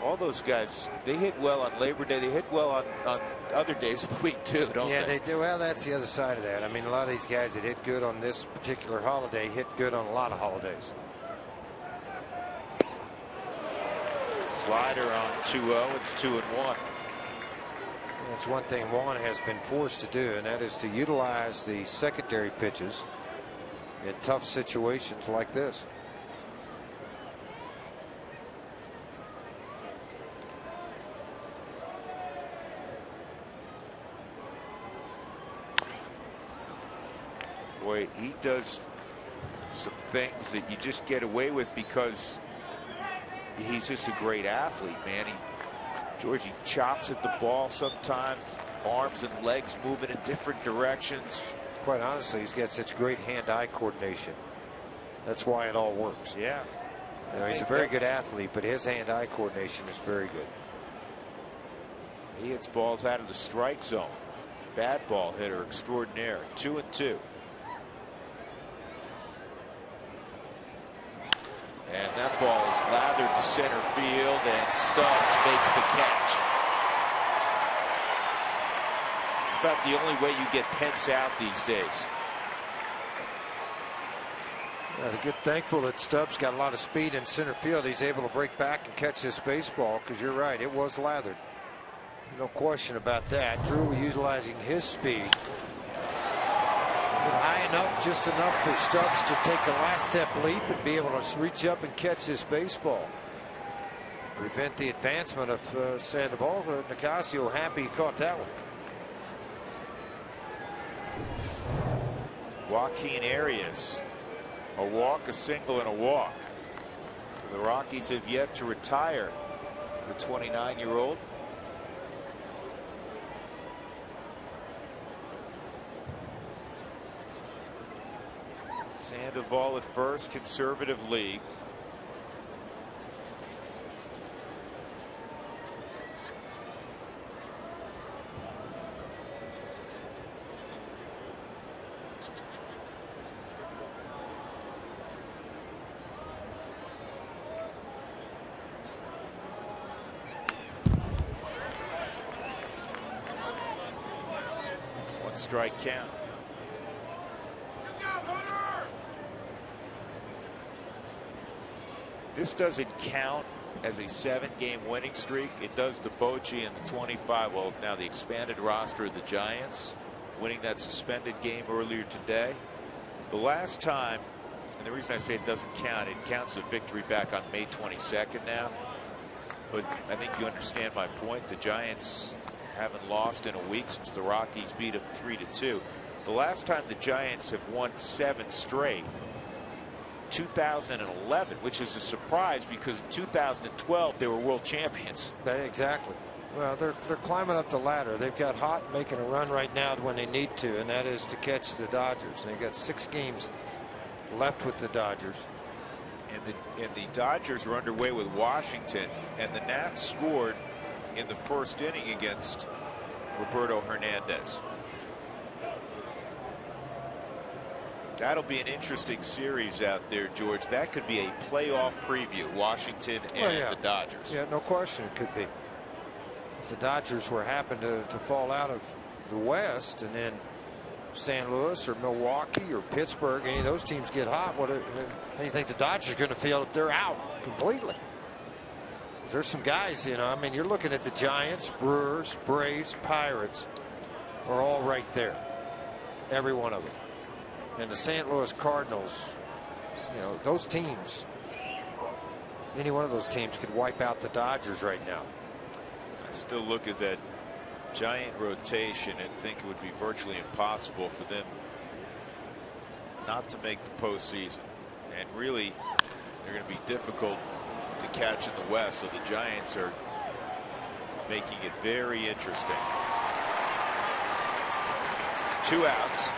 All those guys, they hit well on Labor Day. They hit well on other days of the week too, don't they? Yeah, they do. Well, that's the other side of that. I mean, a lot of these guys that hit good on this particular holiday hit good on a lot of holidays. Slider on 2-0. It's 2-1. That's one thing Juan has been forced to do, and that is to utilize the secondary pitches in tough situations like this. Boy, he does some things that you just get away with because he's just a great athlete, man. George, he chops at the ball sometimes, arms and legs moving in different directions. Quite honestly, he's got such great hand-eye coordination. That's why it all works. Yeah. You know, he's a very good athlete, but his hand-eye coordination is very good. He hits balls out of the strike zone. Bad ball hitter extraordinaire. 2-2. And that ball is lathered to center field, and Stubbs makes the catch. It's about the only way you get Pence out these days. They're good, thankful that Stubbs got a lot of speed in center field. He's able to break back and catch this baseball, because you're right, it was lathered. No question about that. Drew utilizing his speed. High enough, just enough for Stubbs to take a last step leap and be able to reach up and catch this baseball. Prevent the advancement of Sandoval. Nicasio happy he caught that one. Joaquin Arias. A walk, a single, and a walk. The Rockies have yet to retire the 29-year-old. Sandoval at first, conservative league. One strike count. This doesn't count as a 7-game winning streak. It does to Bochy and the 25. Well, now the expanded roster of the Giants winning that suspended game earlier today. The last time, and the reason I say it doesn't count, it counts a victory back on May 22nd now. But I think you understand my point. The Giants haven't lost in a week since the Rockies beat them 3-2. The last time the Giants have won 7 straight, 2011, which is a surprise because in 2012 they were world champions. Exactly. Well, they're climbing up the ladder. They've got hot, making a run right now when they need to, and that is to catch the Dodgers. And they've got 6 games left with the Dodgers. And the Dodgers are underway with Washington, and the Nats scored in the first inning against Roberto Hernandez. That'll be an interesting series out there, George. That could be a playoff preview, Washington and the Dodgers. Yeah, no question it could be. If the Dodgers were happen to fall out of the West, and then St. Louis or Milwaukee or Pittsburgh, any of those teams get hot, how do you think the Dodgers are going to feel if they're out completely? There's some guys, you know, I mean, you're looking at the Giants, Brewers, Braves, Pirates are all right there. Every one of them. And the St. Louis Cardinals, you know, those teams, any one of those teams could wipe out the Dodgers right now. I still look at that Giant rotation and think it would be virtually impossible for them not to make the postseason. And really, they're going to be difficult to catch in the West. So the Giants are making it very interesting. 2 outs.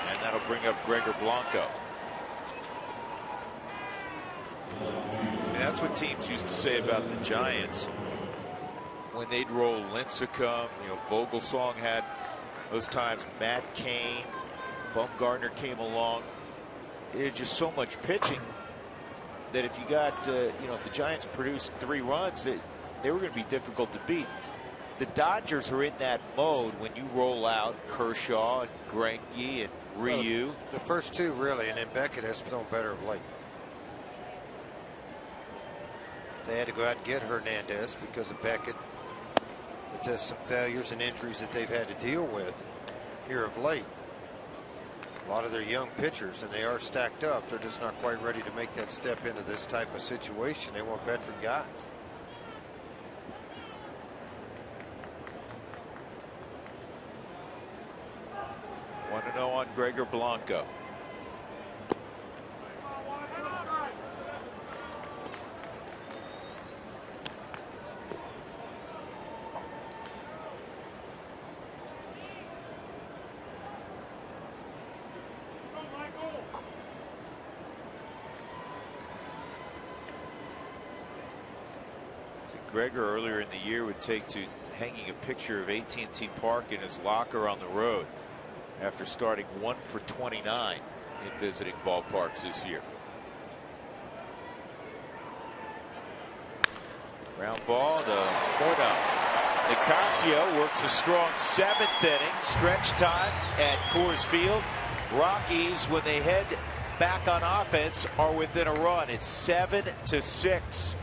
And that'll bring up Gregor Blanco. And that's what teams used to say about the Giants when they'd roll Lincecum. You know, Vogelsong had those times. Matt Cain, Bumgarner came along. There's just so much pitching that if you got, you know, if the Giants produced 3 runs, they were going to be difficult to beat. The Dodgers are in that mode when you roll out Kershaw and Greinke and Ryu. Well, the first 2 really, and then Beckett has thrown better of late. They had to go out and get Hernandez because of Beckett. But there's some failures and injuries that they've had to deal with here of late. A lot of their young pitchers, and they are stacked up. They're just not quite ready to make that step into this type of situation. They want veteran guys. 1-0 on Gregor Blanco. Gregor earlier in the year would take to hanging a picture of AT&T Park in his locker on the road after starting 1 for 29 in visiting ballparks this year. Ground ball to Morneau. Nicasio works a strong 7th inning. Stretch time at Coors Field. Rockies, when they head back on offense, are within a run. It's 7-6.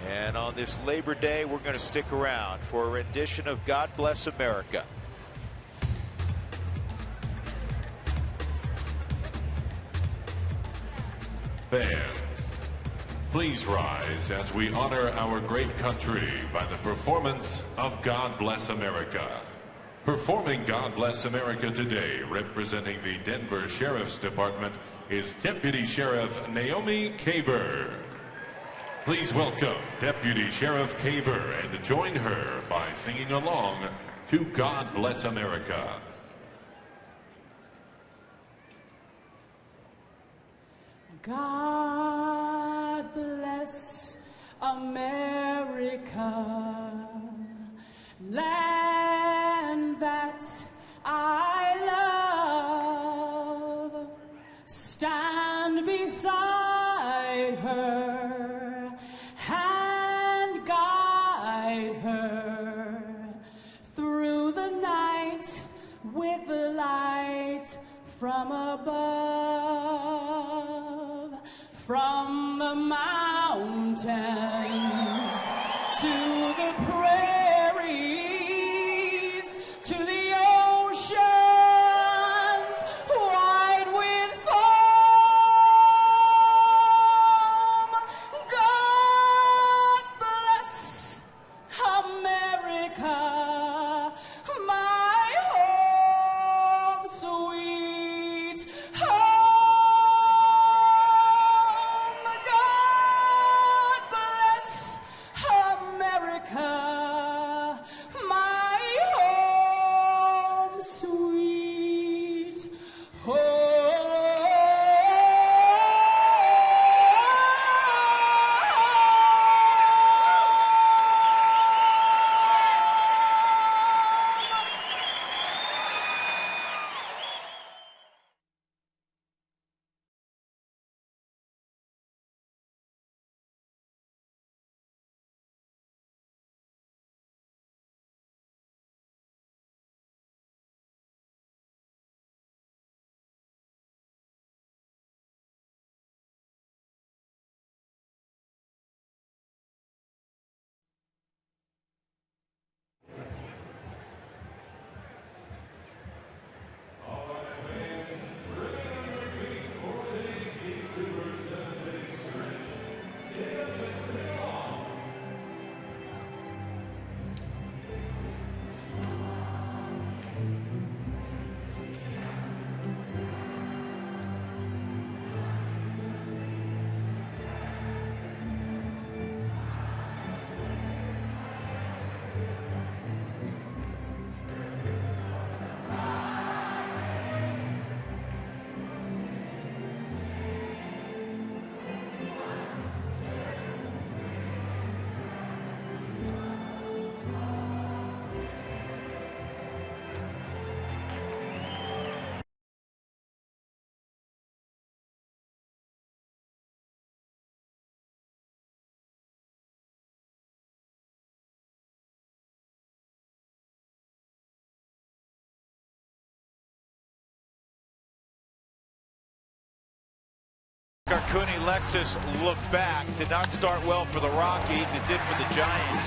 And on this Labor Day, we're going to stick around for a rendition of God Bless America. Fans, please rise as we honor our great country by the performance of God Bless America. Performing God Bless America today, representing the Denver Sheriff's Department, is Deputy Sheriff Naomi Caber. Please welcome Deputy Sheriff Caber and join her by singing along to God Bless America. God bless America, land that I love. Stand beside her and guide her through the night with the light from above, from the mountains to the prairies, to the oceans wide with foam. God bless America, my home, sweet home. God bless America, my home, sweet Cooney Lexus look back. Did not start well for the Rockies. It did for the Giants.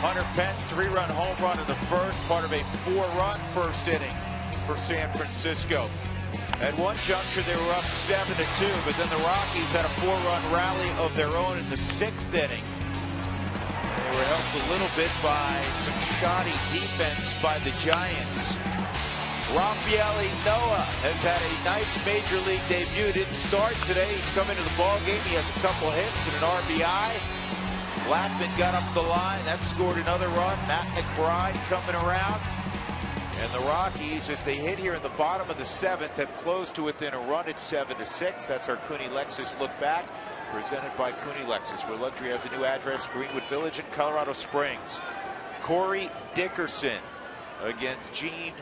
Hunter Pence, 3-run home run in the first, part of a 4-run first inning for San Francisco. At one juncture, they were up 7-2, but then the Rockies had a 4-run rally of their own in the 6th inning. They were helped a little bit by some shoddy defense by the Giants. Rafael Noah has had a nice major league debut. Didn't start today. He's come into the ball game. He has a couple hits and an RBI. Blackman got up the line. That scored another run. Matt McBride coming around. And the Rockies, as they hit here in the bottom of the 7th, have closed to within a run at 7-6. That's our Cooney Lexus look back, presented by Cooney Lexus, where luxury has a new address, Greenwood Village in Colorado Springs. Corey Dickerson against Gene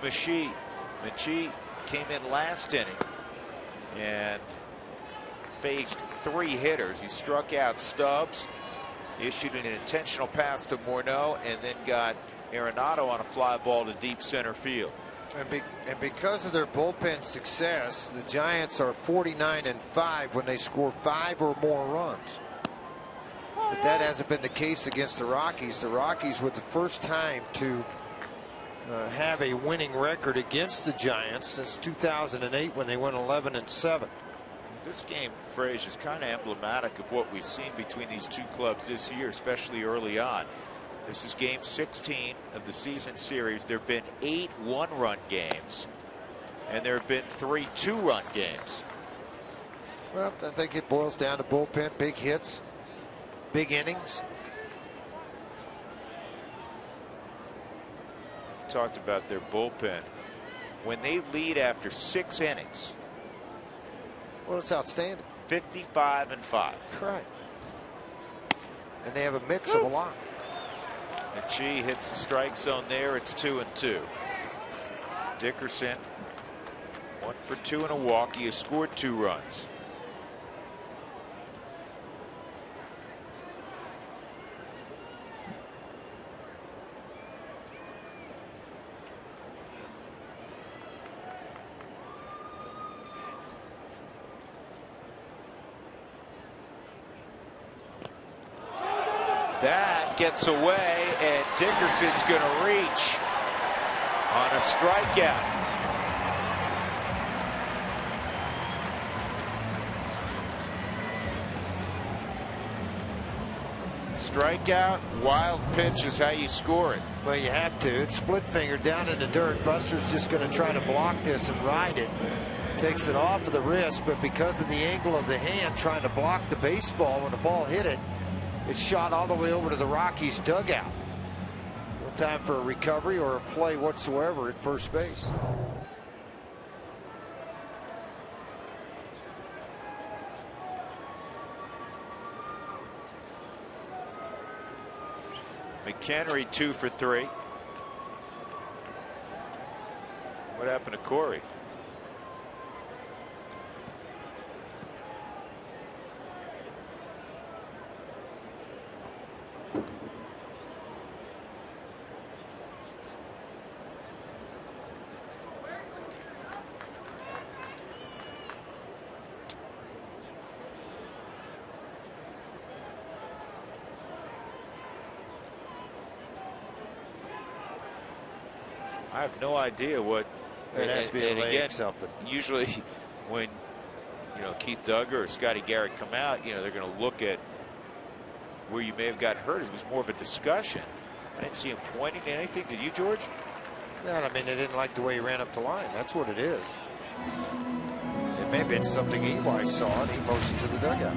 Machie. Machie came in last inning and faced 3 hitters. He struck out Stubbs, issued an intentional pass to Morneau, and then got Arenado on a fly ball to deep center field. And because of their bullpen success, the Giants are 49-5 when they score 5 or more runs. But that hasn't been the case against the Rockies. The Rockies were the first time to have a winning record against the Giants since 2008 when they went 11-7. This game, Frage, is kind of emblematic of what we've seen between these two clubs this year, especially early on. This is game 16 of the season series. There have been 8 one-run games and there have been 3 2-run games. Well, I think it boils down to bullpen, big hits, big innings. Talked about their bullpen. When they lead after 6 innings, well, it's outstanding. 55-5. Right. And they have a mix of a lot. McGee hits the strike zone there. It's 2-2. Dickerson 1 for 2 in a walk. He has scored 2 runs. That gets away, and Dickerson's going to reach on a strikeout. Strikeout, wild pitch is how you score it. Well, you have to. It's split finger down in the dirt. Buster's just going to try to block this and ride it. Takes it off of the wrist, but because of the angle of the hand trying to block the baseball when the ball hit it, it's shot all the way over to the Rockies dugout. No time for a recovery or a play whatsoever at first base. McHenry 2 for 3. What happened to Corey? I have no idea what. It has to be again, something. Usually, when Keith Duggar or Scotty Garrett come out, they're going to look at where you may have got hurt. It was more of a discussion. I didn't see him pointing to anything. Did you, George? No, I mean, they didn't like the way he ran up the line. That's what it is. It may have been something EY saw and he motioned to the dugout.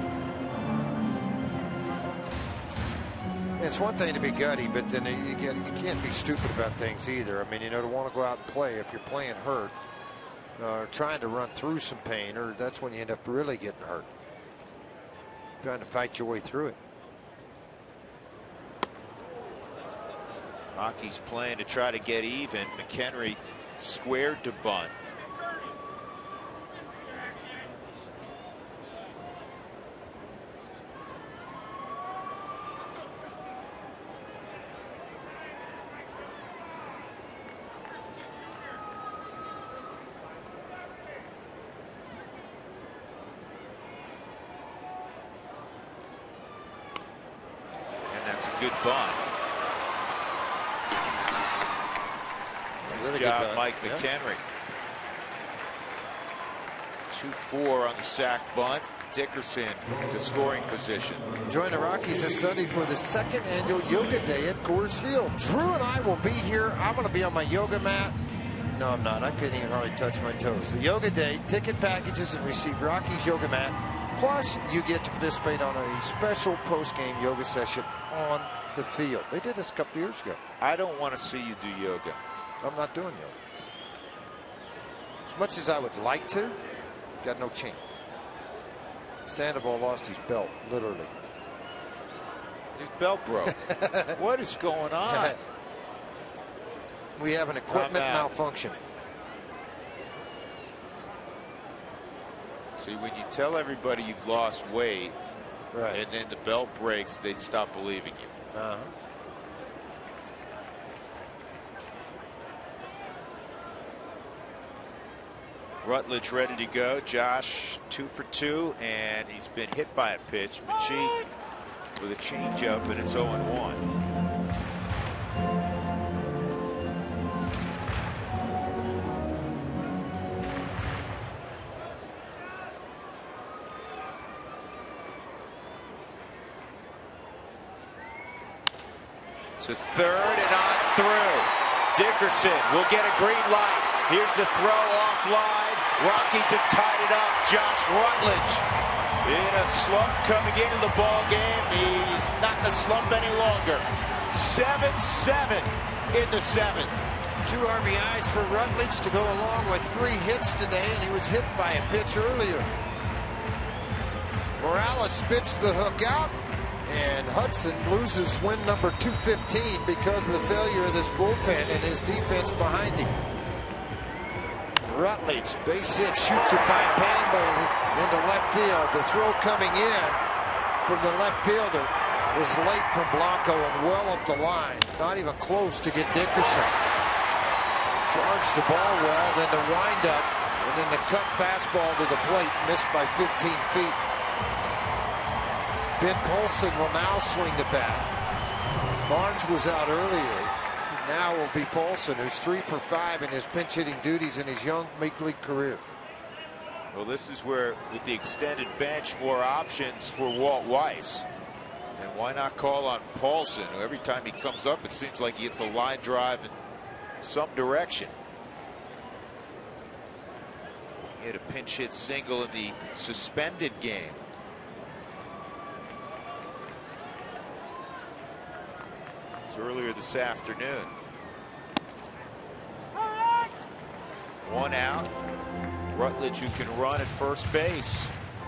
It's one thing to be gutty, but then you can't be stupid about things either. I mean, to want to go out and play if you're playing hurt or trying to run through some pain, or that's when you end up really getting hurt. Trying to fight your way through it. Rockies playing to try to get even. McHenry squared to bunt. Good bunt. Nice Really job, good bunt. Mike McHenry. 2-4 on the sac bunt. Dickerson to scoring position. Join the Rockies this Sunday for the second annual Yoga Day at Coors Field. Drew and I will be here. I'm going to be on my yoga mat. No, I'm not. I couldn't even hardly touch my toes. The Yoga Day, ticket packages, and receive Rockies yoga mat. Plus, you get to participate on a special post-game yoga session on the field. They did this a couple years ago. I don't want to see you do yoga. I'm not doing yoga. As much as I would like to, got no chance. Sandoval lost his belt, literally. His belt broke. What is going on? We have an equipment malfunction. See, when you tell everybody you've lost weight, right, and then the belt breaks, they stop believing you. Rutledge ready to go. Josh 2 for 2, and he's been hit by a pitch. McGee with a changeup, and it's 0-1. To third and on through. Dickerson will get a green light. Here's the throw offline. Rockies have tied it up. Josh Rutledge in a slump coming into the ball game. He's not in a slump any longer. 7-7 in the seventh. 2 RBIs for Rutledge to go along with 3 hits today, and he was hit by a pitch earlier. Morales spits the hook out, and Hudson loses win number 215 because of the failure of this bullpen and his defense behind him. Rutledge, base hit, shoots it by Panbo into left field. The throw coming in from the left fielder was late from Blanco and well up the line. Not even close to get Dickerson. Charged the ball well, then the wind up, and then the cut fastball to the plate, missed by 15 feet. Ben Polson will now swing the bat. Barnes was out earlier. Now will be Polson, who's 3 for 5 in his pinch hitting duties in his young big league career. Well, this is where, with the extended bench, more options for Walt Weiss. And why not call on Paulson, who every time he comes up, it seems like he hits a line drive in some direction. He had a pinch hit single in the suspended game. Earlier this afternoon. 1 out. Rutledge, who can run at first base.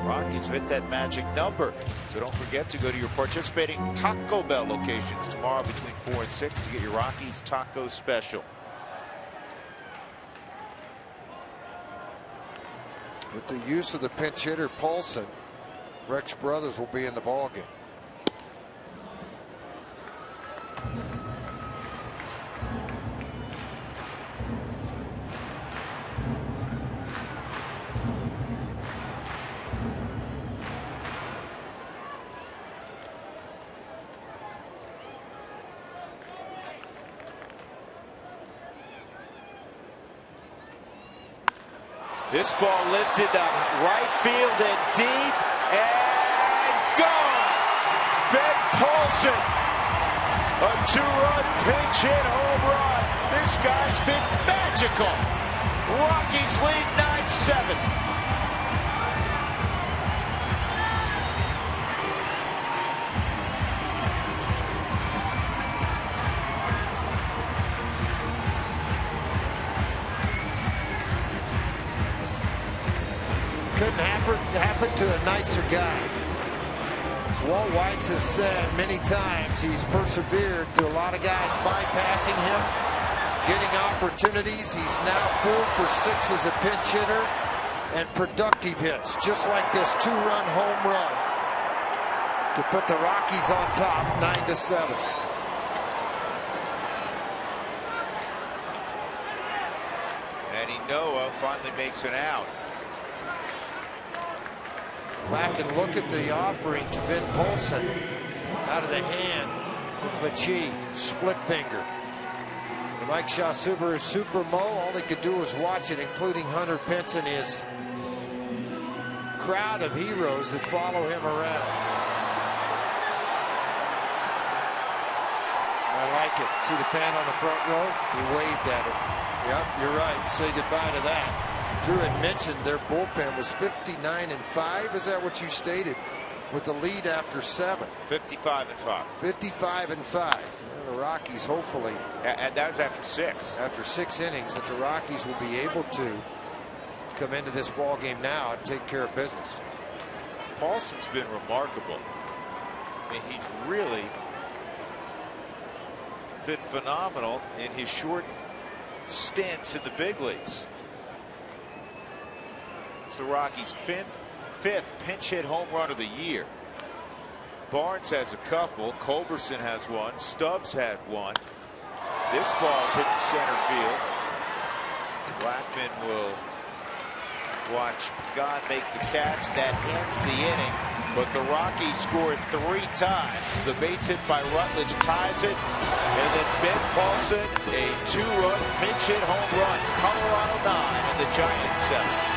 Rockies hit that magic number. So don't forget to go to your participating Taco Bell locations tomorrow between 4 and 6 to get your Rockies taco special. With the use of the pinch hitter Paulson, Rex Brothers will be in the ballgame. This ball lifted up right field and deep and gone. Ben Paulson, a 2-run pinch hit home run. This guy's been magical. Rockies lead 9-7. Couldn't happen to a nicer guy. As Walt Weiss has said many times, he's persevered through a lot of guys bypassing him, getting opportunities. He's now 4 for 6 as a pinch hitter and productive hits, just like this 2-run home run to put the Rockies on top 9-7. And Noah finally makes an out. Back and look at the offering to Ben Polson. Out of the hand of Machi, split finger. The Mike Shaw Subaru Super Mo, all they could do was watch it, including Hunter Pence and his crowd of heroes that follow him around. I like it. See the fan on the front row? He waved at it. Yep, you're right. Say goodbye to that. Drew had mentioned their bullpen was 59-5. Is that what you stated? With the lead after 7. 55-5. 55-5. The Rockies, hopefully. And that was after 6. After 6 innings, that the Rockies will be able to come into this ball game now and take care of business. Paulson's been remarkable. I mean, he's really been phenomenal in his short stints in the big leagues. It's the Rockies' fifth pinch hit home run of the year. Barnes has a couple. Culberson has one. Stubbs had one. This ball's hit the center field. Blackman will watch God make the catch. That ends the inning. But the Rockies scored 3 times. The base hit by Rutledge ties it. And then Ben Paulson, a 2-run pinch hit home run. Colorado 9 and the Giants 7.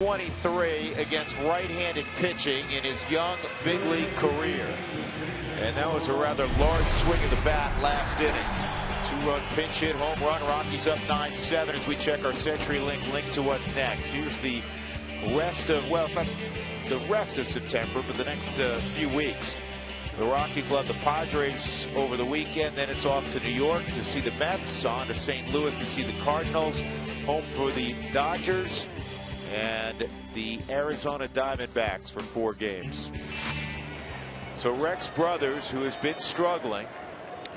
.323 against right-handed pitching in his young big league career. And that was a rather large swing of the bat last inning. 2-run pinch hit, home run. Rockies up 9-7 as we check our CenturyLink link to what's next. Here's the rest of, well, it's not the rest of September, but the next few weeks. The Rockies will have the Padres over the weekend. Then it's off to New York to see the Mets, on to St. Louis to see the Cardinals, home for the Dodgers, and the Arizona Diamondbacks for 4 games. So Rex Brothers, who has been struggling,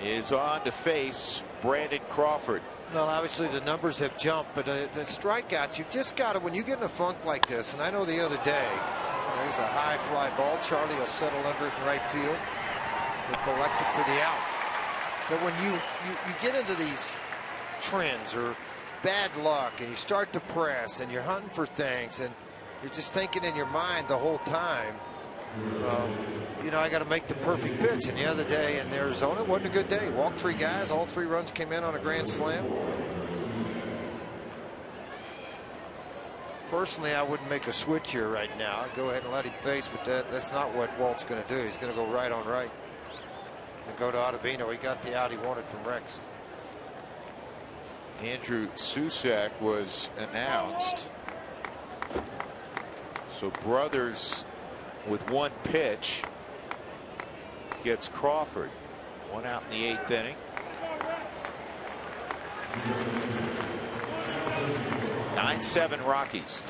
is on to face Brandon Crawford. Well, obviously the numbers have jumped, but the strikeouts, you just got to, when you get in a funk like this, and I know the other day, there's a high fly ball. Charlie will settle under it in right field. He'll collect it for the out. But when you get into these trends or bad luck and you start to press and you're hunting for things and you're just thinking in your mind the whole time, you know, I got to make the perfect pitch. And the other day in Arizona, it wasn't a good day. Walked 3 guys. All 3 runs came in on a grand slam. Personally, I wouldn't make a switch here right now. I'd go ahead and let him face, but that's not what Walt's going to do. He's going to go right on right and go to Ottavino. He got the out he wanted from Rex. Andrew Susac was announced. So Brothers with 1 pitch gets Crawford. 1 out in the 8th inning. 9-7 Rockies.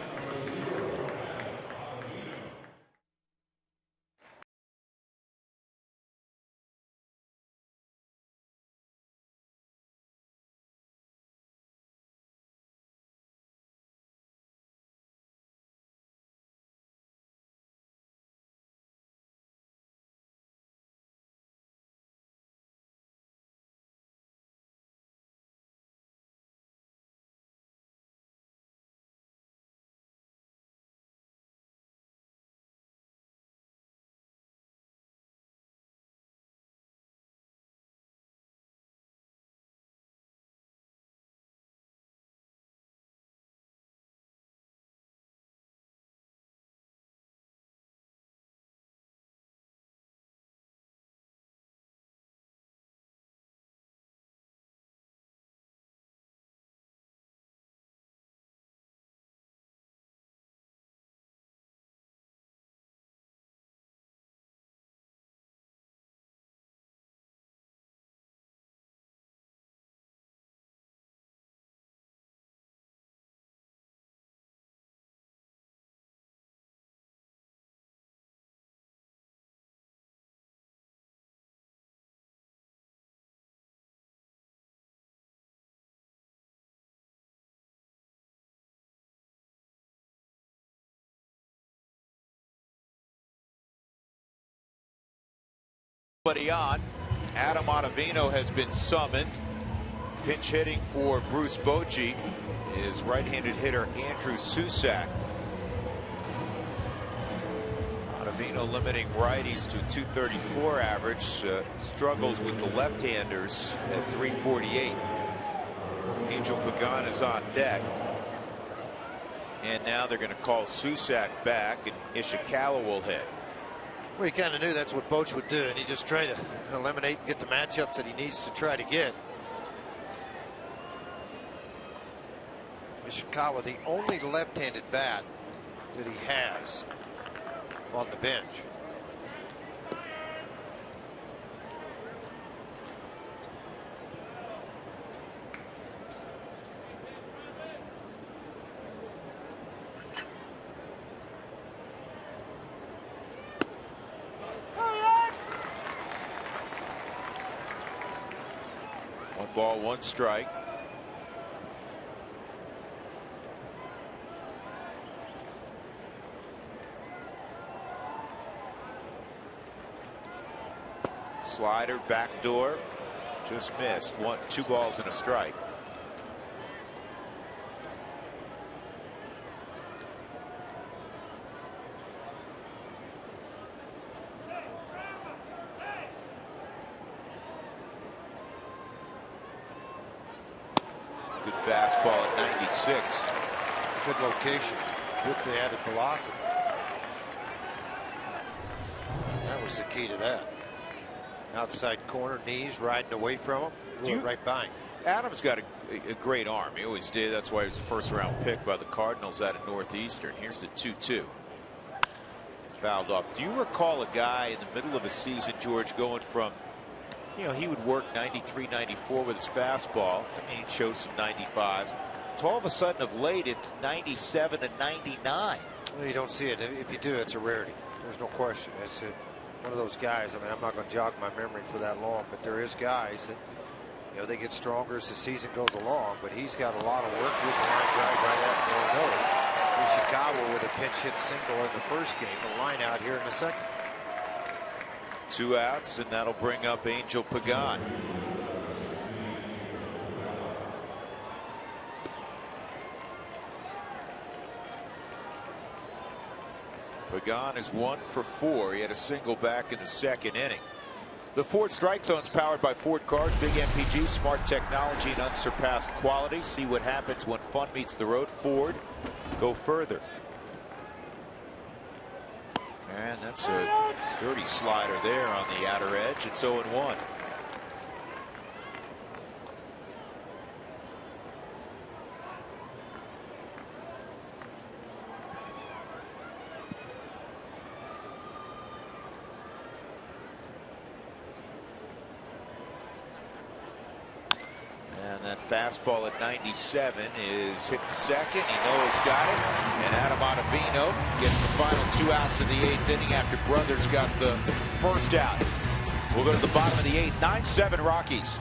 On. Adam Ottavino has been summoned. Pinch hitting for Bruce Bochy is right-handed hitter Andrew Susac. Ottavino limiting righties to 234 average. Struggles with the left-handers at 348. Angel Pagan is on deck. And now they're going to call Susac back, and Ishikawa will hit. Well, he kind of knew that's what Boch would do, and he just tried to eliminate and get the matchups that he needs to try to get. Ishikawa, the only left-handed bat that he has on the bench. Ball, 1 strike. Slider, backdoor, just missed. 2 balls and a strike. Good fastball at 96. Good location. with the added velocity. That was the key to that. Outside corner, knees riding away from him, right by him. Adams got a great arm. He always did. That's why he was a first-round pick by the Cardinals out of Northeastern. Here's the 2-2. Fouled off. Do you recall a guy in the middle of a season, George, going from, he would work 93, 94 with his fastball. I mean, he'd show some 95s. To all of a sudden of late, it's 97 and 99. Well, you don't see it. If you do, it's a rarity. There's no question. It's one of those guys. I mean, I'm not going to jog my memory for that long, but there is guys that, they get stronger as the season goes along. But he's got a lot of work. Here's a line drive right at Orioles. Here's Chicago with a pinch hit single in the first game. A line out here in the second. 2 outs, and that'll bring up Angel Pagan. Pagan is 1 for 4. He had a single back in the second inning. The Ford Strike Zone is powered by Ford Cars, big MPG, smart technology, and unsurpassed quality. See what happens when fun meets the road. Ford, go further. And that's a dirty slider there on the outer edge. It's 0-1. And that fastball at 97 is hit to second. He's got it. And Adam Ottavino gets the final 2 outs of the 8th inning after Brothers got the first out. We'll go to the bottom of the 8th. 9-7 Rockies.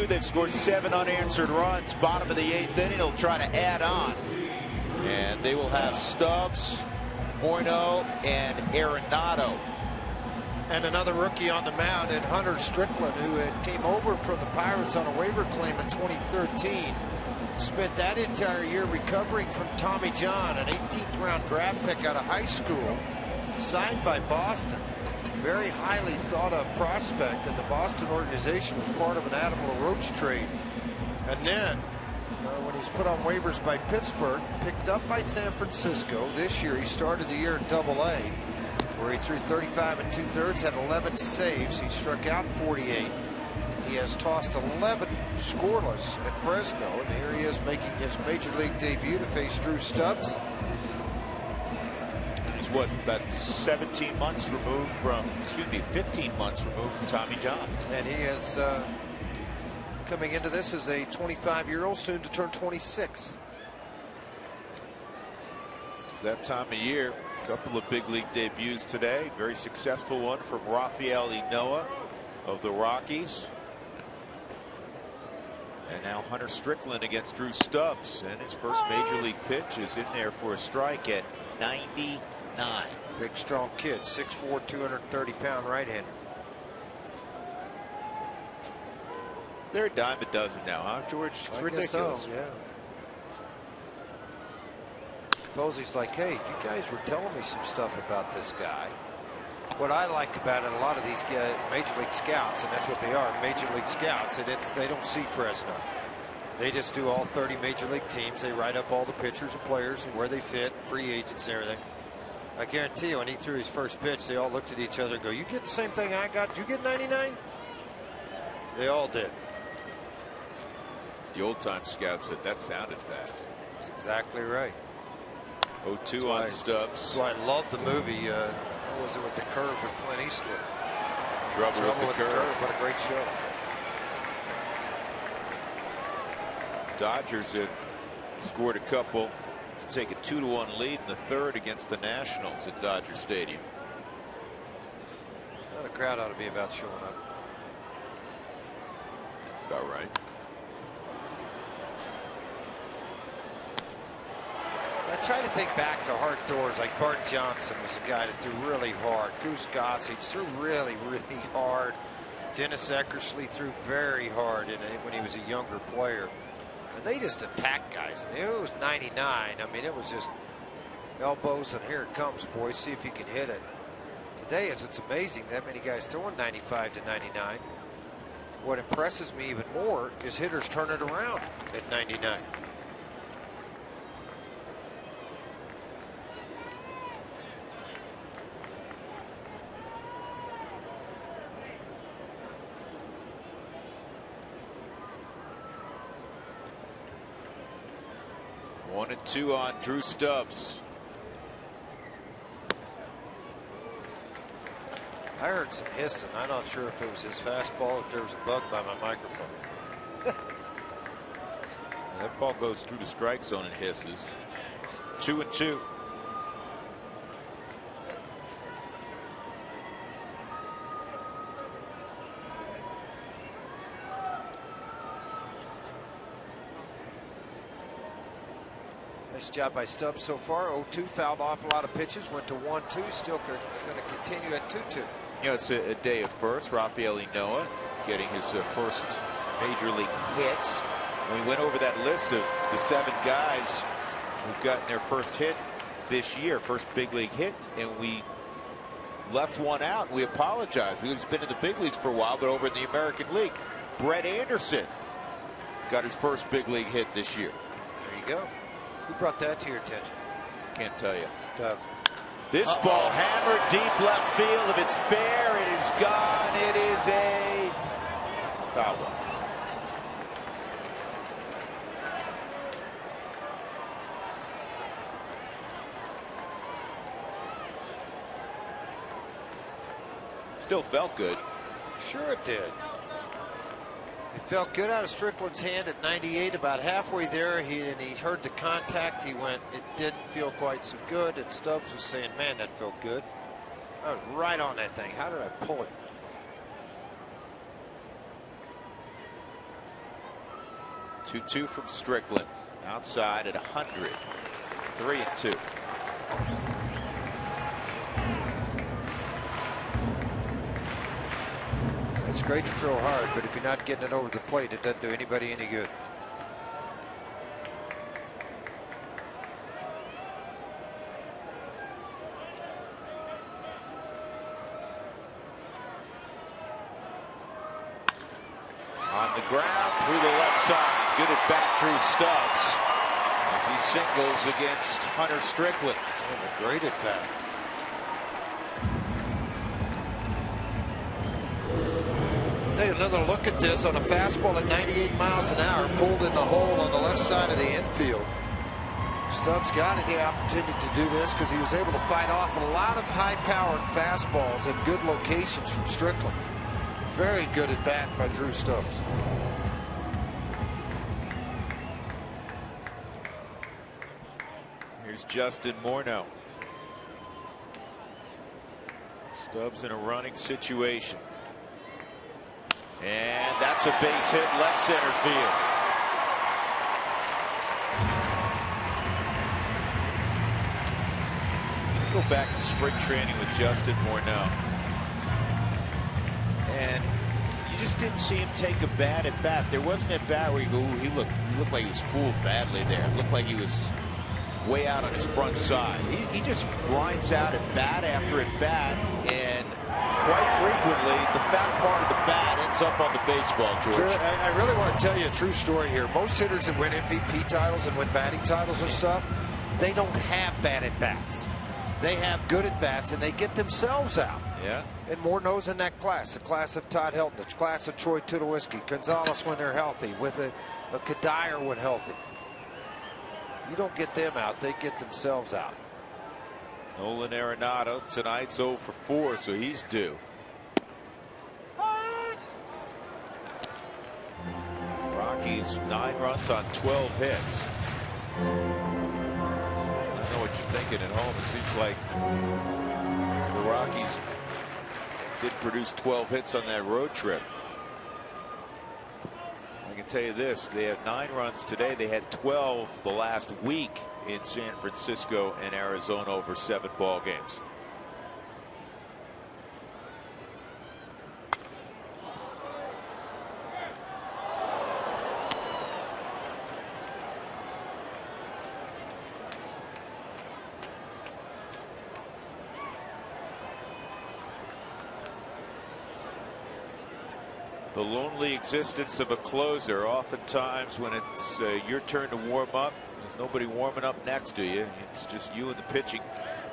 They've scored 7 unanswered runs. Bottom of the 8th inning, they'll try to add on. And they will have Stubbs, Moino, and Arenado. And another rookie on the mound, and Hunter Strickland, who came over from the Pirates on a waiver claim in 2013. Spent that entire year recovering from Tommy John, an 18th round draft pick out of high school, signed by Boston. Very highly thought of prospect, and the Boston organization was part of an Adam LaRoche trade. And then when he's put on waivers by Pittsburgh, picked up by San Francisco. This year he started the year in Double-A, where he threw 35 2/3, had 11 saves. He struck out 48. He has tossed 11 scoreless at Fresno, and here he is making his major league debut to face Drew Stubbs. What, about 17 months removed from, 15 months removed from Tommy John. And he is coming into this as a 25-year-old, soon to turn 26. That time of year, a couple of big league debuts today. Very successful one from Rafael Ynoa of the Rockies. And now Hunter Strickland against Drew Stubbs, and his first major league pitch is in there for a strike at 99. Big, strong kid, 6'4", 230-pound right-hander. They're a dime a dozen now, huh, George? It's ridiculous. So, yeah. Posey's like, hey, you guys were telling me some stuff about this guy. What I like about it, a lot of these guys, major league scouts, and that's what they are, major league scouts, and they don't see Fresno. They just do all 30 major league teams. They write up all the pitchers and players and where they fit, free agents and everything. I guarantee you, when he threw his first pitch, they all looked at each other and go, you get the same thing I got? Did you get 99? They all did. The old-time scout said that sounded fast. That's exactly right. 0-2 on Stubbs. That's why I love the movie. What was it with the curve with Clint Eastwood? Trouble with the curve. What a great show. Dodgers have scored a couple to take a 2-1 lead in the third against the Nationals at Dodger Stadium. Well, the crowd ought to be about showing up. That's about right. I try to think back to hard doors, like Bart Johnson was a guy that threw really hard. Goose Gossage threw really, really hard. Dennis Eckersley threw very hard when he was a younger player. And they just attacked guys. I mean, it was 99. I mean, it was just elbows and here it comes, boys. See if you can hit it. Today, it's amazing that many guys throwing 95 to 99. What impresses me even more is hitters turn it around at 99. One and two on Drew Stubbs. I heard some hissing. I'm not sure if it was his fastball or if there was a bug by my microphone. That ball goes through the strike zone and hisses. 2-2. Nice job by Stubbs so far. 0-2, fouled off a lot of pitches, went to 1-2, still going to continue at 2-2. You know, it's a day of first. Rafael Ynoa getting his first major league hits. When we went over that list of the 7 guys who've gotten their first hit this year, first big league hit, and we left one out. We apologize because he's been in the big leagues for a while, but over in the American League, Brett Anderson got his first big league hit this year. There you go. Who brought that to your attention? Can't tell you. Doug. This ball hammered deep left field. If it's fair, it is gone. It is a foul ball. Still felt good. Sure it did. It felt good out of Strickland's hand at 98, about halfway there. He heard the contact. He went, it didn't feel quite so good. And Stubbs was saying, man, that felt good. I was right on that thing. How did I pull it? Two from Strickland. Outside at 100. 3-2. It's great to throw hard, but if you're not getting it over the plate, it doesn't do anybody any good. On the ground through the left side. Good at bat through Stubbs. He singles against Hunter Strickland. Oh, a great at bat. Take another look at this on a fastball at 98 miles an hour, pulled in the hole on the left side of the infield. Stubbs got the opportunity to do this because he was able to fight off a lot of high-powered fastballs at good locations from Strickland. Very good at bat by Drew Stubbs. Here's Justin Morneau. Stubbs in a running situation. And that's a base hit left center field. Go back to spring training with Justin Morneau. And you just didn't see him take a bad at bat. There wasn't a bat where you go, ooh, he looked like he was fooled badly there. It looked like he was way out on his front side. He just grinds out at bat after at bat, and quite frequently the fat part of the bat ends up on the baseball, George. I really want to tell you a true story here. Most hitters that win MVP titles and win batting titles and stuff, they don't have bad at bats. They have good at bats, and they get themselves out. Yeah. And Morneau's in that class, the class of Todd Helton, the class of Troy Tulowitzki, Gonzalez when they're healthy, with a Kadire when healthy. You don't get them out, they get themselves out. Nolan Arenado tonight's 0 for 4, so he's due. Rockies 9 runs on 12 hits. I don't know what you're thinking at home. It seems like the Rockies did produce 12 hits on that road trip. I can tell you this, they had 9 runs today. They had 12 the last week in San Francisco and Arizona over 7 ball games. The lonely existence of a closer. Oftentimes when it's your turn to warm up, there's nobody warming up next to you. It's just you and the pitching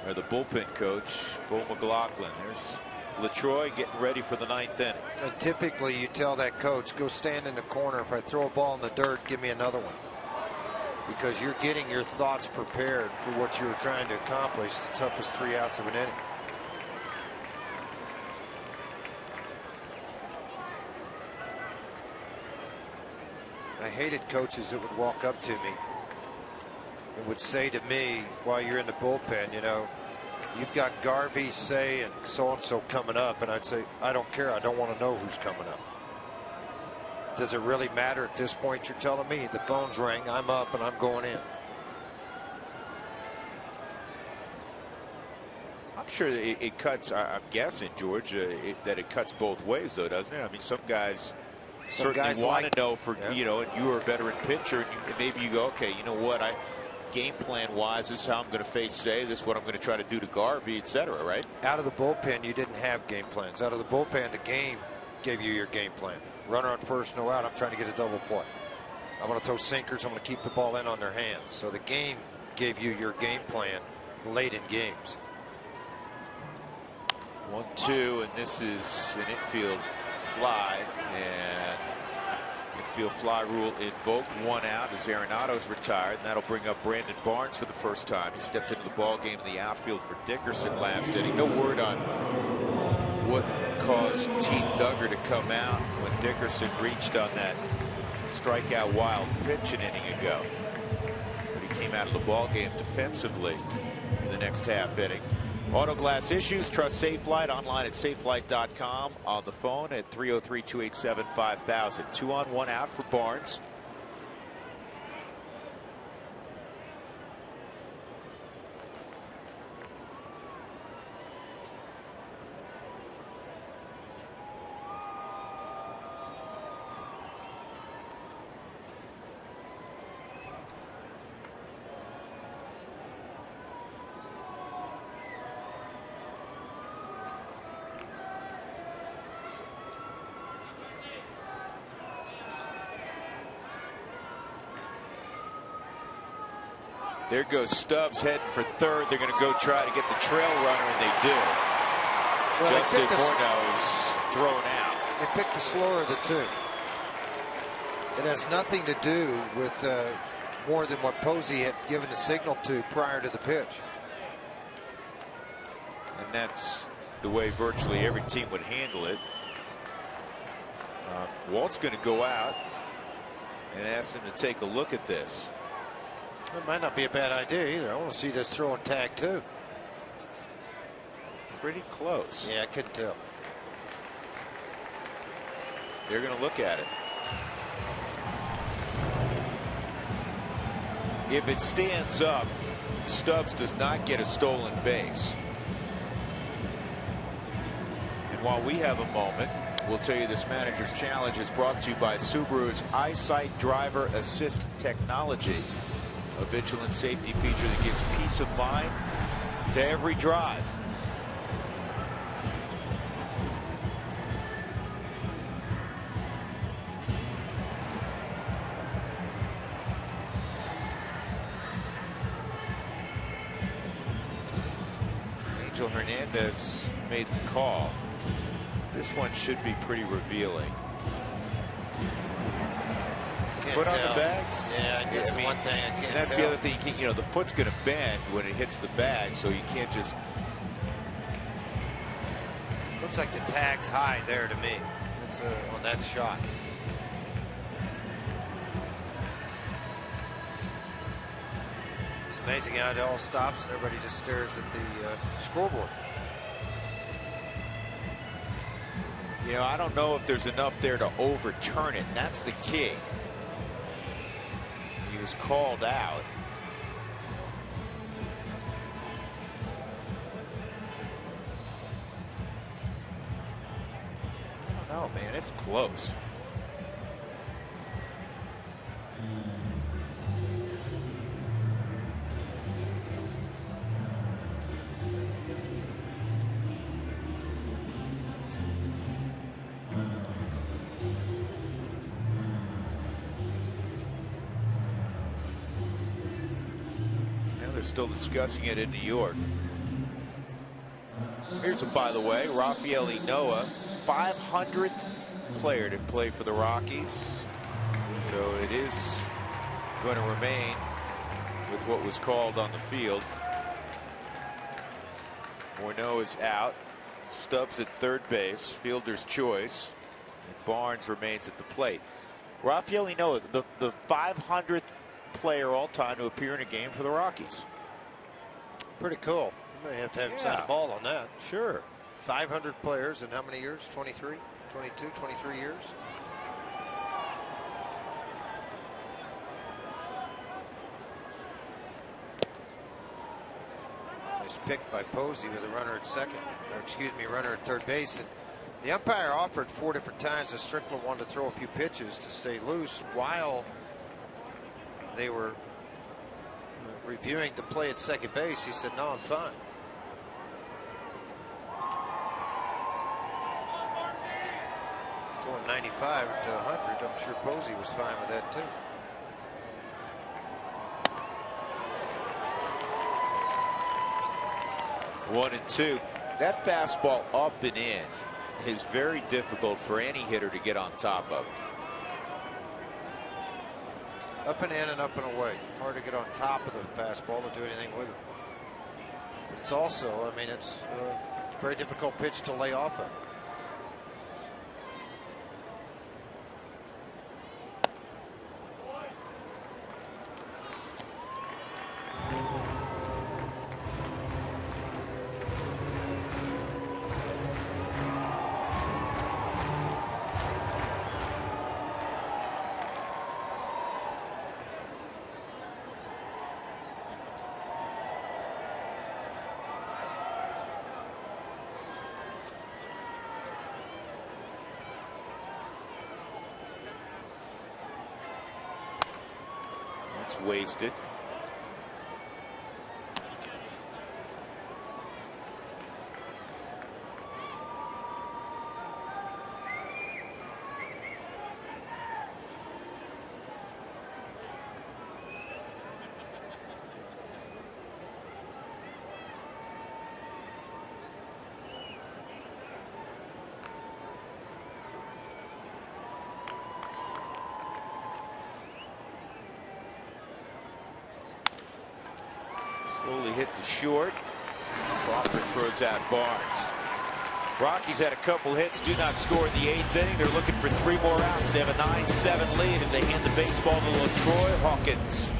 or the bullpen coach, Bo McLaughlin. There's LaTroy getting ready for the 9th inning. And typically you tell that coach, go stand in the corner. If I throw a ball in the dirt, give me another one. Because you're getting your thoughts prepared for what you're trying to accomplish. The toughest 3 outs of an inning. I hated coaches that would walk up to me and would say to me while you're in the bullpen, you know, you've got Garvey, Say, and so coming up. And I'd say, I don't care. I don't want to know who's coming up. Does it really matter at this point? You're telling me the phone's ring, I'm up, and I'm going in. I'm sure it cuts, I'm guessing, George, that it cuts both ways, though, doesn't it? I mean, some guys certainly want to know for, you know, and you are a veteran pitcher, and maybe you go, okay, you know what, game plan wise, this is how I'm going to face Say, this is what I'm going to try to do to Garvey, etc., right? Out of the bullpen, you didn't have game plans. Out of the bullpen, the game gave you your game plan. Runner on first, no out, I'm trying to get a double play. I'm going to throw sinkers, I'm going to keep the ball in on their hands. So the game gave you your game plan late in games. 1-2, and this is an infield fly, and infield fly rule invoked. 1 out as Arenado's retired, and that'll bring up Brandon Barnes for the first time. He stepped into the ball game in the outfield for Dickerson last inning. No word on what caused Teeth Duggar to come out when Dickerson reached on that strikeout wild pitch an inning ago. But he came out of the ball game defensively in the next half inning. Auto glass issues, trust Safelite, online at safelite.com, on the phone at 303-287-5000. 2 on, 1 out for Barnes. There goes Stubbs heading for third. They're going to go try to get the trail runner, and they do. Well, Justin Morneau is thrown out. They picked the slower of the two. It has nothing to do with more than what Posey had given the signal to prior to the pitch. And that's the way virtually every team would handle it. Walt's going to go out and ask him to take a look at this. It might not be a bad idea either. I want to see this throw and tag too. Pretty close. Yeah, I couldn't tell. They're going to look at it. If it stands up, Stubbs does not get a stolen base. And while we have a moment, we'll tell you this manager's challenge is brought to you by Subaru's EyeSight Driver Assist technology, a vigilant safety feature that gives peace of mind to every drive. Angel Hernandez made the call. This one should be pretty revealing. Foot on the bags? Yeah, that's the one thing I can't That's tell. the other thing. You know, the foot's going to bend when it hits the bag, so you can't just. Looks like the tag's high there to me. It's on that shot. It's amazing how it all stops and everybody just stares at the scoreboard. You know, I don't know if there's enough there to overturn it. That's the key. He was called out. I don't know, man. It's close. Still discussing it in New York. Here's a, by the way, Rafael Ynoa, 500th player to play for the Rockies. So it is going to remain with what was called on the field. Morneau is out. Stubbs at third base, fielder's choice. And Barnes remains at the plate. Rafael Ynoa, the 500th player all time to appear in a game for the Rockies. Pretty cool. You may have to have him sign a ball on that. Sure. 500 players in how many years? 23, 22, 23 years. Nice pick by Posey with a runner at second. Or excuse me, runner at third base. And the umpire offered 4 different times that Strickland wanted to throw a few pitches to stay loose while they were reviewing the play at second base. He said, no, I'm fine. Going 95 to 100. I'm sure Posey was fine with that too. One and two. That fastball up and in is very difficult for any hitter to get on top of. Up and in and up and away. Hard to get on top of the fastball to do anything with it. But it's also, I mean, it's a very difficult pitch to lay off of. Wasted. Slowly hit the short. Crawford throws out Barnes. Rockies had a couple hits, do not score in the 8th inning. They're looking for 3 more outs. They have a 9-7 lead as they hand the baseball to LaTroy Hawkins.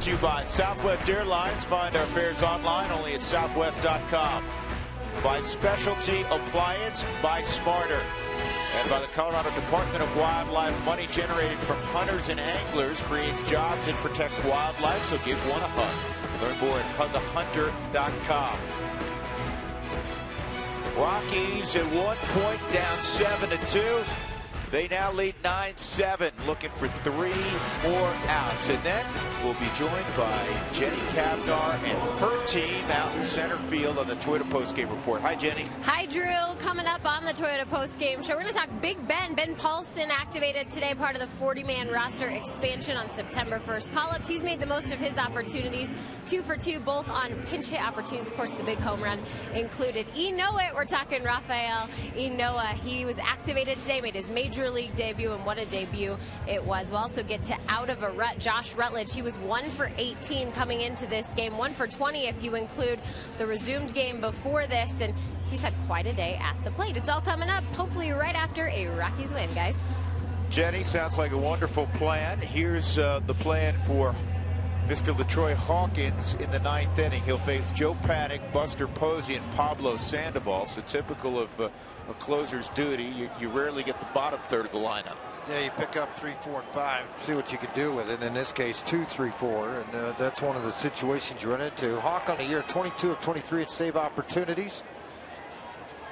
to you by Southwest Airlines. Find our fares online only at southwest.com. By Specialty Appliance, by Smarter. And by the Colorado Department of Wildlife. Money generated from hunters and anglers creates jobs and protects wildlife, so give one a hug. Learn more at hugahunter.com. Rockies at 1 point down 7-2. They now lead 9-7, looking for 3 more outs. And then we'll be joined by Jenny Kavnar and her team out in center field on the Toyota Postgame Report. Hi, Jenny. Hi, Drew. Coming up on the Toyota Postgame Show, we're going to talk Big Ben. Ben Paulson activated today, part of the 40-man roster expansion on September 1st. Call-ups, he's made the most of his opportunities. 2 for 2, both on pinch hit opportunities. Of course, the big home run included. We're talking Rafael Inoa. He was activated today, made his major league debut, and what a debut it was. We'll also get to out of a rut. Josh Rutledge, he was 1 for 18 coming into this game, 1 for 20 if you include the resumed game before this, and he's had quite a day at the plate. It's all coming up, hopefully right after a Rockies win, guys. Jenny, sounds like a wonderful plan. Here's the plan for Mr. LaTroy Hawkins in the 9th inning. He'll face Joe Paddock, Buster Posey, and Pablo Sandoval. So typical of a closer's duty. You rarely get the bottom third of the lineup. Yeah, you pick up 3, 4, and 5, see what you can do with it. In this case, 2, 3, 4, and that's one of the situations you run into. Hawk on the year, 22 of 23 at save opportunities.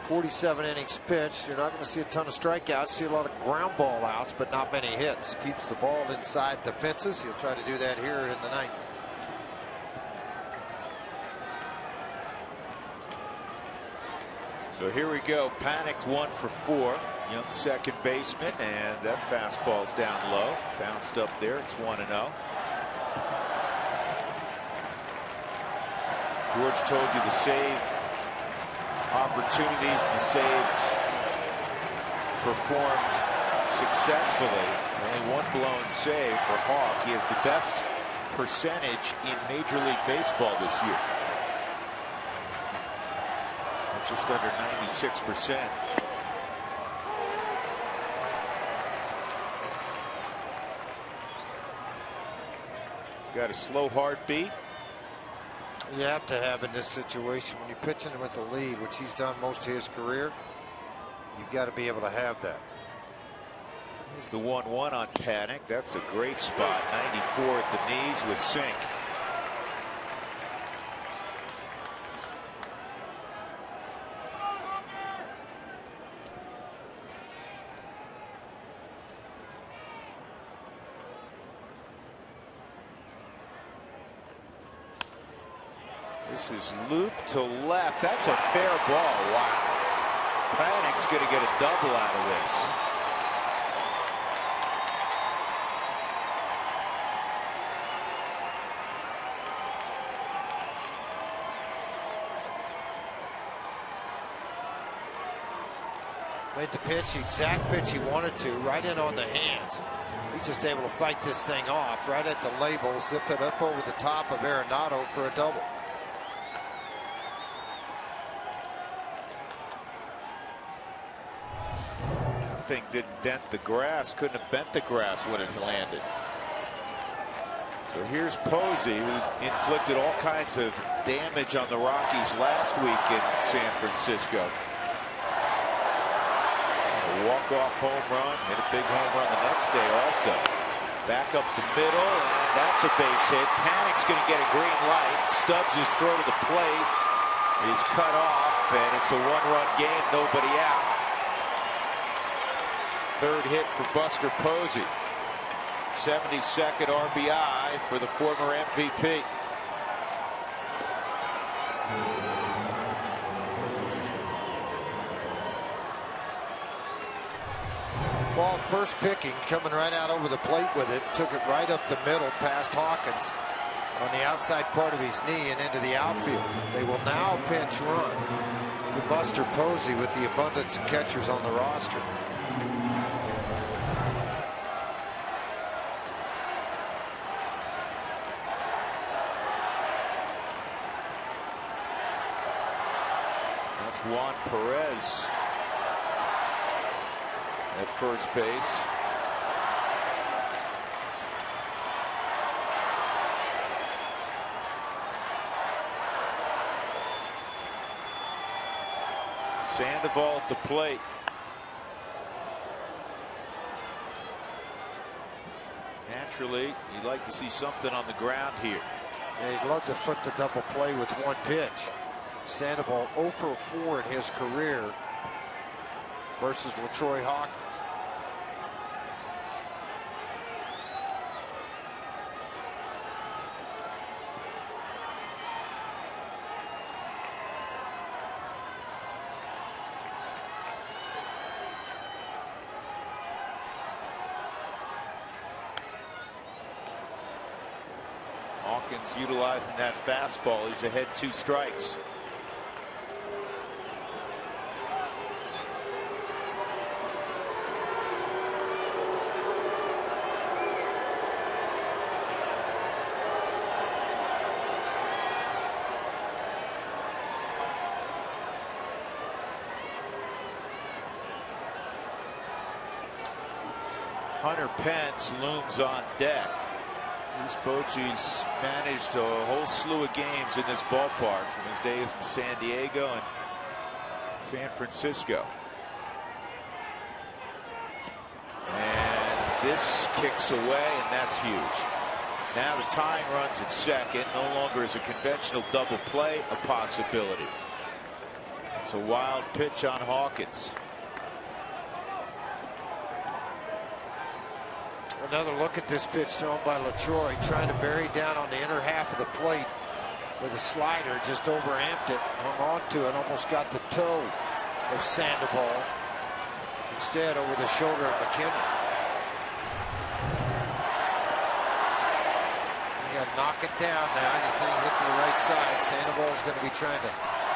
47 innings pitched. You're not going to see a ton of strikeouts. See a lot of ground ball outs, but not many hits. Keeps the ball inside the fences. He'll try to do that here in the 9th. So here we go. Paddock 1 for 4. Young second baseman, and that fastball's down low. Bounced up there. It's 1-0. George told you the save opportunities and the saves performed successfully. Only 1 blown save for Hawk. He has the best percentage in Major League Baseball this year. Just under 96%. Got a slow heartbeat. You have to have in this situation when you're pitching him with the lead, which he's done most of his career. You've got to be able to have that. Here's the 1-1 on Paddock. That's a great spot. 94 at the knees with sink. This is looped to left. That's a fair ball. Wow. Paddock's going to get a double out of this. Made the pitch, the exact pitch he wanted to, right in on the hands. He's just able to fight this thing off right at the label, zip it up over the top of Arenado for a double. Thing didn't dent the grass, couldn't have bent the grass when it landed. So here's Posey, who inflicted all kinds of damage on the Rockies last week in San Francisco. A walk-off home run, hit a big home run the next day also. Back up the middle, and that's a base hit. Paddock's going to get a green light. Stubbs' throw to the plate is cut off, and it's a 1-run game, nobody out. Third hit for Buster Posey. 72nd RBI for the former MVP. Ball first picking, coming right out over the plate with it. Took it right up the middle past Hawkins on the outside part of his knee and into the outfield. They will now pinch run for Buster Posey with the abundance of catchers on the roster. Juan Perez at first base. Sandoval at the plate. Naturally, you'd like to see something on the ground here. Yeah, he'd love to flip the double play with one pitch. Sandoval 0 for 4 in his career versus LaTroy Hawkins. Hawkins utilizing that fastball. He's ahead 2 strikes. Hunter Pence looms on deck. Bruce Bochy's managed a whole slew of games in this ballpark from his days in San Diego and San Francisco. And this kicks away, and that's huge. Now the tying runs at second. No longer is a conventional double play a possibility. It's a wild pitch on Hawkins. Another look at this pitch thrown by LaTroy, trying to bury down on the inner half of the plate with a slider, just overamped it, hung on to it, almost got the toe of Sandoval. Instead, over the shoulder of McKinnon. You got to knock it down now. Anything hit to the right side. Sandoval's going to be trying to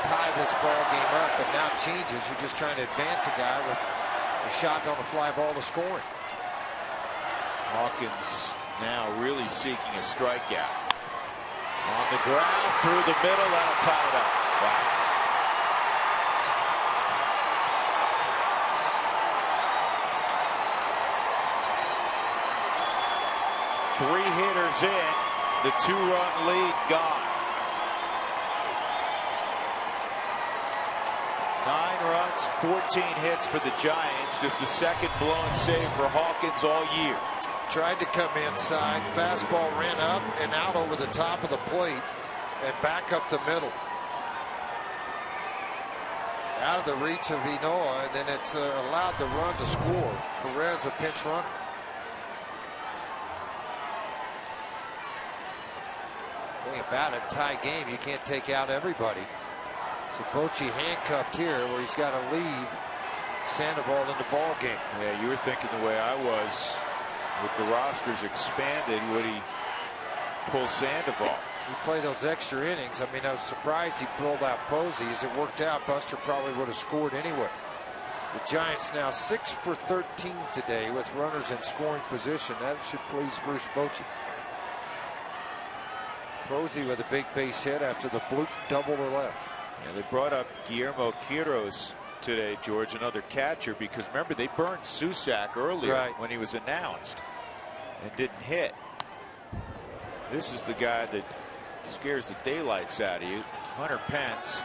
tie this ball game up, but now it changes. You're just trying to advance a guy with a shot on a fly ball to scoring. Hawkins now really seeking a strikeout. On the ground, through the middle, that'll tie it up. Wow. Three hitters in, the 2-run lead gone. 9 runs, 14 hits for the Giants. Just the second blown save for Hawkins all year. Tried to come inside, fastball ran up and out over the top of the plate and back up the middle. Out of the reach of Inoa, and then it's allowed the run to score. Perez a pinch runner. Thing about it, tie game, you can't take out everybody. So Bochy handcuffed here where he's got to leave Sandoval in the ball game. Yeah, you were thinking the way I was. With the rosters expanded, would he pull Sandoval? He played those extra innings. I mean, I was surprised he pulled out Posey. As it worked out, Buster probably would have scored anyway. The Giants now 6 for 13 today with runners in scoring position. That should please Bruce Bochy. Posey with a big base hit after the bloop double to left. Yeah, they brought up Guillermo Quiros today, George, another catcher, because remember they burned Susac earlier when he was announced and didn't hit. This is the guy that scares the daylights out of you. Hunter Pence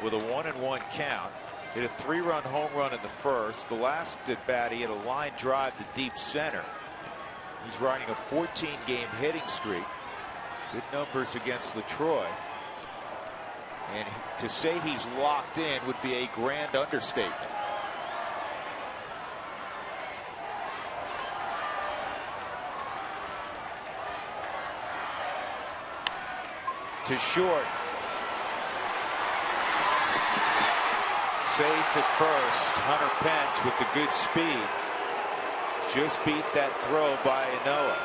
with a 1-1 count. Hit a 3-run home run in the first. The last at bat he had a line drive to deep center. He's riding a 14-game hitting streak. Good numbers against LaTroy. And to say he's locked in would be a grand understatement. To short. Safe at first. Hunter Pence with the good speed. Just beat that throw by Inoa.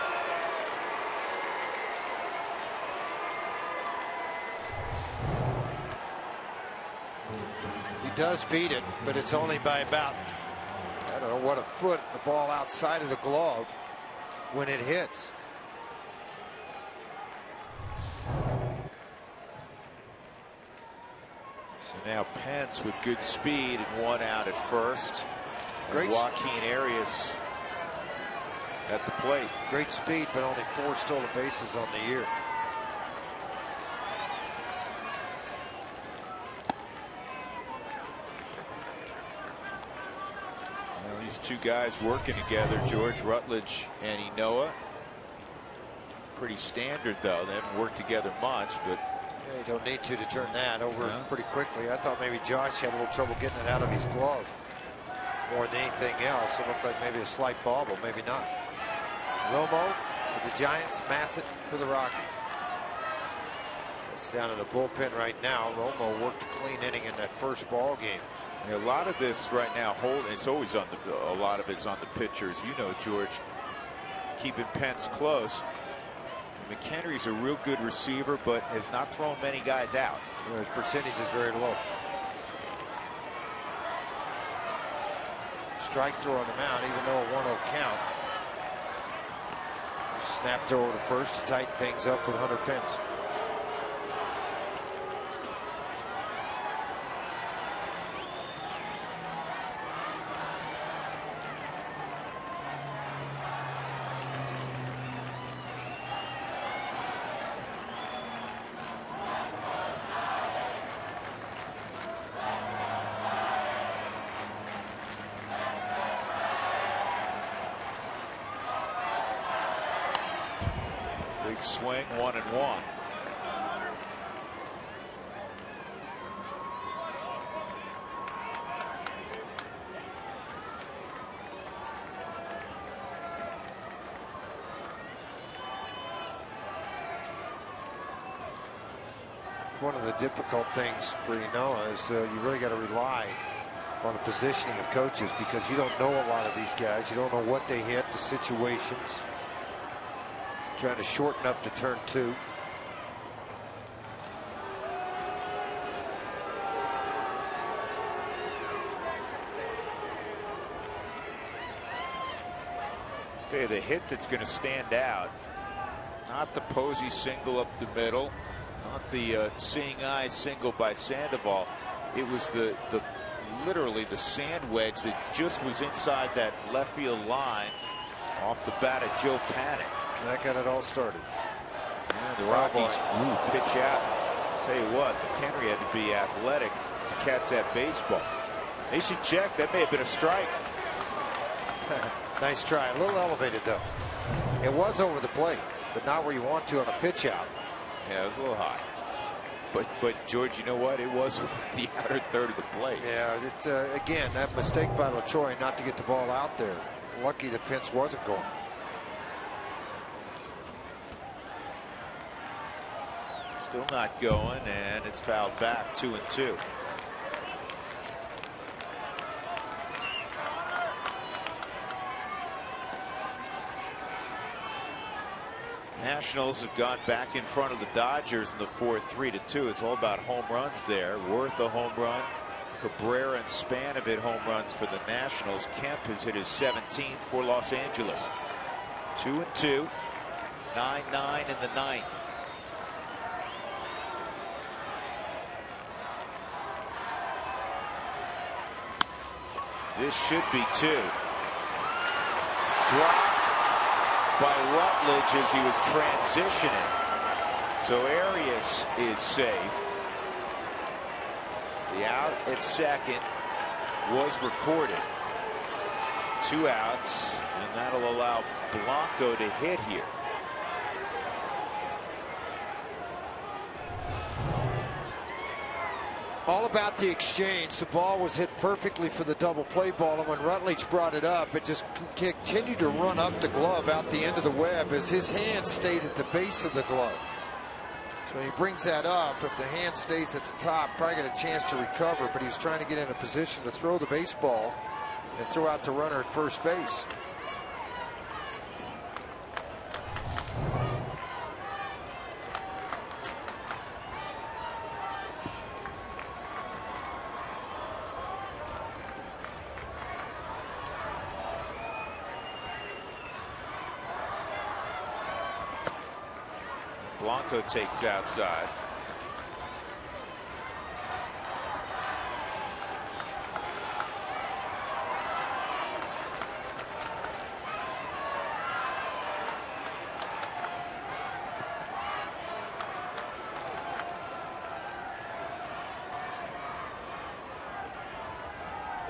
Does beat it, but it's only by about, I don't know what, a foot, the ball outside of the glove when it hits. So now Pence with good speed and 1 out at first. Great. Joaquin Arias at the plate. Great speed, but only 4 stolen bases on the year. two guys working together, George, Rutledge and Enoa. Pretty standard, though. They haven't worked together much, but Yeah, you don't need to turn that over pretty quickly. I thought maybe Josh had a little trouble getting it out of his glove more than anything else. It looked like maybe a slight bobble, maybe not. Romo for the Giants, Massett for the Rockies. It's down in the bullpen right now. Romo worked a clean inning in that first ball game. a lot of this right now, it's always on a lot of it's on the pitchers. You know, George, keeping Pence close. McHenry's a real good receiver, but has not thrown many guys out. His percentage is very low. Strike throw on the mound, even though a 1-0 count. Snap throw over to first to tighten things up with Hunter Pence. Big swing, 1-1. One of the difficult things for Enoa is you really got to rely on the positioning of coaches, because you don't know a lot of these guys. You don't know what they hit, the situations. Trying to shorten up to turn 2. Okay, the hit that's going to stand out, not the Posey single up the middle, not the seeing eye single by Sandoval. It was the literally the sand wedge that just was inside that left field line off the bat of Joe Panic. That got it all started. Yeah, the Rockies pitch out. Tell you what, McHenry had to be athletic to catch that baseball. They should check. That may have been a strike. Nice try. A little elevated, though. It was over the plate, but not where you want to on a pitch out. Yeah, it was a little high. But George, you know what? It was the outer third of the plate. Yeah, again, that mistake by LaTroy not to get the ball out there. Lucky the Pence wasn't going. Still not going, and it's fouled back, 2-2. Nationals have gone back in front of the Dodgers in the fourth, 3-2. It's all about home runs there. Worth a home run. Cabrera and Span have hit home runs for the Nationals. Kemp has hit his 17th for Los Angeles. 2-2. 9-9 in the ninth. This should be 2. Dropped by Rutledge as he was transitioning. So Arias is safe. The out at second was recorded. 2 outs, and that'll allow Blanco to hit here. All about the exchange. The ball was hit perfectly for the double play ball, and when Rutledge brought it up, it just continued to run up the glove out the end of the web as his hand stayed at the base of the glove. So when he brings that up, if the hand stays at the top, probably got a chance to recover, but he was trying to get in a position to throw the baseball and throw out the runner at first base. Blanco takes outside.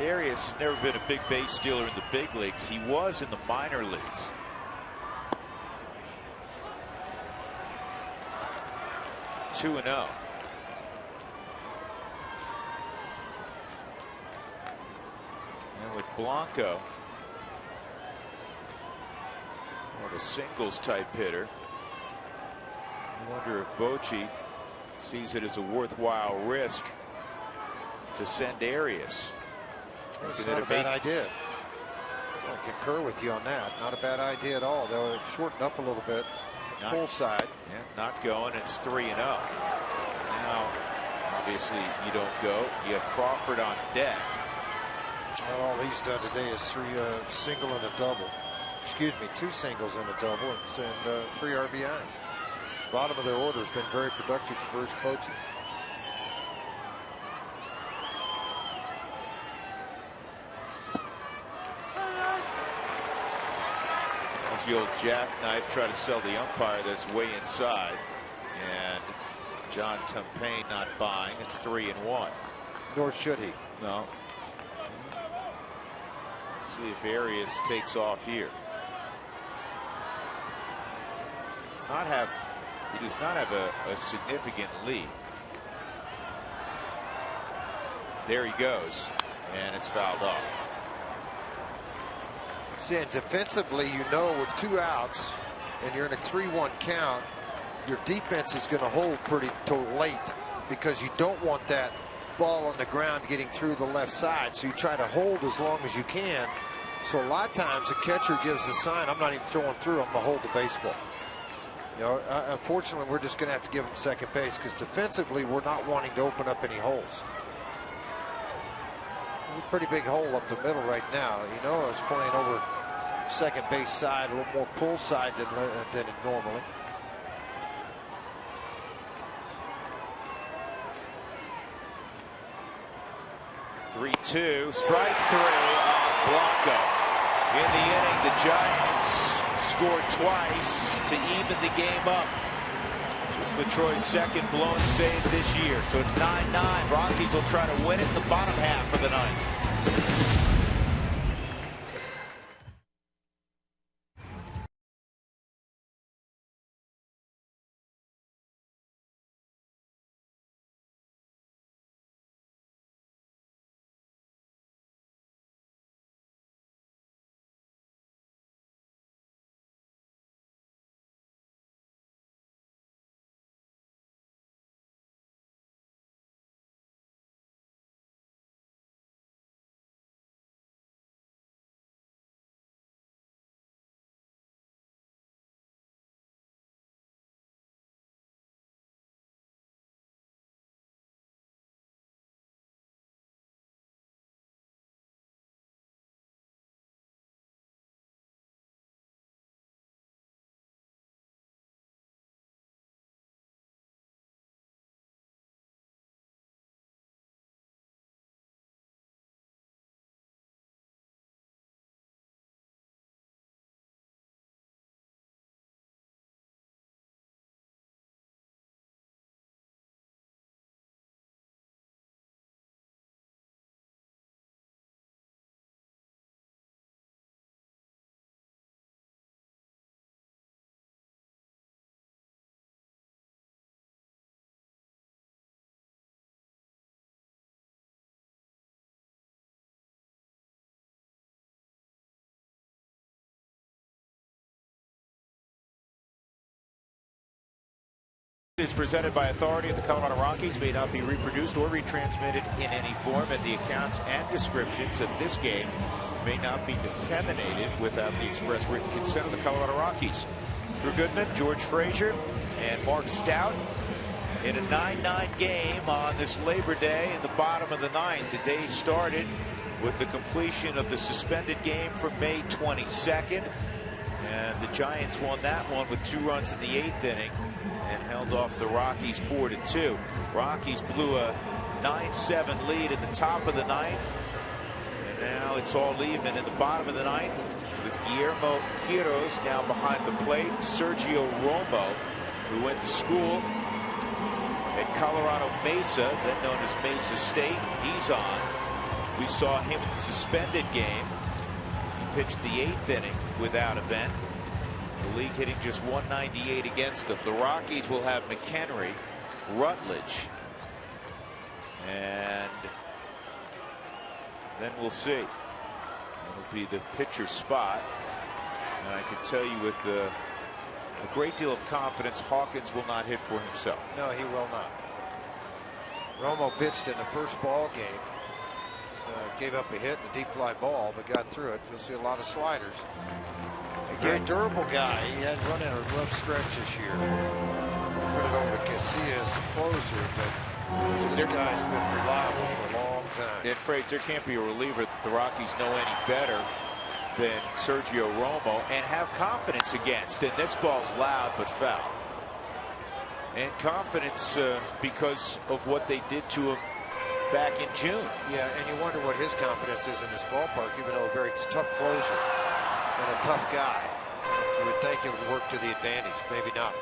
Arias has never been a big base stealer in the big leagues. He was in the minor leagues. Two and 0. And with Blanco, more of a singles type hitter, I wonder if Bochy sees it as a worthwhile risk to send Arias. That's not a bad idea. I concur with you on that. Not a bad idea at all. They'll shorten up a little bit. Full side. Yeah, not going. It's 3 and 0. Now, obviously, you don't go. You have Crawford on deck. Well, all he's done today is single and a double. Excuse me, 2 singles and a double, and 3 RBIs. Bottom of their order has been very productive for Bruce Bochy. That's the old jackknife, try to sell the umpire that's way inside. And John Tumpain not buying. It's 3 and 1. Nor should he. No. Let's see if Arias takes off here. He does not have a significant lead. There he goes, and it's fouled off. See, and defensively, you know, with 2 outs and you're in a 3-1 count, your defense is going to hold pretty till late because you don't want that ball on the ground getting through the left side. So you try to hold as long as you can. So a lot of times the catcher gives a sign, I'm not even throwing through, I'm going to hold the baseball. You know, unfortunately, we're just going to have to give him second base because defensively, we're not wanting to open up any holes. A pretty big hole up the middle right now. You know, it's playing over second base side, a little more pull side than it normally. Three-two, strike 3 on Blanco. In the inning, the Giants scored twice to even the game up. Just Latroy's second blown save this year. So it's 9-9. Rockies will try to win it in the bottom half of the ninth. Is presented by authority of the Colorado Rockies, may not be reproduced or retransmitted in any form, and the accounts and descriptions of this game may not be disseminated without the express written consent of the Colorado Rockies. Drew Goodman, George Frazier, and Mark Stout in a 9-9 game on this Labor Day in the bottom of the ninth. The day started with the completion of the suspended game from May 22nd, and the Giants won that one with 2 runs in the 8th inning and held off the Rockies 4-2. Rockies blew a 9-7 lead in the top of the ninth, and now it's all even in the bottom of the ninth with Guillermo Quiroz now behind the plate. Sergio Romo, who went to school at Colorado Mesa, then known as Mesa State, he's on. We saw him in the suspended game. He pitched the 8th inning without a vent. The league hitting just 198 against him. The Rockies will have McHenry, Rutledge, and then we'll see. It'll be the pitcher spot. And I can tell you with a great deal of confidence, Hawkins will not hit for himself. No, he will not. Romo pitched in the first ball game. Gave up a hit and a deep fly ball, but got through it. You'll see a lot of sliders. A very durable guy. He had run in a rough stretch this year. Put it over to Casilla as a closer, but this guy's been reliable for a long time. And Fred, there can't be a reliever that the Rockies know any better than Sergio Romo and have confidence against. And this ball's loud but foul. And confidence because of what they did to him back in June. Yeah, and you wonder what his confidence is in this ballpark, even though a very tough closer and a tough guy. You would think it would work to the advantage. Maybe not.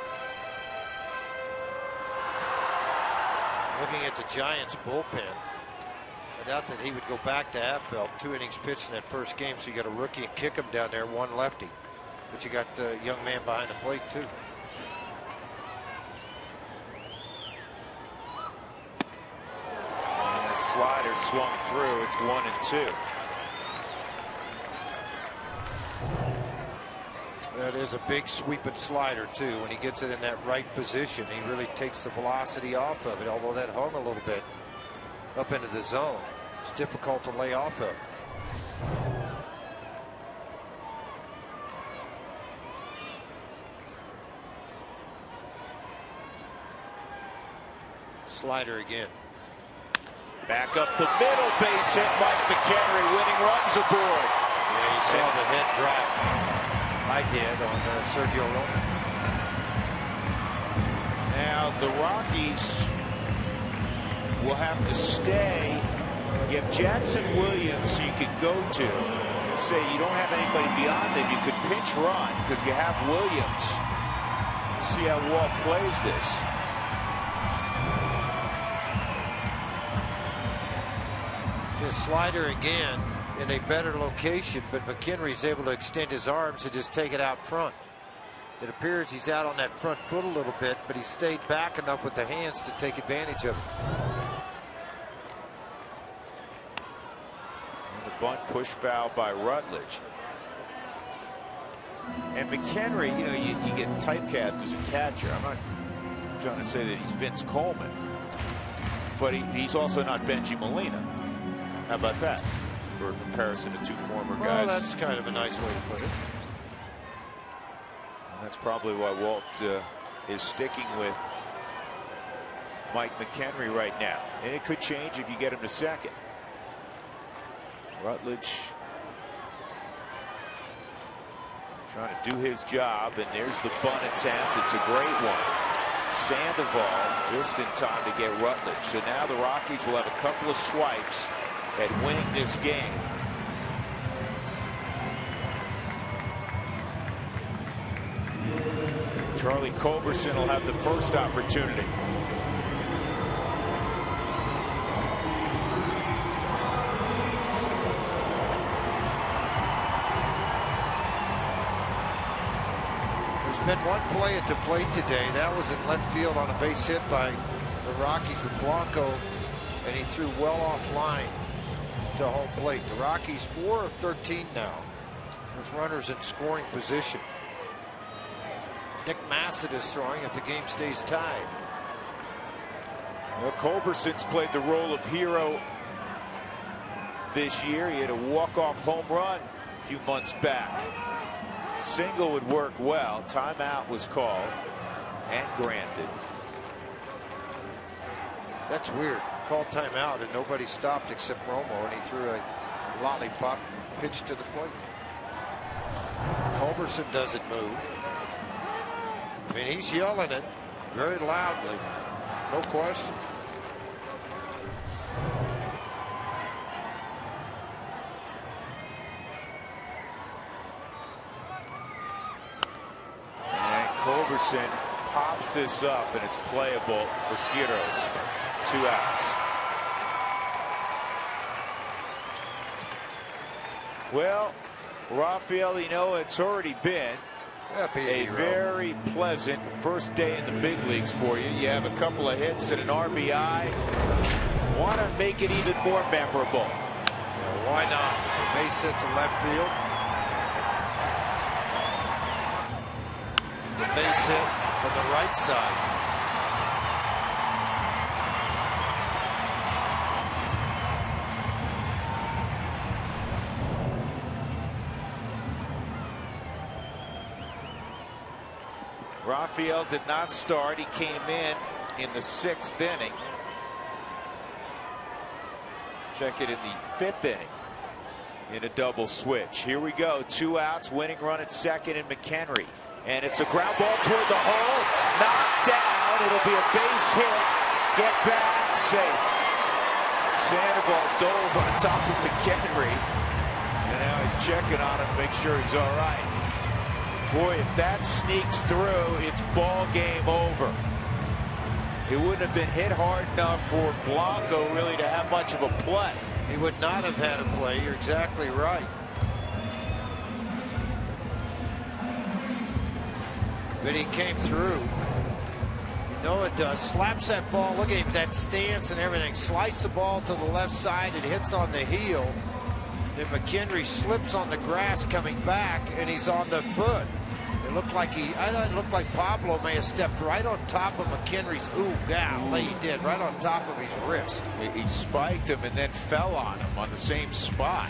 Looking at the Giants bullpen, I doubt that he would go back to Affeld. 2 innings pitched in that first game, so you got a rookie and kick him down there, one lefty. But you got the young man behind the plate too. Slider swung through. It's 1-2. That is a big sweeping slider too. When he gets it in that right position, he really takes the velocity off of it. Although that hung a little bit up into the zone, it's difficult to lay off of. Slider again. Back up the middle, base hit. Mike McHenry winning runs aboard. Yeah, you saw the head drop. I did on Sergio Romo. Now the Rockies will have to stay. You have Jackson Williams you could go to. Say you don't have anybody beyond him. You could pinch run because you have Williams. See how Walt plays this. The slider again in a better location, but McHenry's able to extend his arms and just take it out front. It appears he's out on that front foot a little bit, but he stayed back enough with the hands to take advantage of it. And the bunt push foul by Rutledge. And McHenry, you know, you get typecast as a catcher. I'm not trying to say that he's Vince Coleman, but he's also not Benji Molina. How about that for comparison to 2 former guys? Well, that's kind of a nice way to put it. And that's probably why Walt is sticking with Mike McHenry right now. And it could change if you get him to second. Rutledge trying to do his job, and there's the bunt attempt. It's a great one. Sandoval just in time to get Rutledge. So now the Rockies will have a couple of swipes at winning this game. Charlie Culberson will have the first opportunity. There's been one play at the plate today. That was in left field on a base hit by the Rockies with Blanco, and he threw well offline to home plate. The Rockies 4 of 13 now with runners in scoring position. Nick Massett is throwing if the game stays tied. Well, Culberson's played the role of hero this year. He had a walk-off home run a few months back. Single would work well. Timeout was called and granted. That's weird. Called timeout and nobody stopped except Romo, and he threw a lollipop pitch to the plate. Culberson doesn't move. I mean, he's yelling it very loudly, no question. And Culberson pops this up, and it's playable for Quiros. 2 outs. Well, Rafael, it's already been a very pleasant first day in the big leagues for you. You have a couple of hits and an RBI. Want to make it even more memorable. Yeah, why not? Base hit to left field. The base hit from the right side. Rafael did not start. He came in the 6th inning. Check it in the 5th inning in a double switch. Here we go. 2 outs, winning run at second, and McHenry. And it's a ground ball toward the hole. Knocked down. It'll be a base hit. Get back. Safe. Sandoval dove on top of McHenry. And now he's checking on him to make sure he's all right. Boy, if that sneaks through, it's ball game over. It wouldn't have been hit hard enough for Blanco really to have much of a play. He would not have had a play. You're exactly right. But he came through. You know it does. Slaps that ball. Look at him, that stance and everything. Slice the ball to the left side. It hits on the heel. Then McHenry slips on the grass coming back, and he's on the foot. It looked like it looked like Pablo may have stepped right on top of McHenry's. Ooh, golly, he did, right on top of his wrist. He spiked him and then fell on him on the same spot.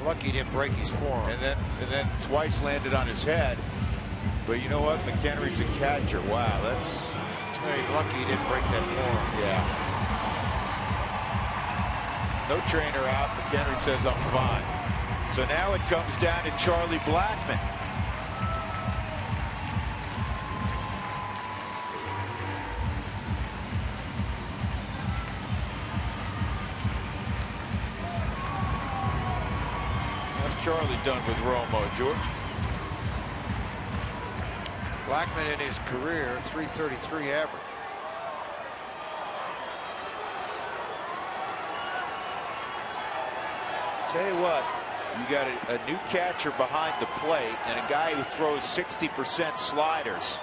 Lucky he didn't break his forearm. And then twice landed on his head. But you know what? McHenry's a catcher. Wow, that's very lucky he didn't break that forearm. Yeah. No trainer out. McHenry says, I'm fine. So now it comes down to Charlie Blackmon. What's Charlie done with Romo, George? Blackmon in his career, .333 average. Tell you what, you got a new catcher behind the plate and a guy who throws 60% sliders.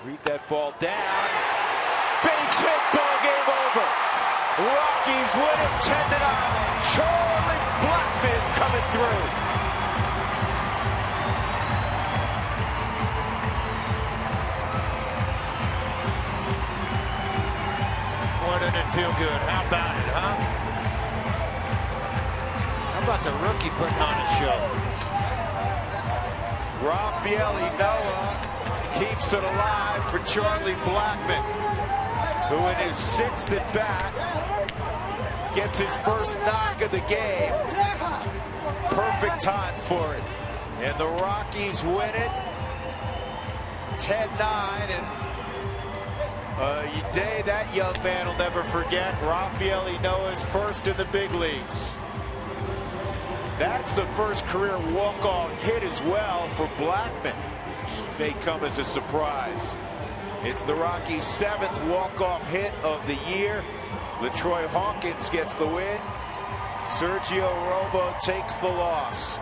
Read that ball down. Base hit, ball game over. Rockies win it 10-9. Charlie Blackmon coming through. Boy, doesn't it feel good? How about it, huh? How about the rookie putting on a show? Rafael keeps it alive for Charlie Blackmon, who in his 6th at bat gets his first knock of the game. Perfect time for it. And the Rockies win it 10-9. And a day that young man will never forget. Rafael Ynoa's first in the big leagues. That's the first career walk-off hit as well for Blackmon. May come as a surprise. It's the Rockies' 7th walk-off hit of the year. LaTroy Hawkins gets the win. Sergio Romo takes the loss.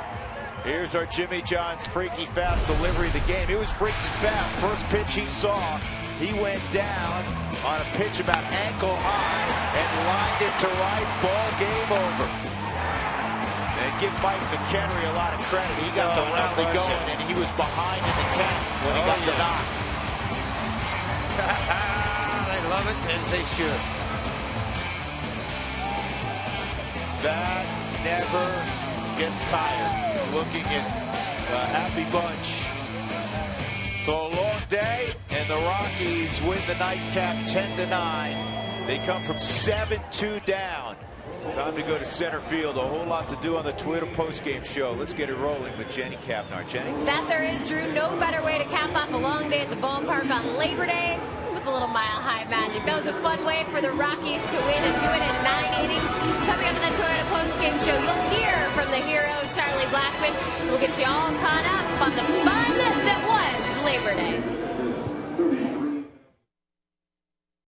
Here's our Jimmy John's freaky fast delivery of the game. It was freaky fast. First pitch he saw, he went down on a pitch about ankle high and lined it to right. Ball game over. And give Mike McHenry a lot of credit. He got the rally going, and he was behind in the count when he got the knock. They love it, as they should. That never gets tired. Looking at a happy bunch. So a long day, and the Rockies win the nightcap 10-9. They come from 7-2 down. Time to go to center field. A whole lot to do on the Twitter postgame show. Let's get it rolling with Jenny Kapnar. Jenny? That there is, Drew. No better way to cap off a long day at the ballpark on Labor Day with a little mile-high magic. That was a fun way for the Rockies to win and do it in 9 innings. Coming up in the Toyota postgame show, you'll hear from the hero, Charlie Blackmon. We'll get you all caught up on the fun that was Labor Day.